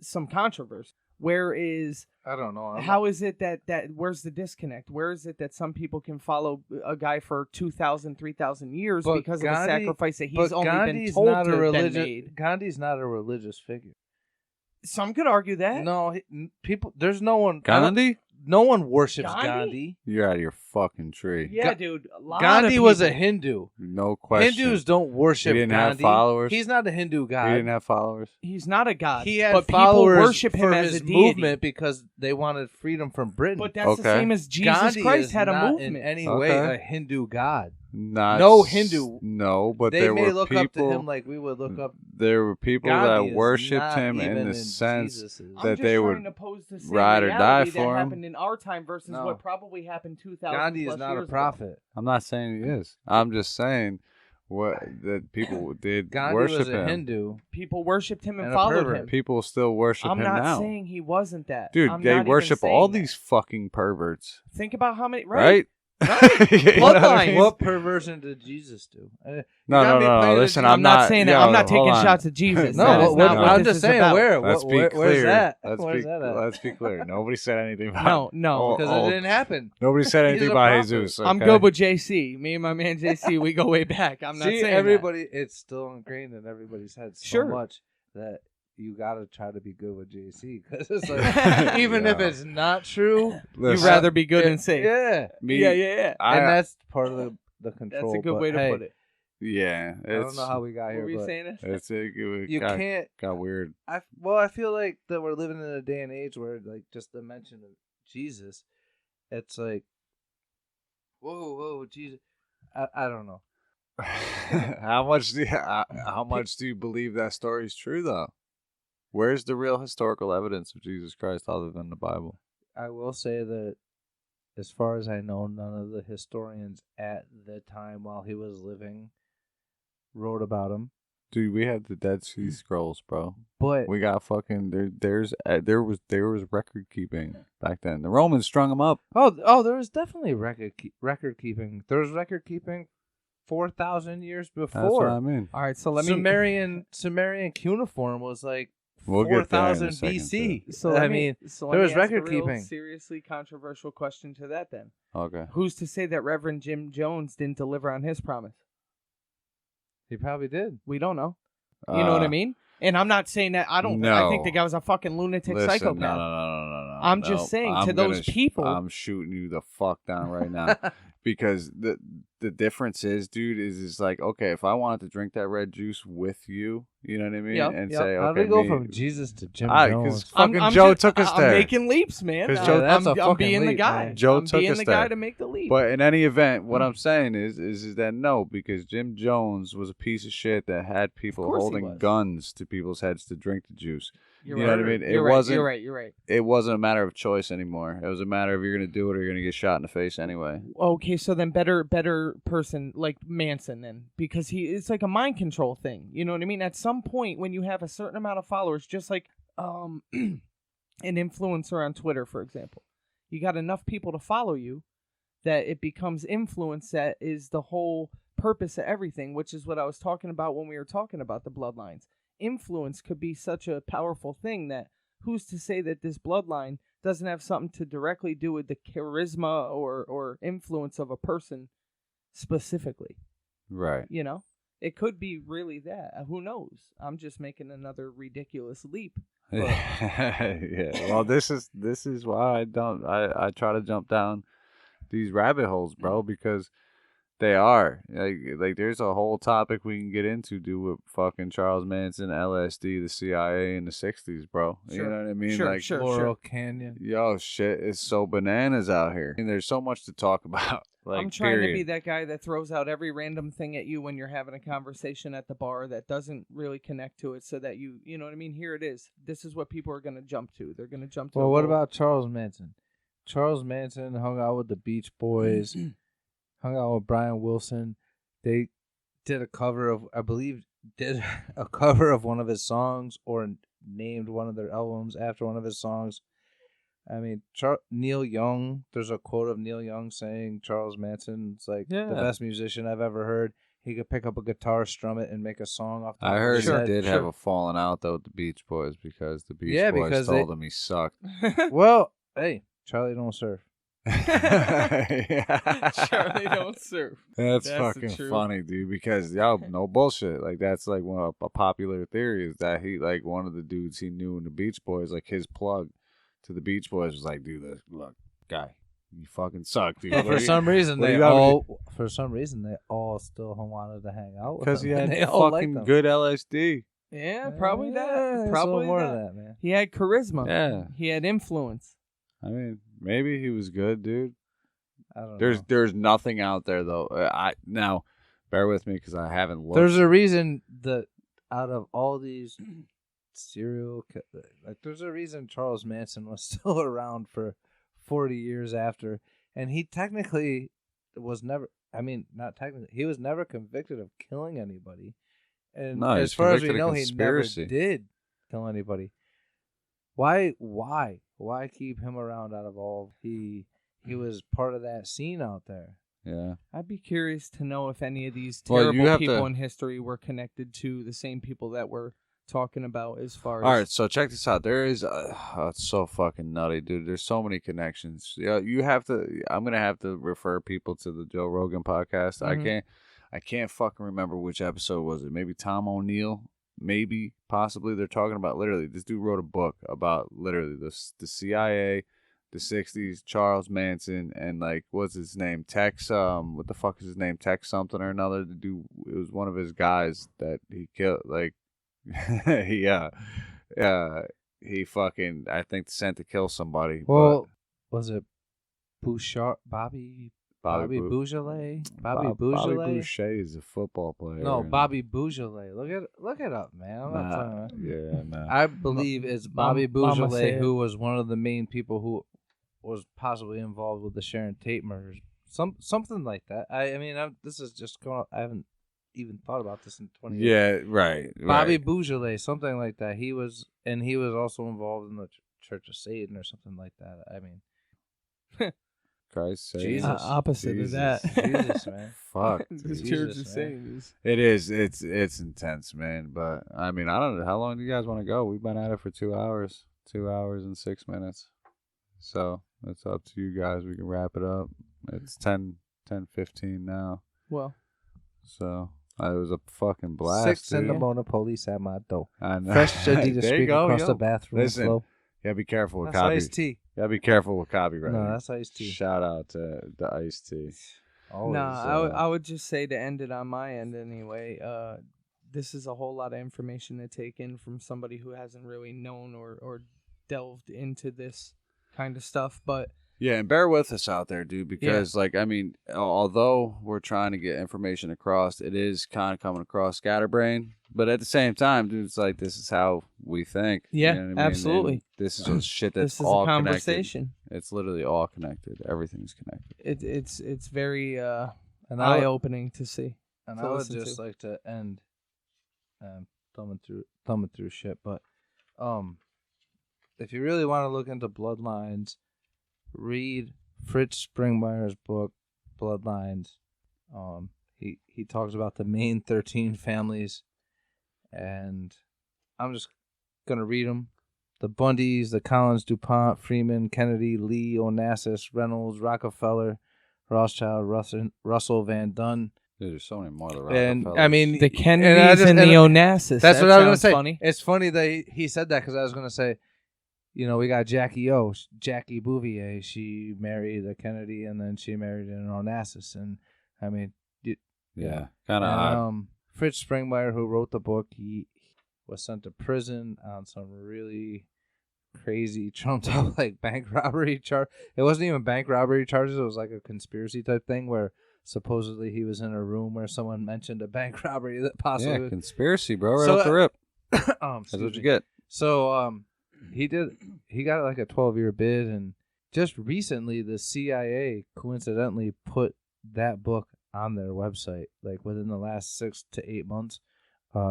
some controversy. Where is I don't know. How is it that where's the disconnect? Where is it that some people can follow a guy for 2,000, 3,000 years because of a sacrifice that he's only been told to have been made? Gandhi's not a religious figure. Some could argue that. No, there's no one. Gandhi? No one worships Gandhi. You're out of your fucking tree. Yeah, dude. Gandhi was a Hindu. No question. Hindus don't worship He didn't Gandhi. have followers. He's not a Hindu god. He didn't have followers. He's not a god. He had but followers people worship him for as his a deity. movement because they wanted freedom from Britain. But that's the same as Jesus Gandhi Christ is had a not movement. in any way a Hindu god. No Hindu. No, but they there may were look people, up to him like we would look up. There were people Gandhi that worshipped not him even in the sense Jesus's. that they would the ride or die for that him. happened in our time versus No. what probably happened 2,000 Gandhi plus is not years a prophet. ago. I'm not saying he is. I'm just saying that people did Gandhi worship was a him. Hindu. People worshipped him and And a followed pervert. him. People still worship I'm him not now. saying he wasn't that. Dude, I'm they not even worship all saying that. these fucking perverts. Think about how many, Right? Right. You know what I mean? What perversion did Jesus do? No. Listen, I'm not saying that. yo, I'm not hold taking on. shots at Jesus. No, That is what, not what I'm this just is saying. about. Where? Let's be Where's clear. that? Let's Where's that at? Let's be clear. Nobody said anything about No. Because it didn't happen. Nobody said He's anything a about prophet. Jesus. Okay? I'm good with JC. Me and my man JC, we go way back. I'm not See, saying everybody. It's still ingrained in everybody's head so Sure. much that you gotta try to be good with JC because it's like even if it's not true, that. Listen, You'd rather be good and safe. yeah, Yeah. and that's part of the control. That's a good but way to hey, put it. Yeah, I don't know how we got What here, were you but saying? you can't. got weird. I feel like that we're living in a day and age where like just the mention of Jesus, it's like, whoa, Jesus. I don't know. How much do you believe that story is true though? Where's the real historical evidence of Jesus Christ other than the Bible? I will say that, as far as I know, none of the historians at the time while he was living wrote about him. Dude, we had the Dead Sea Scrolls, bro. But We got fucking there was record keeping back then. The Romans strung them up. there was definitely record keeping. There was record keeping 4,000 years before. That's what I mean. All right, so let me. Sumerian cuneiform was like We'll get there in a 4,000 second, BC. So I let mean, me, so there let was me ask record a real keeping. seriously controversial question to that then. Okay. Who's to say that Reverend Jim Jones didn't deliver on his promise? He probably did. We don't know. You know what I mean? And I'm not saying that. I don't. No. I think the guy was a fucking lunatic Listen, psychopath. No. I'm just saying to those people. I'm shooting you the fuck down right now. Because the difference is, dude, is like, okay, if I wanted to drink that red juice with you, you know what I mean? And say, okay, how do we go from Jesus to Jim Jones? Because fucking Joe took us there. I'm making leaps, man. Because Joe, I'm being the guy. Man. Joe I'm took being us the there. guy to make the leap. But in any event, what I'm saying is that no, because Jim Jones was a piece of shit that had people holding guns to people's heads to drink the juice. You know what I mean? You're right. It wasn't a matter of choice anymore. It was a matter of you're going to do it or you're going to get shot in the face anyway. Okay, so then better person like Manson then, because it's like a mind control thing. You know what I mean? At some point when you have a certain amount of followers, just like an influencer on Twitter, for example, you got enough people to follow you that it becomes influence that is the whole purpose of everything, which is what I was talking about when we were talking about the bloodlines. Influence could be such a powerful thing that who's to say that this bloodline doesn't have something to directly do with the charisma or influence of a person specifically. Right. You know? It could be really that. Who knows? I'm just making another ridiculous leap. Yeah. Well, this is why I try to jump down these rabbit holes, bro, because they are like there's a whole topic we can get into with fucking Charles Manson, LSD, the CIA in the 60s, bro. Sure. You know what I mean? Sure. Laurel Canyon. Yo, shit is so bananas out here. I mean, there's so much to talk about. Like, I'm trying to be that guy that throws out every random thing at you when you're having a conversation at the bar that doesn't really connect to it, so that you know what I mean? Here it is. This is what people are going to jump to. They're going to jump to. Well, what about Charles Manson? Charles Manson hung out with the Beach Boys. Hung out with Brian Wilson. They did a cover of, I believe, one of his songs or named one of their albums after one of his songs. I mean, Neil Young, there's a quote of Neil Young saying Charles Manson's like the best musician I've ever heard. He could pick up a guitar, strum it, and make a song off the I heard he did have a falling out, though, with the Beach Boys because the Beach Boys told him he sucked. Well, hey, Charlie don't surf. Charlie don't surf. That's fucking funny, dude, because no bullshit, like that's like a popular theory is that he, like, one of the dudes he knew in the Beach Boys, like his plug to the Beach Boys was like, dude, look, guy, you fucking suck, dude. But for some reason they all still wanted to hang out with him. Because he had fucking good LSD. Yeah, probably that. Probably more of that, man. He had charisma. Yeah. He had influence. I mean, maybe he was good, dude. I don't know. There's nothing out there though. Now, bear with me because I haven't looked. There's a reason that out of all these there's a reason Charles Manson was still around for 40 years after, and he technically was never. I mean, not technically. He was never convicted of killing anybody, and no, as far as we know, he never did kill anybody. Why keep him around out of all? He was part of that scene out there. Yeah. I'd be curious to know if any of these terrible people in history were connected to the same people that we're talking about as far as... All right, so check this out. There is... it's so fucking nutty, dude. There's so many connections. Yeah, you have to... I'm going to have to refer people to the Joe Rogan podcast. Mm-hmm. I can't fucking remember which episode was it. Maybe Tom O'Neill... Maybe, possibly, they're talking about literally, this dude wrote a book about literally the CIA, the 60s, Charles Manson, and like, what's his name? Tex, what the fuck is his name? Tex something or another. The dude, it was one of his guys that he killed, like, he fucking, I think, sent to kill somebody. Well, was it Bouchard, Bobby Beaujolais? Bobby Boucher is a football player. No, Bobby Beaujolais. Look it up, man. I'm not talking about. Yeah, man. I believe it's Bobby Beaujolais who was one of the main people who was possibly involved with the Sharon Tate murders. Something like that. I mean, this is just going on. I haven't even thought about this in 20 years. Yeah, right. Bobby Beaujolais, something like that. He was also involved in the Church of Satan or something like that. I mean, Christ, Jesus, opposite of that. Jesus, man. Fuck. This Church of Satan. It is. It's intense, man. But I mean, I don't know. How long do you guys want to go? We've been at it for 2 hours. 2 hours and 6 minutes. So it's up to you guys. We can wrap it up. It's 10:15 now. Well. So it was a fucking blast. 6 in the morning, police at my door. I know. Fresh Adidas streak across the bathroom. Listen, flow. Yeah, be careful with That's copy. iced tea. Gotta be careful with copyright. No, that's iced tea. Shout out to the iced tea. Always, I would just say, to end it on my end anyway, this is a whole lot of information to take in from somebody who hasn't really known or delved into this kind of stuff. But yeah, and bear with us out there, dude, because although we're trying to get information across, it is kind of coming across scatterbrain. But at the same time, dude, it's like, this is how we think. Yeah, you know what I mean? absolutely. And this is just shit that's this is all a conversation. Connected. It's literally all connected. Everything's connected. It's very eye-opening to see. And I would just like to end thumbing through shit. But if you really want to look into bloodlines, read Fritz Springmeier's book, Bloodlines. He talks about the main 13 families, and I'm just going to read them. The Bundys, the Collins, DuPont, Freeman, Kennedy, Lee, Onassis, Reynolds, Rockefeller, Rothschild, Russell, Van Dunn. Dude, there's so many more of the And Rockefellers. I mean, the Kennedys and the Onassis. That's what I was going to say. Funny. It's funny that he said that, because I was going to say, you know, we got Jackie Bouvier. She married a Kennedy, and then she married an Onassis. And I mean, yeah, kind of odd. Fritz Springmeier, who wrote the book, he was sent to prison on some really crazy, trumped up bank robbery charge. It wasn't even bank robbery charges. It was like a conspiracy type thing where supposedly he was in a room where someone mentioned a bank robbery that possibly. Yeah, conspiracy, bro. Right off the rip. That's what you get. So he got like a 12-year bid, and just recently the CIA coincidentally put that book on their website, like within the last 6 to 8 months.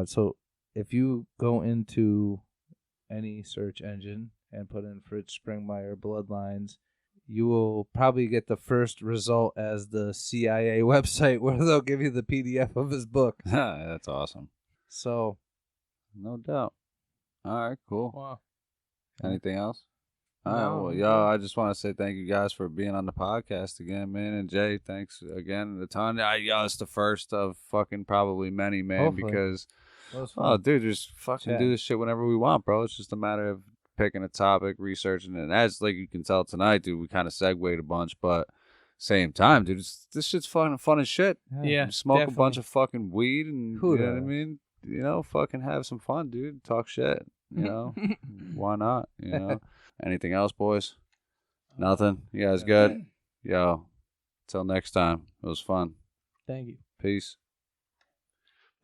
So if you go into any search engine and put in Fritz Springmeier Bloodlines, you will probably get the first result as the CIA website, where they'll give you the PDF of his book. That's awesome. So, no doubt. All right, cool. Wow. Anything else? All No, right, well, yo, I just want to say thank you guys for being on the podcast again, man. And Jay, thanks again a ton. It's the first of fucking probably many, man, Hopefully. Because, dude, just fucking do this shit whenever we want, bro. It's just a matter of picking a topic, researching it. And as like you can tell tonight, dude, we kind of segued a bunch, but same time, dude, this shit's fun as shit. Yeah, smoke definitely. A bunch of fucking weed and Who you know does? what I mean? You know, fucking have some fun, dude. Talk shit. You know, why not? You know, anything else, boys? Nothing. You guys good? Yo, till next time. It was fun. Thank you. Peace.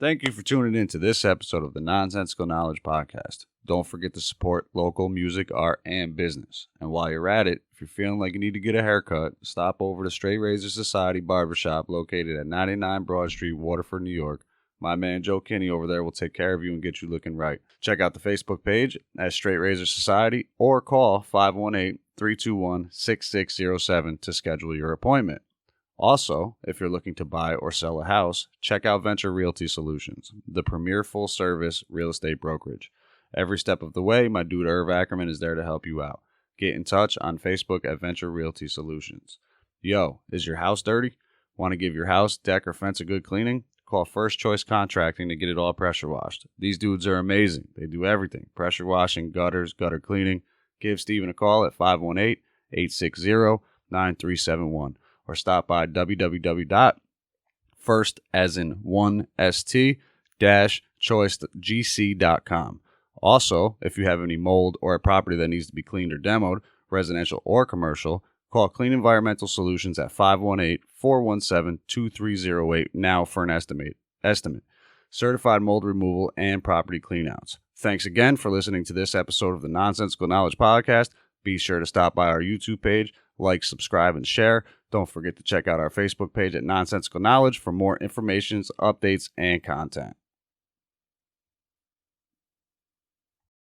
Thank you for tuning in to this episode of the Nonsensical Knowledge Podcast. Don't forget to support local music, art, and business. And while you're at it, if you're feeling like you need to get a haircut, stop over to Straight Razor Society Barbershop located at 99 Broad Street, Waterford, New York. My man Joe Kinney over there will take care of you and get you looking right. Check out the Facebook page at Straight Razor Society or call 518-321-6607 to schedule your appointment. Also, if you're looking to buy or sell a house, check out Venture Realty Solutions, the premier full-service real estate brokerage. Every step of the way, my dude Irv Ackerman is there to help you out. Get in touch on Facebook at Venture Realty Solutions. Yo, is your house dirty? Want to give your house, deck, or fence a good cleaning? Call First Choice Contracting to get it all pressure washed. These dudes are amazing. They do everything. Pressure washing, gutters, gutter cleaning. Give Steven a call at 518-860-9371 or stop by www.first-choice-gc.com. Also, if you have any mold or a property that needs to be cleaned or demoed, residential or commercial, call Clean Environmental Solutions at 518-417-2308 now for an estimate. Certified mold removal and property cleanouts. Thanks again for listening to this episode of the Nonsensical Knowledge Podcast. Be sure to stop by our YouTube page, like, subscribe, and share. Don't forget to check out our Facebook page at Nonsensical Knowledge for more information, updates, and content.